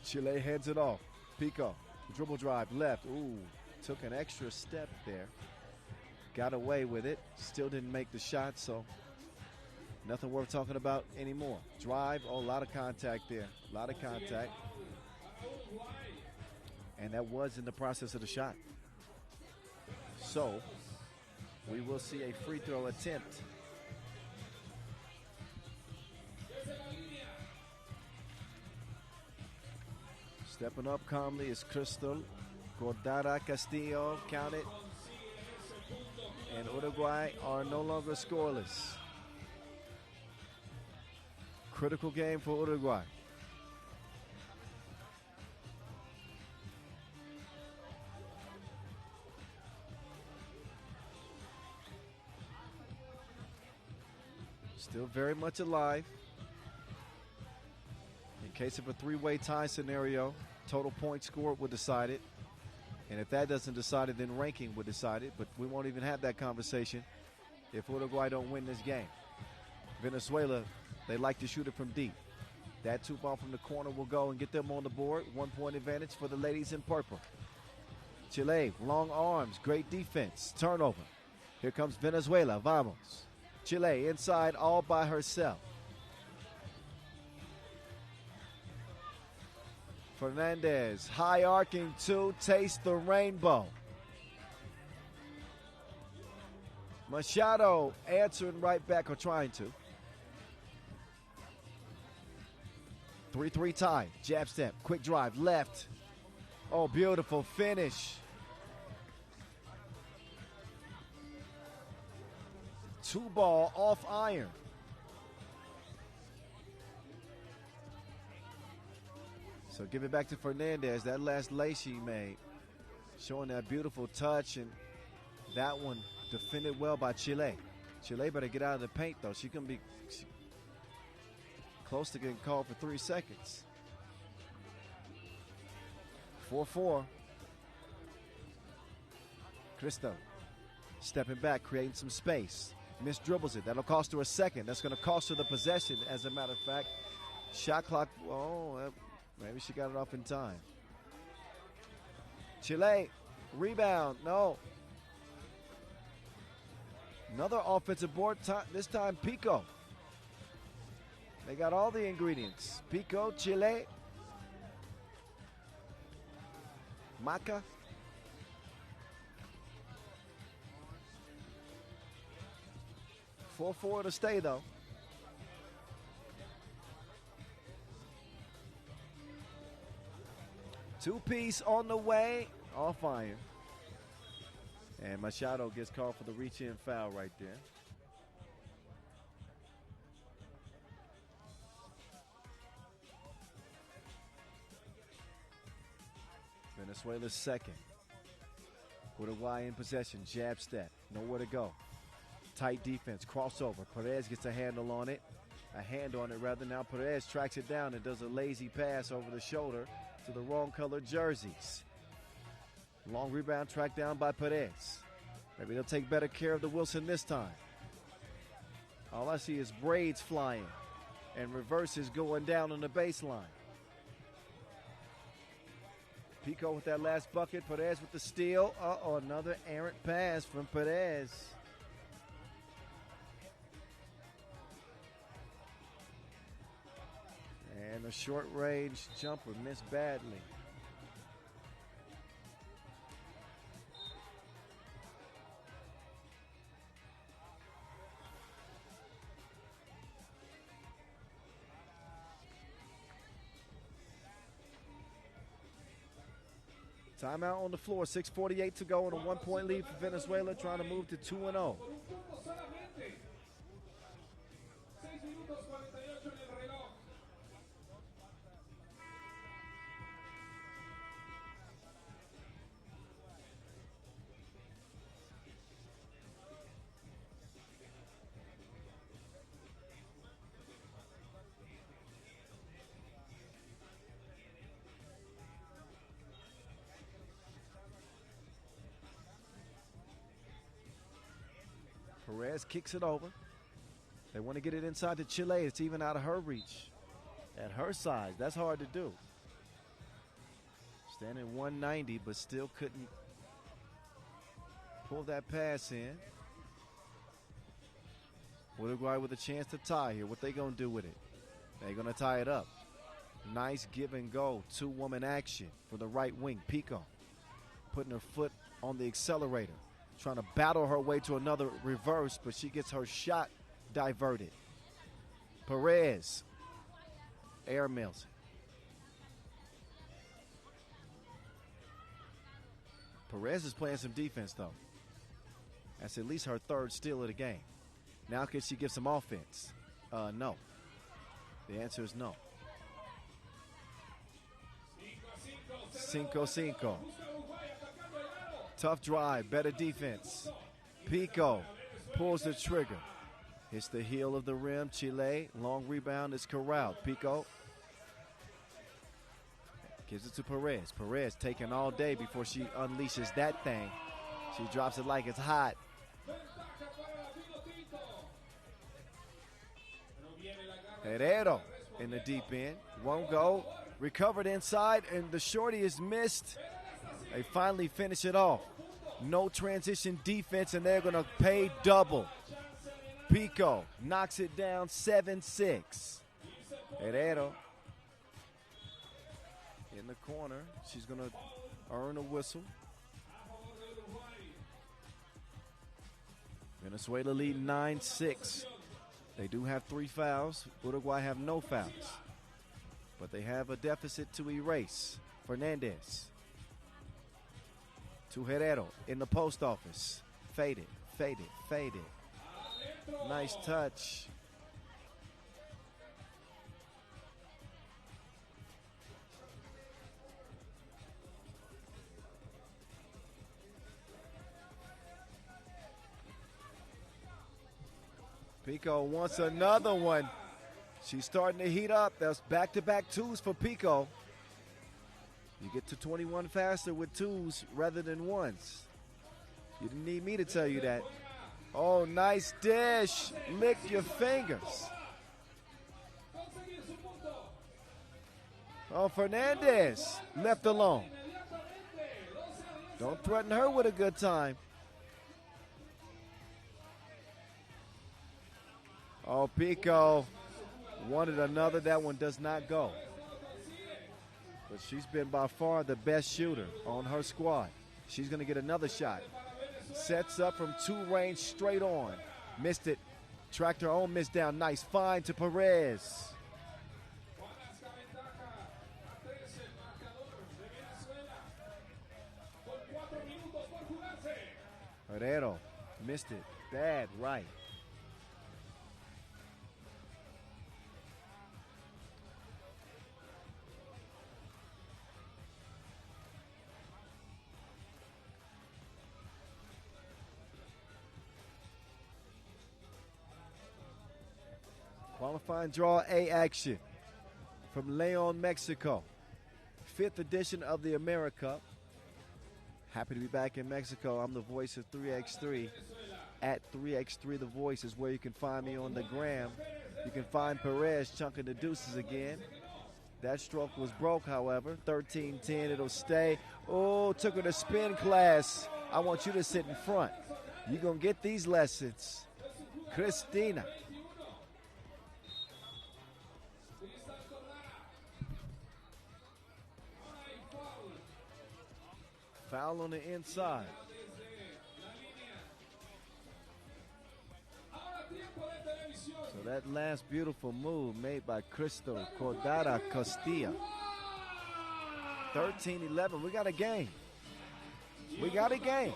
Chile heads it off. Pico, dribble drive left. Ooh, took an extra step there. Got away with it. Still didn't make the shot, so nothing worth talking about anymore. Drive, oh, a lot of contact there. A lot of contact. And that was in the process of the shot. So we will see a free throw attempt. Stepping up calmly is Crystal. Gordara Castillo counted. And Uruguay are no longer scoreless. Critical game for Uruguay. Still very much alive. In case of a three-way tie scenario, total points scored will decide it. And if that doesn't decide it, then ranking will decide it. But we won't even have that conversation if Uruguay don't win this game. Venezuela, they like to shoot it from deep. That two ball from the corner will go and get them on the board. 1 point advantage for the ladies in purple. Chile, long arms, great defense. Turnover. Here comes Venezuela. Vamos. Chile inside all by herself. Fernandez, high arcing two, taste the rainbow. Machado answering right back, or trying to. 3-3 tie, jab step, quick drive, left. Oh, beautiful finish. Two ball off iron. So give it back to Fernandez. That last lay she made, showing that beautiful touch, and that one defended well by Chile. Chile better get out of the paint, though. She can be close to getting called for 3 seconds. 4-4. Cristo stepping back, creating some space. Miss dribbles it. That'll cost her a second. That's going to cost her the possession, as a matter of fact. Shot clock, maybe she got it off in time. Chile, rebound, no. Another offensive board, this time Pico. They got all the ingredients. Pico, Chile, Maca. Four to stay, though. Two-piece on the way, off iron. And Machado gets called for the reach-in foul right there. Venezuela's second. Uruguay in possession, jab step, nowhere to go. Tight defense, crossover. Perez gets a handle on it. A hand on it, rather. Now Perez tracks it down and does a lazy pass over the shoulder to the wrong colored jerseys. Long rebound tracked down by Perez. Maybe they'll take better care of the Wilson this time. All I see is braids flying and reverses going down on the baseline. Pico with that last bucket. Perez with the steal. Another errant pass from Perez. And a short-range jumper missed badly. Timeout on the floor, 6:48 to go, and a 1 point lead for Venezuela, trying to move to 2-0. Perez kicks it over. They want to get it inside to Chile. It's even out of her reach. At her size, that's hard to do. Standing 190, but still couldn't pull that pass in. Uruguay with a chance to tie here. What they going to do with it? They're going to tie it up. Nice give and go. Two-woman action for the right wing. Pico putting her foot on the accelerator. Trying to battle her way to another reverse, but she gets her shot diverted. Perez airmails it. Perez is playing some defense, though. That's at least her third steal of the game. Now can she give some offense? No. The answer is no. 5-5. Tough drive, better defense. Pico pulls the trigger. Hits the heel of the rim. Chile, long rebound is corralled. Pico gives it to Perez. Perez taking all day before she unleashes that thing. She drops it like it's hot. Herrero in the deep end. Won't go. Recovered inside, and the shorty is missed. They finally finish it off. No transition defense, and they're going to pay double. Pico knocks it down 7-6. Herrero in the corner. She's going to earn a whistle. Venezuela lead 9-6. They do have 3 fouls. Uruguay have no fouls. But they have a deficit to erase. Fernandez to Herrero in the post office. Faded, faded, faded. Nice touch. Pico wants another one. She's starting to heat up. That's back-to-back twos for Pico. You get to 21 faster with twos rather than ones. You didn't need me to tell you that. Oh, nice dish. Lick your fingers. Oh, Fernandez left alone. Don't threaten her with a good time. Oh, Pico wanted another. That one does not go. But she's been by far the best shooter on her squad. She's going to get another shot. Sets up from 2 range straight on. Missed it. Tracked her own miss down. Nice find to Perez. Herrero missed it. Bad right. Qualifying draw A action from León, Mexico. 5th edition of the AmeriCup. Happy to be back in Mexico. I'm the voice of 3x3. At 3x3 The Voice is where you can find me on the gram. You can find Perez chunking the deuces again. That stroke was broke, however. 13-10, it'll stay. Oh, took her to spin class. I want you to sit in front. You're going to get these lessons. Cristina. Foul on the inside. So that last beautiful move made by Cristo Cordara Costilla. 13-11. We got a game. We got a game.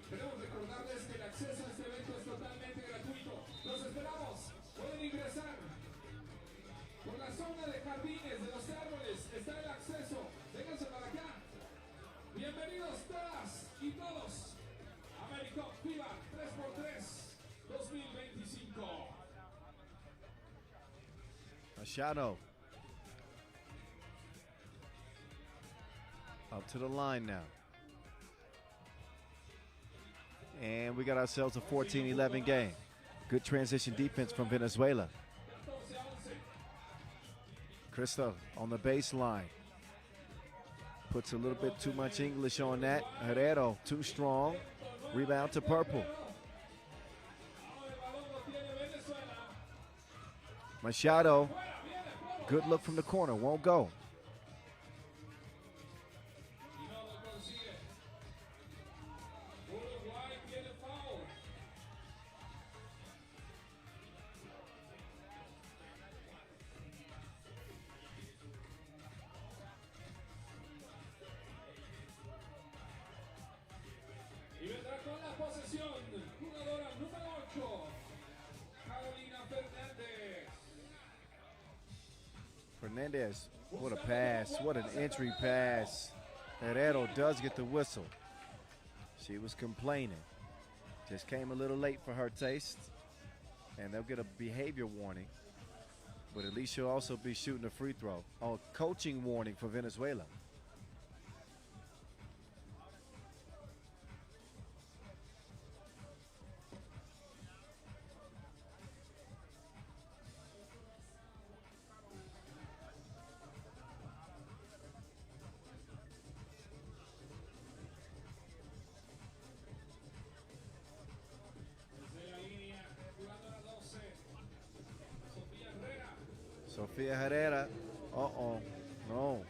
Queremos recordarles que el acceso a este evento es totalmente gratuito. Los esperamos. Pueden ingresar. Por la zona de jardines, de los árboles, está el acceso. Vénganse para acá. Bienvenidos todas y todos. Machado. Up to the line now. And we got ourselves a 14-11 game. Good transition defense from Venezuela. Cristo on the baseline. Puts a little bit too much English on that. Herrero, too strong. Rebound to Purple. Machado, good look from the corner, won't go. Y vendrá con la posesión, jugadora número 8, Carolina Fernández. Fernandez, what a pass, what an entry pass. Herrero does get the whistle. She was complaining. Just came a little late for her taste. And they'll get a behavior warning. But at least she'll also be shooting a free throw. Oh, coaching warning for Venezuela. Sofia Herrera, no.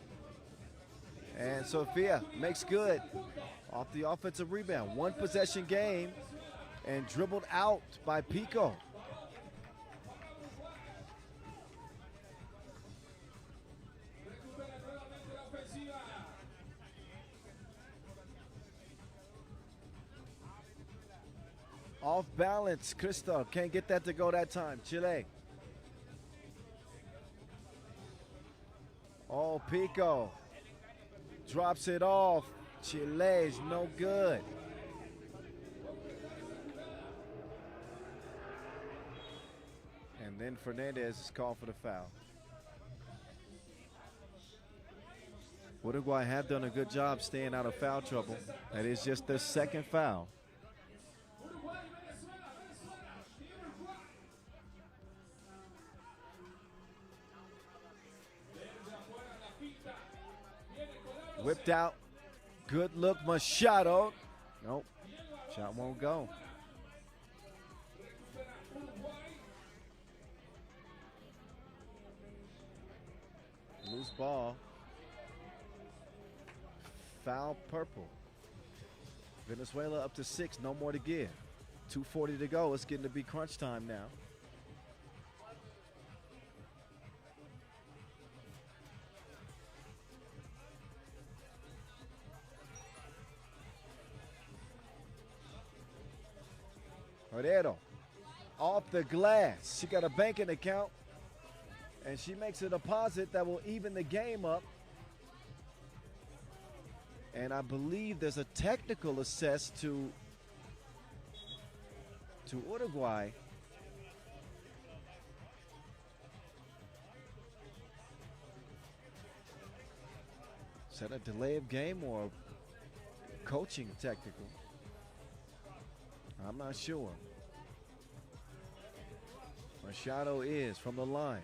And Sofia makes good off the offensive rebound. One possession game and dribbled out by Pico. Off balance, Cristo can't get that to go that time. Chile. Oh, Pico drops it off. Chile's no good. And then Fernandez is called for the foul. Uruguay have done a good job staying out of foul trouble. That is just their second foul. Whipped out. Good look, Machado. Nope. Shot won't go. Loose ball. Foul Purple. Venezuela up to 6. No more to give. 2:40 to go. It's getting to be crunch time now. Herrero off the glass. She got a banking account, and she makes a deposit that will even the game up. And I believe there's a technical assessed to Uruguay. Is that a delay of game or coaching technical? I'm not sure. Machado is from the line.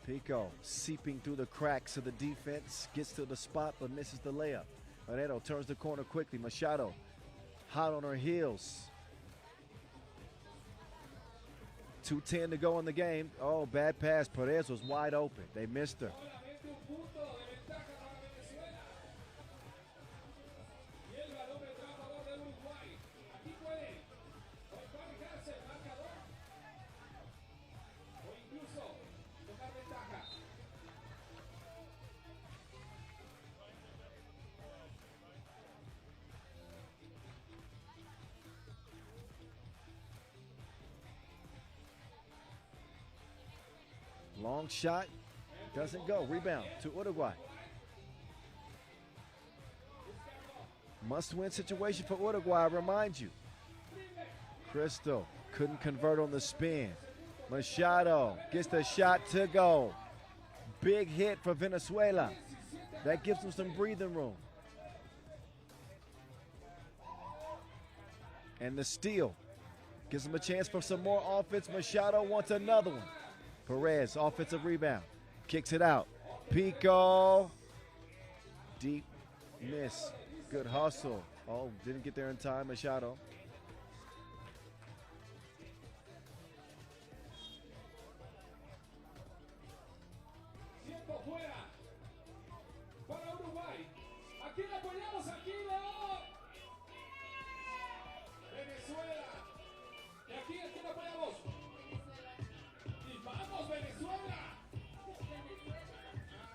Pico seeping through the cracks of the defense, gets to the spot but misses the layup. Herrero turns the corner quickly. Machado hot on her heels. 2:10 to go in the game. Oh, bad pass. Perez was wide open. They missed her. Long shot, doesn't go. Rebound to Uruguay. Must-win situation for Uruguay, I remind you. Crystal couldn't convert on the spin. Machado gets the shot to go. Big hit for Venezuela. That gives them some breathing room. And the steal gives them a chance for some more offense. Machado wants another one. Perez, offensive rebound. Kicks it out. Pico. Deep miss. Good hustle. Oh, didn't get there in time. Machado. Tiempo fuera para Uruguay. Aquí le apoyamos, aquí León. Venezuela. Y aquí es que le apoyamos. Y vamos, Venezuela.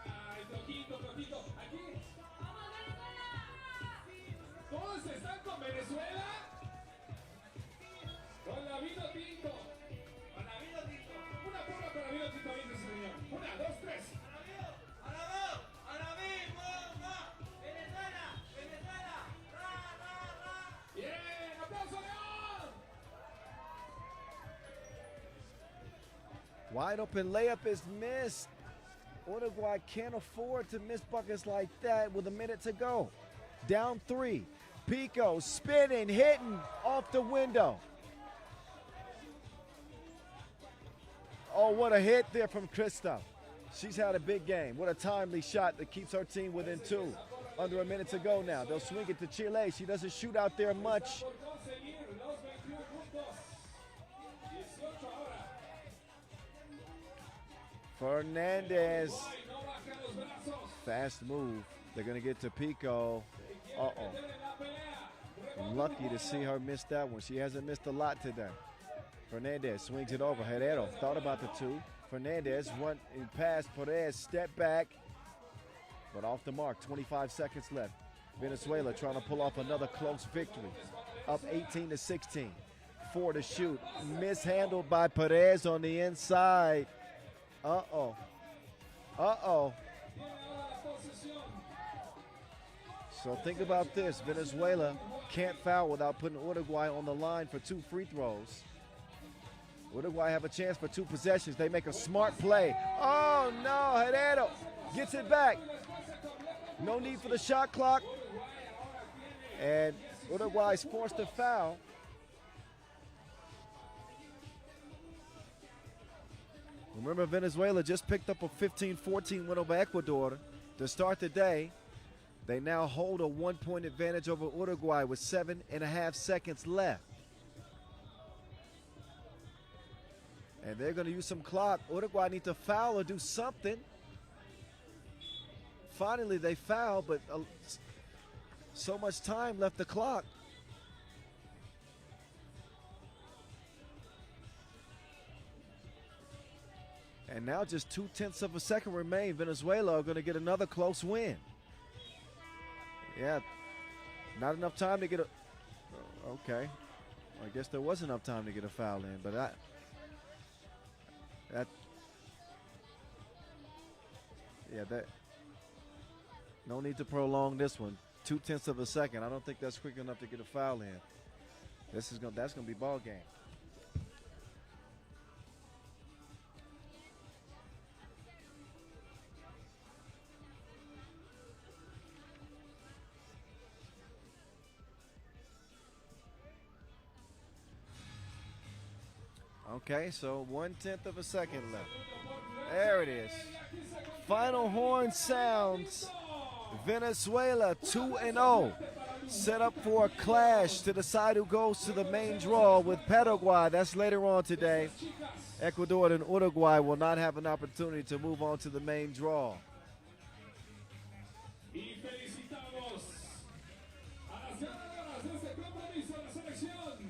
Ay, Toquito, Toquito. Aquí. ¿Todos están con Venezuela? Con la vino tinto. Con la vino tinto. Una porra para vino tinto, ahí, señor. Una, dos, tres. Bien, aplauso León. Wide open layup is missed. Uruguay can't afford to miss buckets like that with a minute to go. Down 3. Pico spinning, hitting off the window. Oh, what a hit there from Krista. She's had a big game. What a timely shot that keeps her team within 2. Under a minute to go now. They'll swing it to Chile. She doesn't shoot out there much. Por conseguir los 21 puntos. 18 ahora. Fernandez. Uruguay no baja los brazos. Fast move. They're going to get to Pico. Uh-oh. Meter en la pelea. Lucky to see her miss that one. She hasn't missed a lot today. Fernandez swings it over. Herrero thought about the 2. Fernandez run and pass. Perez step back. But off the mark. 25 seconds left. Venezuela trying to pull off another close victory. Up 18-16. 4 to shoot. Mishandled by Perez on the inside. Uh-oh. Uh-oh. So think about this. Venezuela can't foul without putting Uruguay on the line for 2 free throws. Uruguay have a chance for 2 possessions. They make a smart play. Oh, no. Herrero gets it back. No need for the shot clock. And Uruguay's forced to foul. Remember, Venezuela just picked up a 15-14 win over Ecuador to start the day. They now hold a 1-point advantage over Uruguay with 7.5 seconds left. And they're going to use some clock. Uruguay needs to foul or do something. Finally, they foul, but so much time left the clock. And now just 0.2 of a second remain. Venezuela are going to get another close win. Yeah, not enough time to get a. Okay, I guess there was enough time to get a foul in, but that. No need to prolong this one. 0.2 of a second. I don't think that's quick enough to get a foul in. That's gonna be ball game. Okay, so 1/10 of a second left. There it is. Final horn sounds. Venezuela 2-0. Set up for a clash to decide who goes to the main draw with Paraguay. That's later on today. Ecuador and Uruguay will not have an opportunity to move on to the main draw.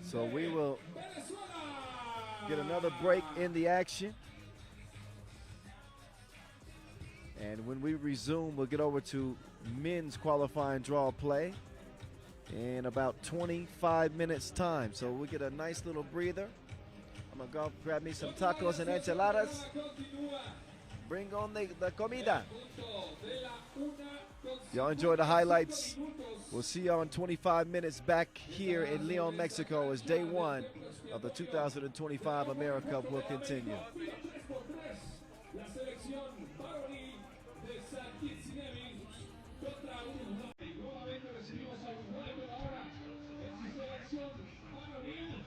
So we will get another break in the action. And when we resume, we'll get over to men's qualifying draw play in about 25 minutes time. So we'll get a nice little breather. I'm going to go grab me some tacos and enchiladas. Bring on the comida. Y'all enjoy the highlights We'll see y'all in 25 minutes back here in León, Mexico, as day one of the 2025 AmeriCup will continue. La selección varonil de San Kitts y Nevis contra Uruguay. Nuevamente recibimos a Uruguay, pero ahora en su selección varonil.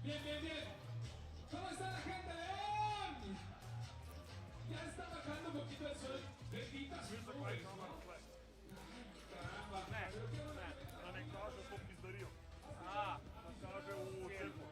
Bien, bien, bien. ¿Cómo está la gente, León? Ya está bajando un poquito el sol. Benditas nubes, ¿no? Caramba. Na nektažu po pizdariju. Na kaže u crkvu.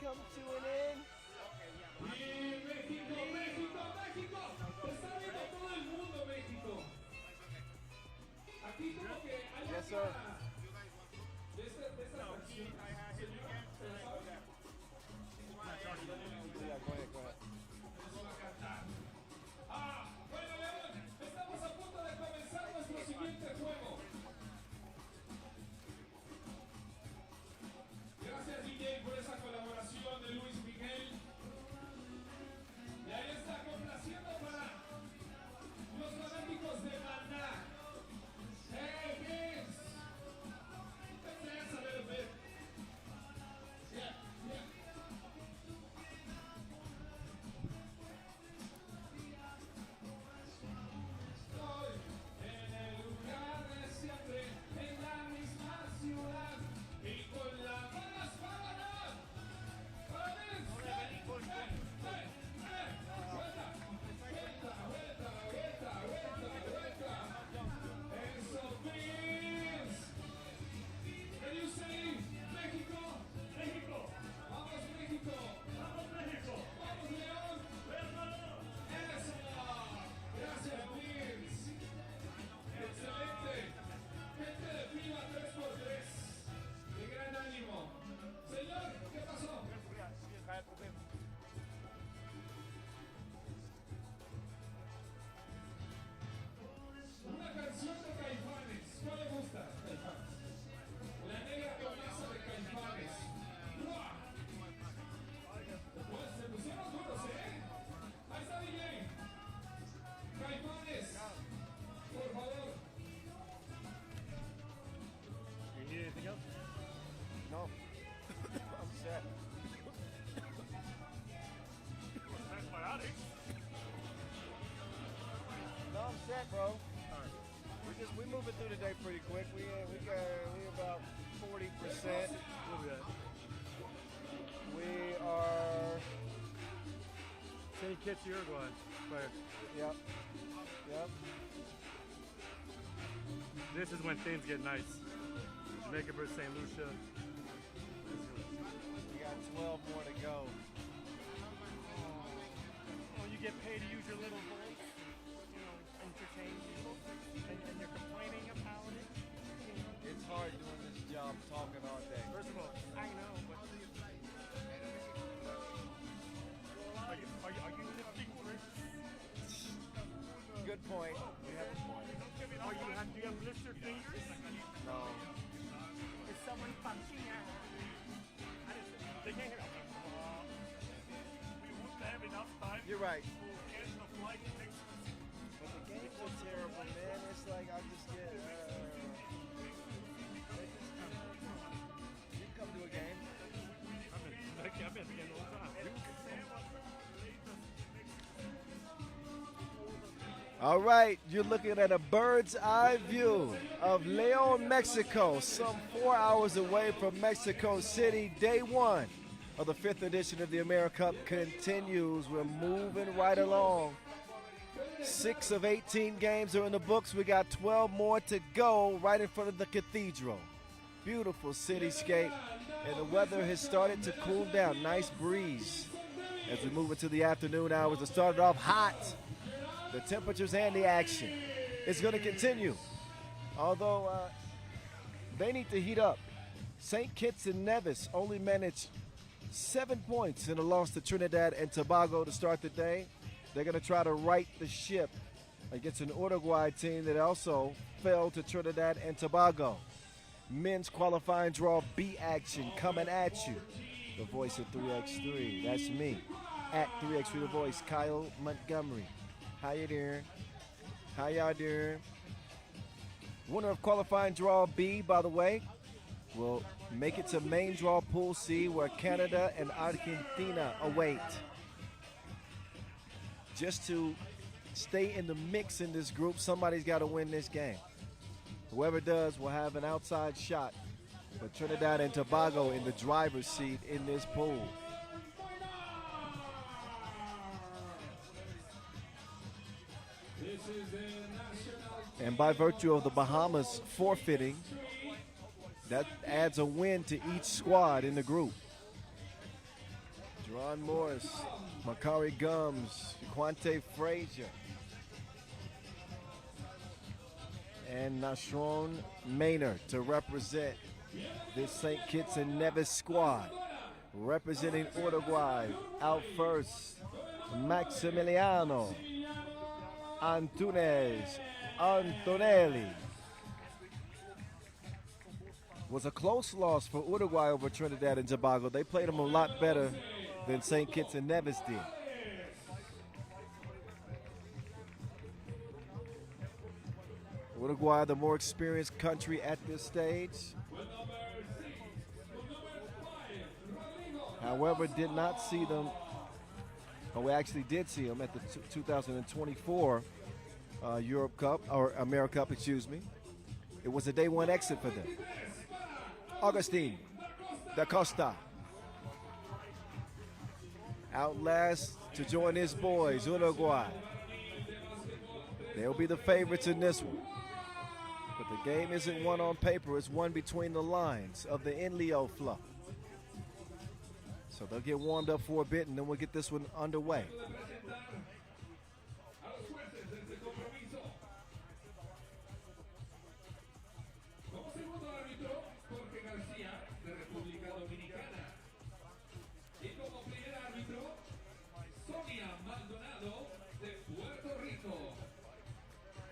come to an end. Y México, México, México. Te está viendo todo el mundo, México. Aquí como que hay Yes, sir. de esta canción. Señor, ¿se la sabe? Yeah, go ahead, go ahead. Bueno, León, estamos a punto de comenzar nuestro siguiente juego. Gracias, DJ, por esa colaboración de Luis Miguel. Y ahí está complaciendo para los fanáticos de Maná. ¡Hey, kids! Dance a little bit. Yeah, yeah. Estoy en el lugar de siempre, en la misma ciudad y con la más para Eso, please. Can you say México? México. Vamos, México. Vamos, México. Vamos, León. Eso. Gracias, please. Excelente. Gente de FIBA 3x3. De gran ánimo. Señor, ¿qué pasó? Una canción de Caifanes. ¿Cuál le gusta? Caifanes. La negra promesa de Caifanes. ¡Buah! Pues se pusieron duros, ¿eh? Ahí está DJ. Caifanes. Por favor. You need anything else? No. I'm set. Antibiotics. No, I'm set, bro. We moving through the day pretty quick. We about 40%. We'll be right. We are. Same kits Uruguay player. Yep. Yep. This is when things get nice. Jamaica versus St. Lucia. We got 12 more to go. Well, you get paid to use your little voice, entertain people, and you're complaining about it. It's hard doing this job talking all day. First of all, I know, but are you lifting weights? Good point. We have a point. Do you have blister fingers? No. Is someone punching out? They can't hear. We wouldn't have enough time You're right. to catch the flight next. But the games are terrible, man. It's like I just get. You come to a game. I've been at the end all the time. All right, you're looking at a bird's eye view of León, Mexico, some 4 hours away from Mexico City. Day one of the 5th edition of the AmeriCup continues. We're moving right along. 6 of 18 games are in the books. We got 12 more to go right in front of the cathedral. Beautiful cityscape, and the weather has started to cool down. Nice breeze as we move into the afternoon hours. It started off hot. The temperatures and the action. It's going to continue. Although they need to heat up. St. Kitts and Nevis only managed 7 points in a loss to Trinidad and Tobago to start the day. They're going to try to right the ship against an Uruguay team that also fell to Trinidad and Tobago. Men's qualifying draw B action coming at you. The voice of 3x3. That's me. At 3x3 The Voice, Kyle Montgomery. How you doing? How y'all doing? Winner of qualifying draw B, by the way, will make it to main draw pool C, where Canada and Argentina await. Just to stay in the mix in this group, somebody's got to win this game. Whoever does will have an outside shot for Trinidad and Tobago in the driver's seat in this pool. And by virtue of the Bahamas forfeiting, that adds a win to each squad in the group. Jerron Morris, Makari Gums, Quante Frazier, and Nashron Maynard to represent this St. Kitts and Nevis squad. Representing Uruguay, out first, Maximiliano Antunes Antonelli. Was a close loss for Uruguay over Trinidad and Tobago. They played them a lot better than St. Kitts and Nevis did. Uruguay, the more experienced country at this stage. However, did not see them, we actually did see them at the 2024 Europe Cup, or AmeriCup, excuse me. It was a day one exit for them. Augustine da Costa out last to join his boys, Uruguay. They'll be the favorites in this one. But the game isn't one on paper, it's one between the lines of the Inleo fluff. So they'll get warmed up for a bit, and then we'll get this one underway.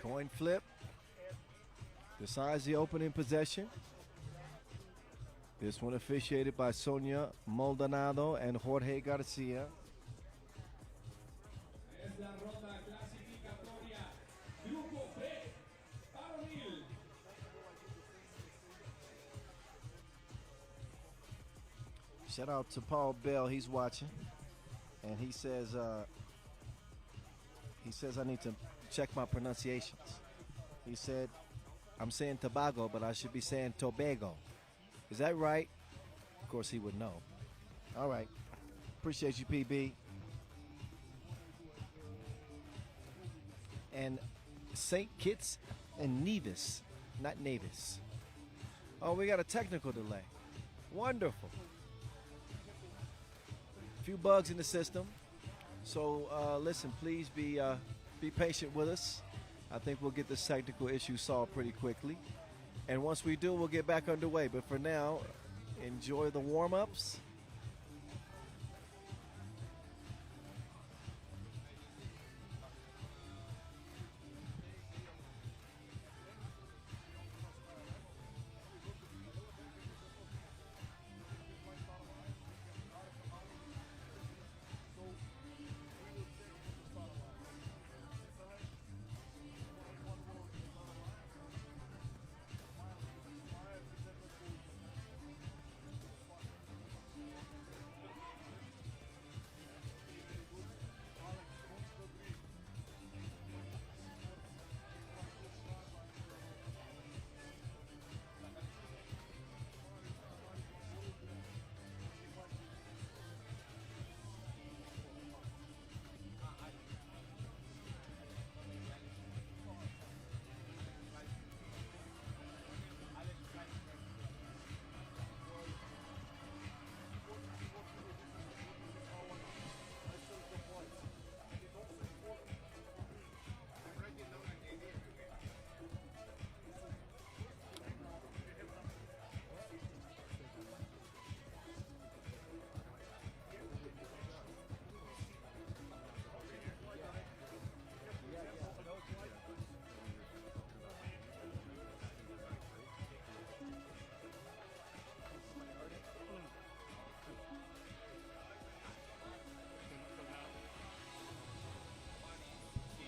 Coin flip decides the opening possession. This one officiated by Sonia Maldonado and Jorge Garcia. Shout out to Paul Bell, he's watching, and he says I need to check my pronunciations. He said, I'm saying Tobago, but I should be saying Tobago. Is that right? Of course he would know. All right. Appreciate you, PB. And St. Kitts and Nevis, not Nevis. Oh, we got a technical delay. Wonderful. A few bugs in the system. So listen, please be patient with us. I think we'll get this technical issue solved pretty quickly. And once we do, we'll get back underway. But for now, enjoy the warm-ups.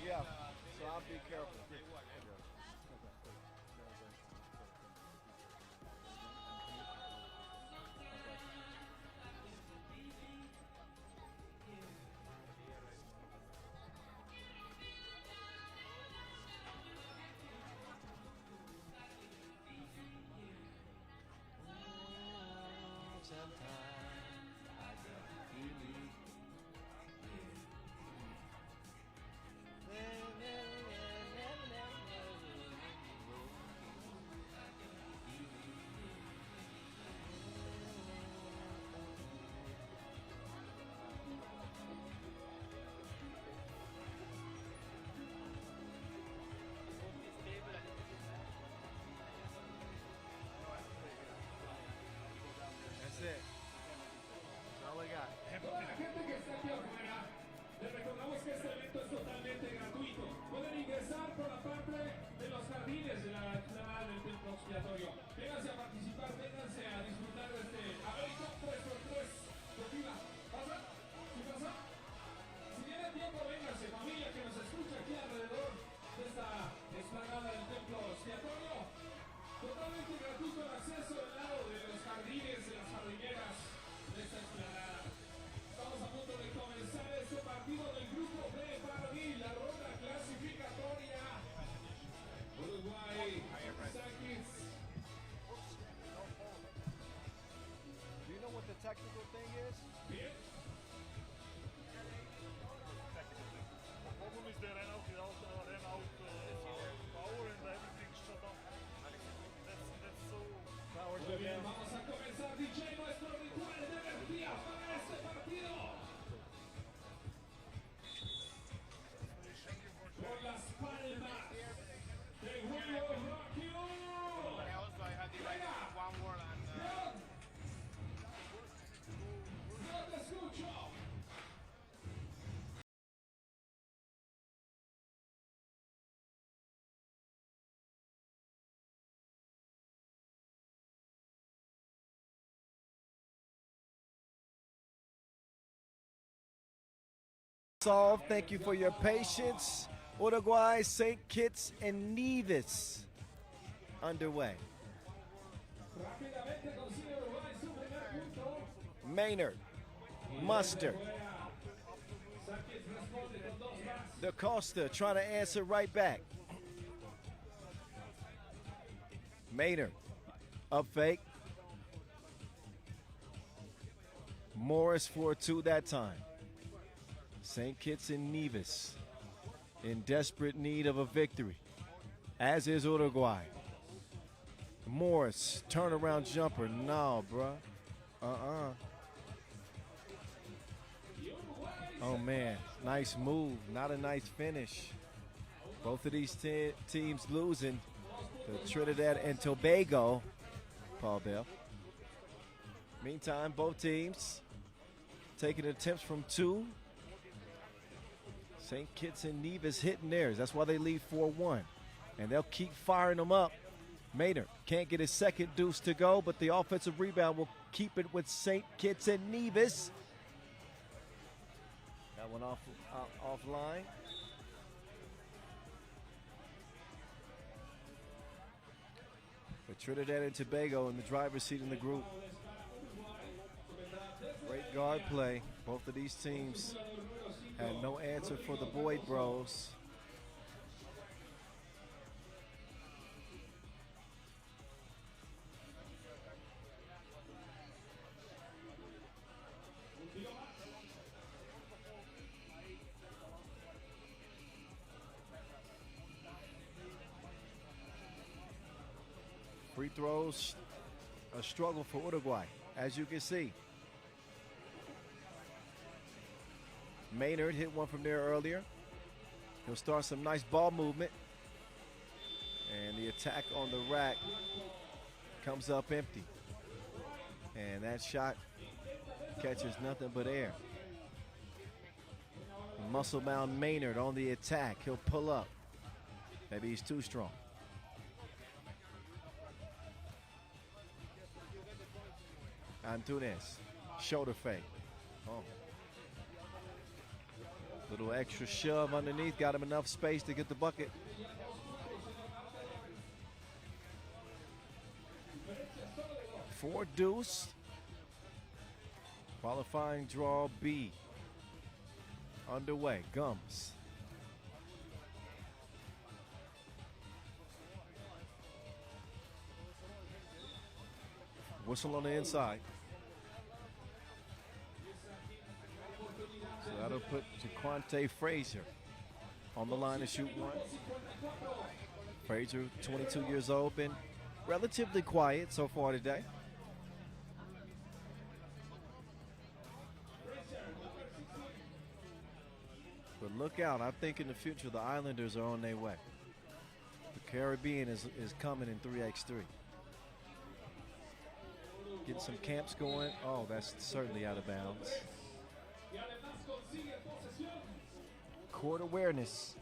Yeah, so I'll be careful. Vénganse a participar, vénganse a disfrutar de este AmeriCup 3x3 de FIBA. ¿Pasa? ¿Sí pasa? Si tienen tiempo, vénganse, familia que nos escucha aquí alrededor de esta explanada del templo expiatorio. Totalmente gratuito el acceso al lado de los jardines, de las jardineras de esta explanada. Estamos a punto de comenzar este partido del grupo B para mí, la ronda clasificatoria. Uruguay, Sakis. Do you know what the technical thing is? Bien. The problem is they ran out power and everything shut down. That's so. Power Muy bien, vamos a comenzar, DJ, nuestro ritual de energía para este partido. Con las palmas de juego Rocky. Venga. León. No te escucho. Solved. Thank you for your patience. Uruguay, St. Kitts, and Nevis underway. Rápidamente consigue Uruguay su primer punto. Maynard, Mustard, Sakis responde con dos más. Da Costa trying to answer right back. Maynard, up fake. Morris for 2 that time. St. Kitts and Nevis in desperate need of a victory, as is Uruguay. Morris, turnaround jumper. No, bruh. Oh, man. Nice move. Not a nice finish. Both of these teams losing to Trinidad and Tobago. Paul Bell. Meantime, both teams taking attempts from 2. St. Kitts and Nevis hitting theirs. That's why they lead 4-1. And they'll keep firing them up. Maynard can't get his second deuce to go, but the offensive rebound will keep it with St. Kitts and Nevis. That one offline. But Trinidad and Tobago in the driver's seat in the group. Great guard play. Both of these teams had no answer for the Boyd Bros. Free throws, a struggle for Uruguay, as you can see. Maynard hit one from there earlier. He'll start some nice ball movement. And the attack on the rack comes up empty. And that shot catches nothing but air. Muscle-bound Maynard on the attack. He'll pull up. Maybe he's too strong. Antunes, shoulder fake. Oh. Little extra shove underneath, got him enough space to get the bucket. For deuce. Qualifying draw B. Underway, Gums. Whistle on the inside. So that'll put Jaquante Frazier on the line to shoot one. Frazier, 22 years old, been relatively quiet so far today. But look out, I think in the future the Islanders are on their way. The Caribbean is coming in 3x3. Getting some camps going. Oh, that's certainly out of bounds. Court awareness.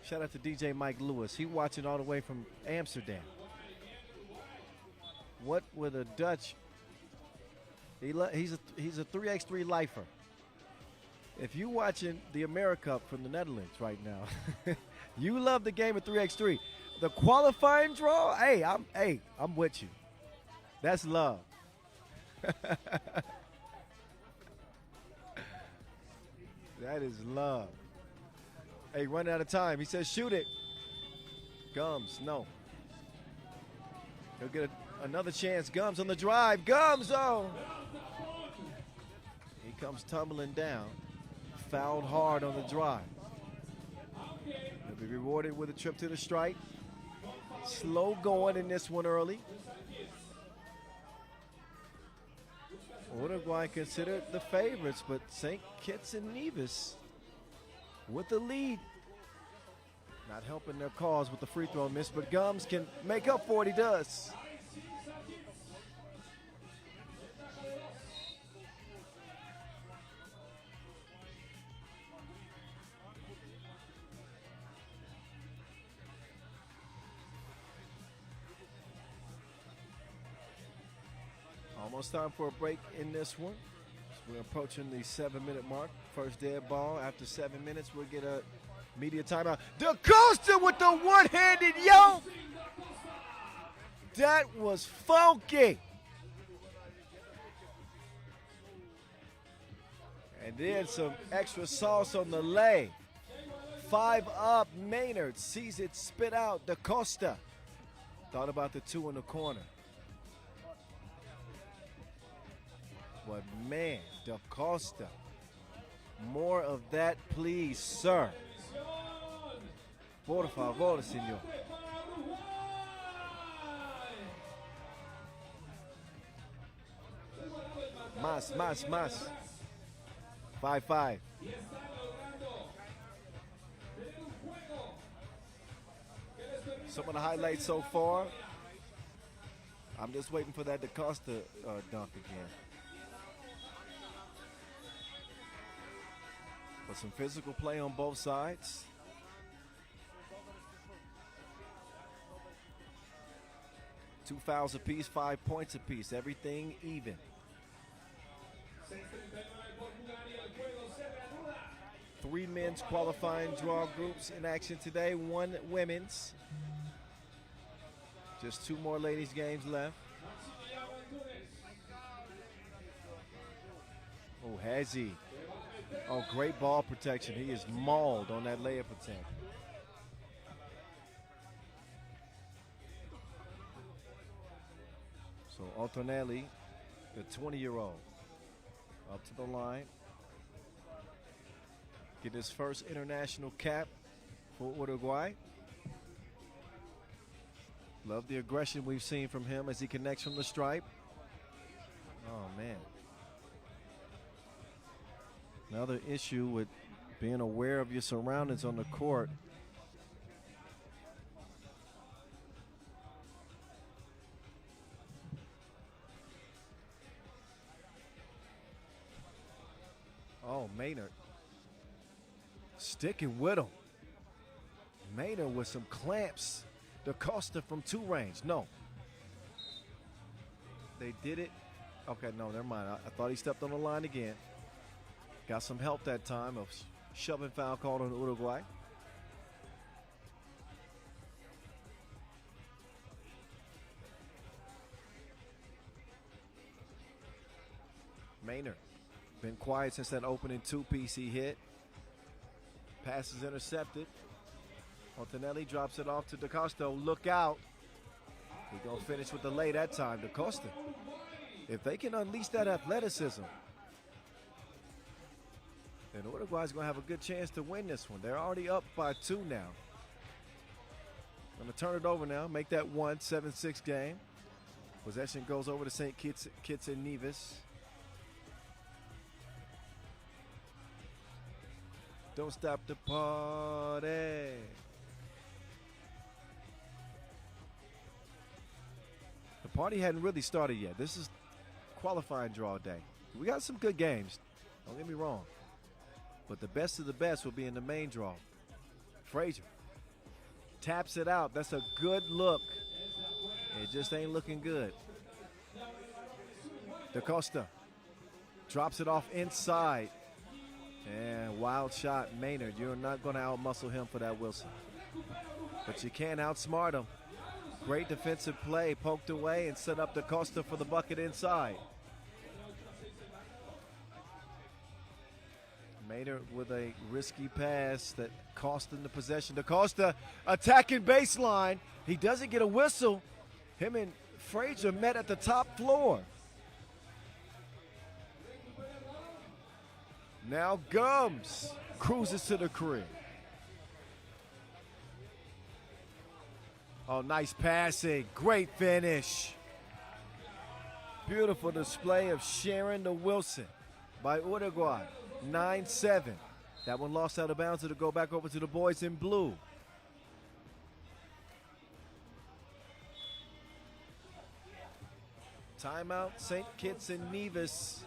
Shout out to DJ Mike Lewis. He watching all the way from Amsterdam. What with a Dutch? He's a 3x3 lifer. If you watching the AmeriCup from the Netherlands right now, you love the game of 3x3. The qualifying draw, I'm with you. That's love. That is love. Hey, running out of time. He says, shoot it. Gums, no. He'll get another chance. Gums on the drive. Gums, oh. He comes tumbling down. Fouled hard on the drive. He'll be rewarded with a trip to the stripe. Slow going in this one early. Uruguay considered the favorites, but St. Kitts and Nevis with the lead. Not helping their cause with the free throw miss, but Gums can make up for what he does. Almost time for a break in this one. We're approaching the 7-minute mark. First dead ball. After 7 minutes, we'll get a media timeout. DaCosta with the one-handed yoke. That was funky. And then some extra sauce on the lay. 5 up. Maynard sees it spit out. DaCosta thought about the 2 in the corner. But man, DaCosta, more of that, please, sir. Por favor, señor. Más. 5-5. Some of the highlights so far. I'm just waiting for that DaCosta dunk again. But some physical play on both sides. Two fouls apiece, 5 points apiece. Everything even. Three men's qualifying draw groups in action today. One women's. Just 2 more ladies' games left. Oh, has he? Oh, great ball protection. He is mauled on that layup attempt. So Antonelli, the 20-year-old, up to the line. Get his first international cap for Uruguay. Love the aggression we've seen from him as he connects from the stripe. Oh, man. Another issue with being aware of your surroundings on the court. Oh, Maynard. Sticking with him. Maynard with some clamps. DaCosta from 2 range. No. They did it. Okay, no, never mind. I thought he stepped on the line again. Got some help that time. A shoving foul called on Uruguay. Maynard been quiet since that opening 2-piece he hit. Pass is intercepted. Antonelli drops it off to DaCosta. Look out. He's going to finish with the lay that time. DaCosta, if they can unleash that athleticism, then Uruguay's going to have a good chance to win this one. They're already up by 2 now. Going to turn it over now, make that 7-6 game. Possession goes over to St. Kitts and Nevis. Don't stop the party. The party hadn't really started yet. This is qualifying draw day. We got some good games. Don't get me wrong. But the best of the best will be in the main draw. Frazier Taps it out. That's a good look. It just ain't looking good. DaCosta drops it off inside. And wild shot, Maynard. You're not going to outmuscle him for that, Wilson. But you can't outsmart him. Great defensive play, poked away and set up DaCosta for the bucket inside. Maynard with a risky pass that cost him the possession. DaCosta attacking baseline. He doesn't get a whistle. Him and Frazier met at the top floor. Now Gums cruises to the crib. Oh, nice passing. Great finish. Beautiful display of Sharon to Wilson by Uruguay. 9-7. That one lost out of bounds. It'll go back over to the boys in blue. Timeout, St. Kitts and Nevis.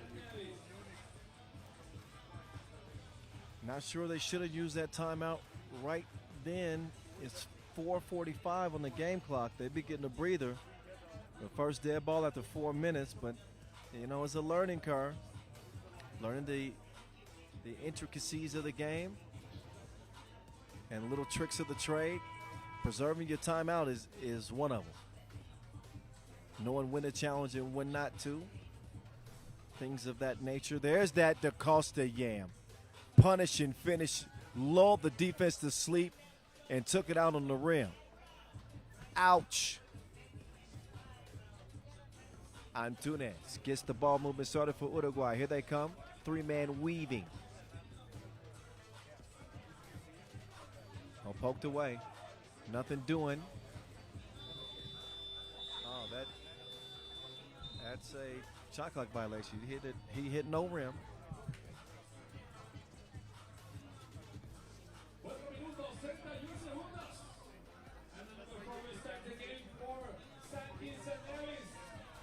Not sure they should have used that timeout right then. It's 4:45 on the game clock. They'd be getting a breather. The first dead ball after 4 minutes, but you know, it's a learning curve. Learning the intricacies of the game and little tricks of the trade. Preserving your timeout is one of them. Knowing when to challenge and when not to. Things of that nature. There's that DaCosta yam. Punish and finish. Lulled the defense to sleep and took it out on the rim. Ouch. Antunes gets the ball movement started for Uruguay. Here they come. Three-man weaving. Oh, poked away. Nothing doing. Oh, that's a shot clock violation. He hit no rim.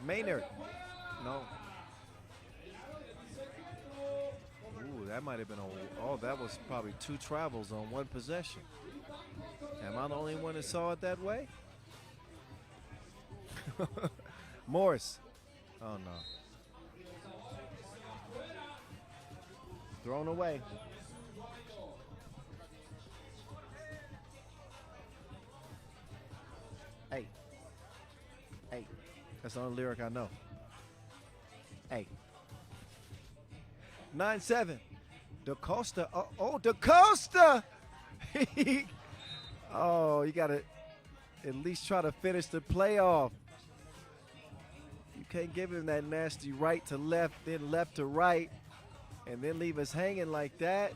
Maynard. No. Ooh, that might have been that was probably two travels on one possession. Am I the only one that saw it that way? Morris. Oh, no. Thrown away. Hey. That's the only lyric I know. Hey. 9-7. DaCosta. DaCosta! Oh, you got to at least try to finish the playoff. You can't give him that nasty right to left, then left to right, and then leave us hanging like that.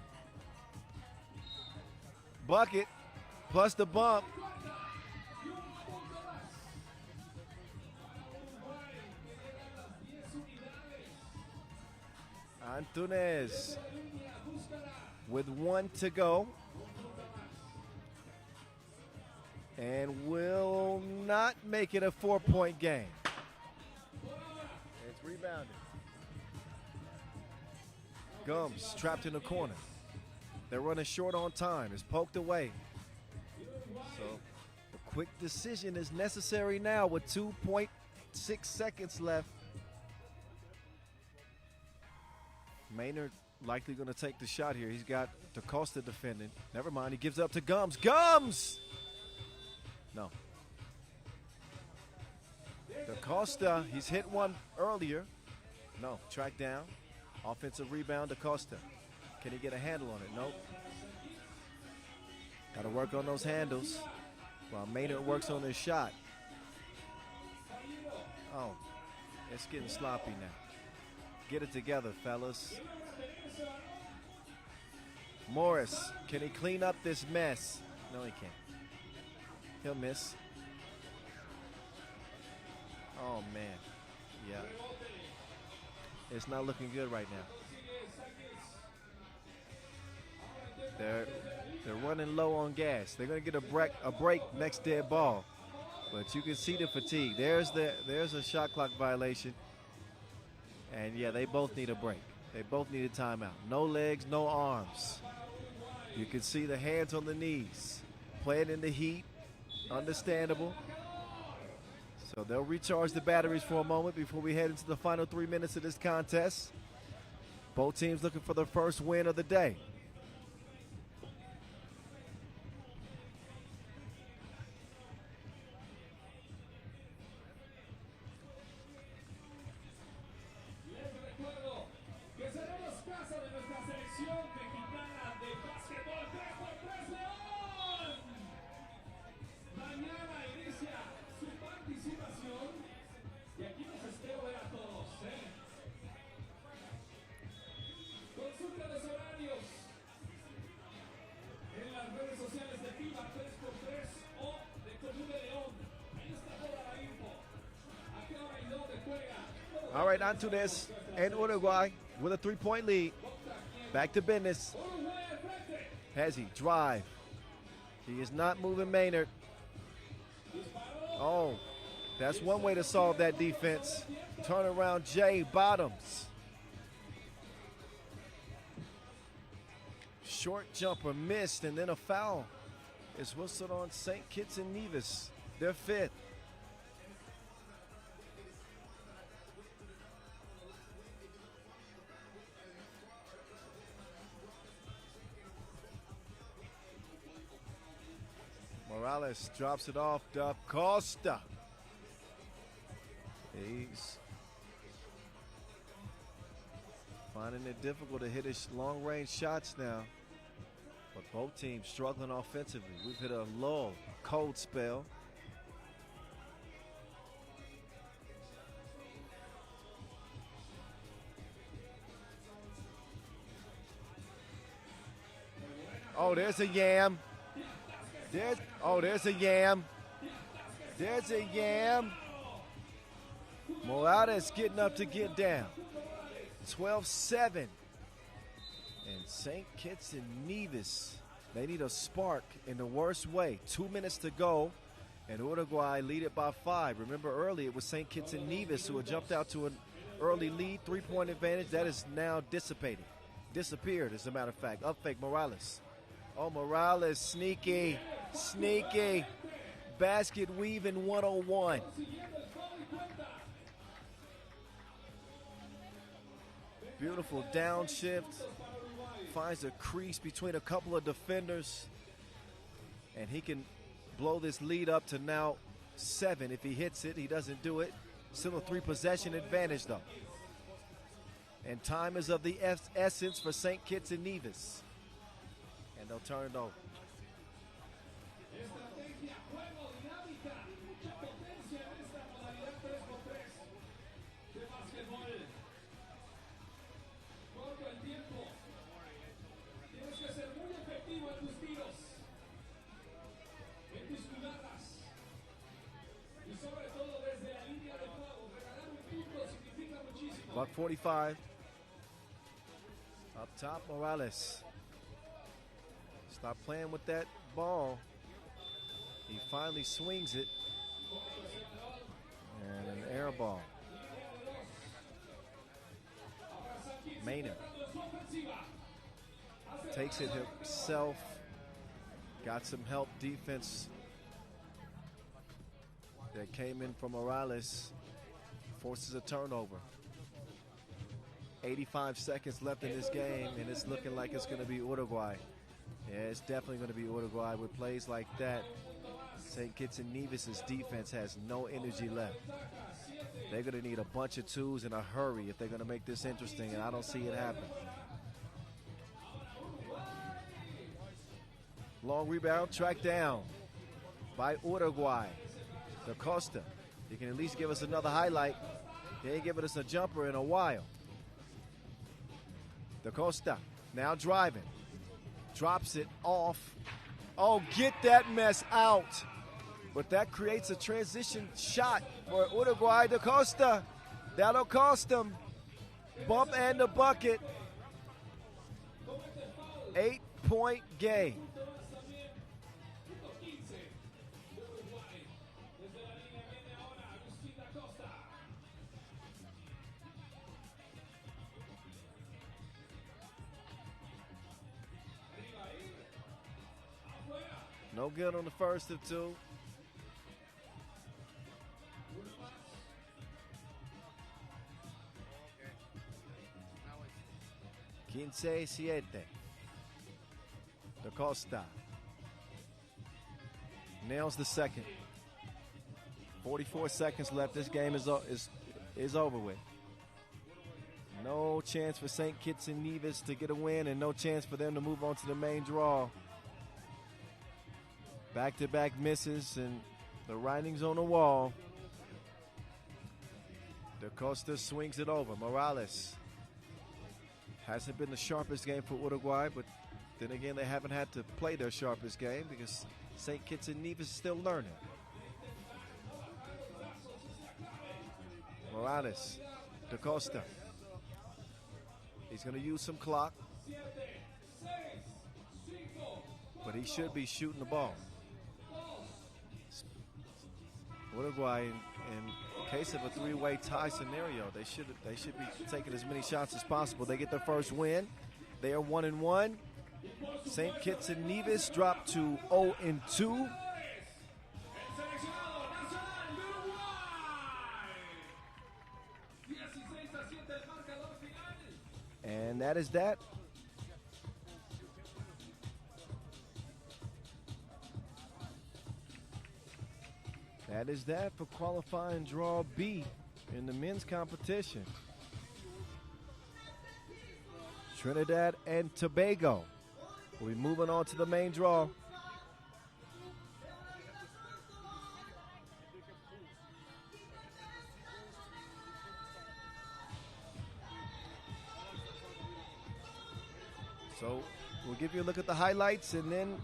Bucket plus the bump. Antunes with 1 to go. And will not make it a 4-point game. It's rebounded. Gums trapped in the corner. They're running short on time. It's poked away. So a quick decision is necessary now with 2.6 seconds left. Maynard likely going to take the shot here. He's got DaCosta defending. Never mind, he gives up to Gums. Gums! No. DaCosta, he's hit one earlier. No, track down. Offensive rebound, DaCosta. Can he get a handle on it? Nope. Got to work on those handles while Maynard works on his shot. Oh, it's getting sloppy now. Get it together, fellas. Morris, can he clean up this mess? No, he can't. He'll miss. Oh, man. Yeah. It's not looking good right now. They're running low on gas. They're going to get a break next dead ball. But you can see the fatigue. There's a shot clock violation. And, yeah, they both need a break. They both need a timeout. No legs, no arms. You can see the hands on the knees. Playing in the heat, Understandable. So they'll recharge the batteries for a moment before we head into the final 3 minutes of this contest. Both teams looking for their first win of the day. Consulta los horarios en las redes sociales de FIBA 3x3 o de Club de León. Ahí está toda la info. ¿A qué hora y dónde juega? All right, on to this. And Uruguay with a 3-point lead. Back to business. Uruguay al frente. Has he? Drive. He is not moving Maynard. Oh, that's one way to solve that defense. Turn around Jay Bottoms. Short jumper missed, and then a foul is whistled on St. Kitts and Nevis, their fifth. Morales drops it off to Costa. He's finding it difficult to hit his long-range shots now. But both teams struggling offensively. We've hit a lull, cold spell. Oh, there's a yam. There's a yam. There's a yam. Morales getting up to get down. 12-7. And St. Kitts and Nevis, they need a spark in the worst way. 2 minutes to go, and Uruguay lead it by 5. Remember earlier it was St. Kitts and Nevis who had jumped out to an early lead, 3-point advantage. That is now dissipated. Disappeared, as a matter of fact. Up fake Morales. Oh, Morales, sneaky, sneaky. Basket weaving 101. Beautiful downshift. Finds a crease between a couple of defenders. And he can blow this lead up to now 7 if he hits it. He doesn't do it. Still a 3-possession advantage, though. And time is of the essence for St. Kitts and Nevis. And they'll turn it over. Estrategia, juego, dinámica, mucha potencia en esta modalidad 3x3 de básquetbol. Corto el tiempo. Tienes que ser muy efectivo en tus tiros, en tus jugadas. Y sobre todo desde la línea de juego. Regalar un punto significa muchísimo. Buck 45. Up top, Morales. Stop playing with that ball. He finally swings it. And an air ball. Maynard takes it himself. Got some help defense that came in from Morales. Forces a turnover. 85 seconds left in this game, and it's looking like it's going to be Uruguay. Yeah, it's definitely going to be Uruguay. With plays like that, St. Kitts and Nevis' defense has no energy left. They're going to need a bunch of twos in a hurry if they're going to make this interesting, and I don't see it happen. Long rebound, tracked down by Uruguay. Da Costa, he can at least give us another highlight. He ain't giving us a jumper in a while. Da Costa now driving. Drops it off. Oh, get that mess out. But that creates a transition shot for Uruguay. Da Costa. That'll cost them. Bump and the bucket. 8-point game. No good on the first of two. 15-7. Da Costa nails the second. 44 seconds left. This game is over with. No chance for St. Kitts and Nevis to get a win, and no chance for them to move on to the main draw. Back-to-back misses, and the writing's on the wall. Da Costa swings it over. Morales. Hasn't been the sharpest game for Uruguay, but then again, they haven't had to play their sharpest game because St. Kitts and Nevis is still learning. Morales. Da Costa. He's going to use some clock, but he should be shooting the ball. Uruguay, in case of a three-way tie scenario, they should be taking as many shots as possible. They get their first win. They are 1-1. St. Kitts and Nevis dropped to 0-2. And that is that. That is that for qualifying draw B in the men's competition. Trinidad and Tobago will be moving on to the main draw. So we'll give you a look at the highlights and then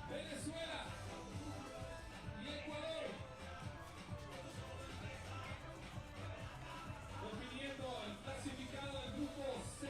Venezuela y Ecuador definiendo el clasificado del grupo C.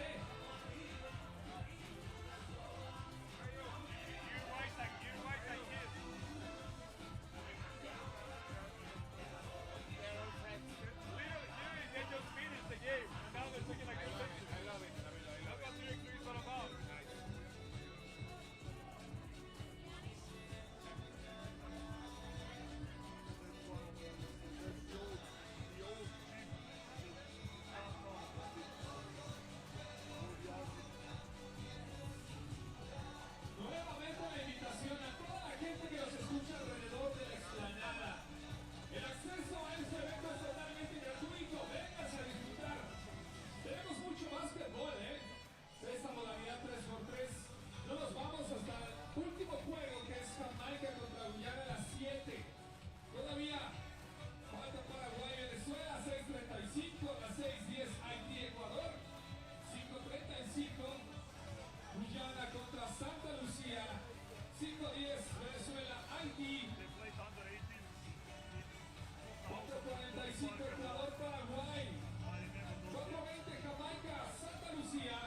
Todavía falta Paraguay, Venezuela, 6:35, a las 6:10 Haití, Ecuador, 5:35 Guyana contra Santa Lucía, 5:10 Venezuela, Haití, 4:45 Ecuador, Paraguay, 4:20 Jamaica, Santa Lucía,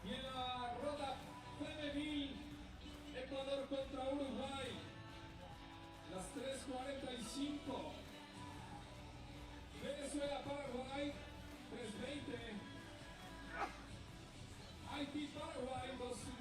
y en la ronda femenil Ecuador contra Uruguay. Las 3:45 Venezuela, Paraguay, 3:20 Haití, Paraguay, 2:00.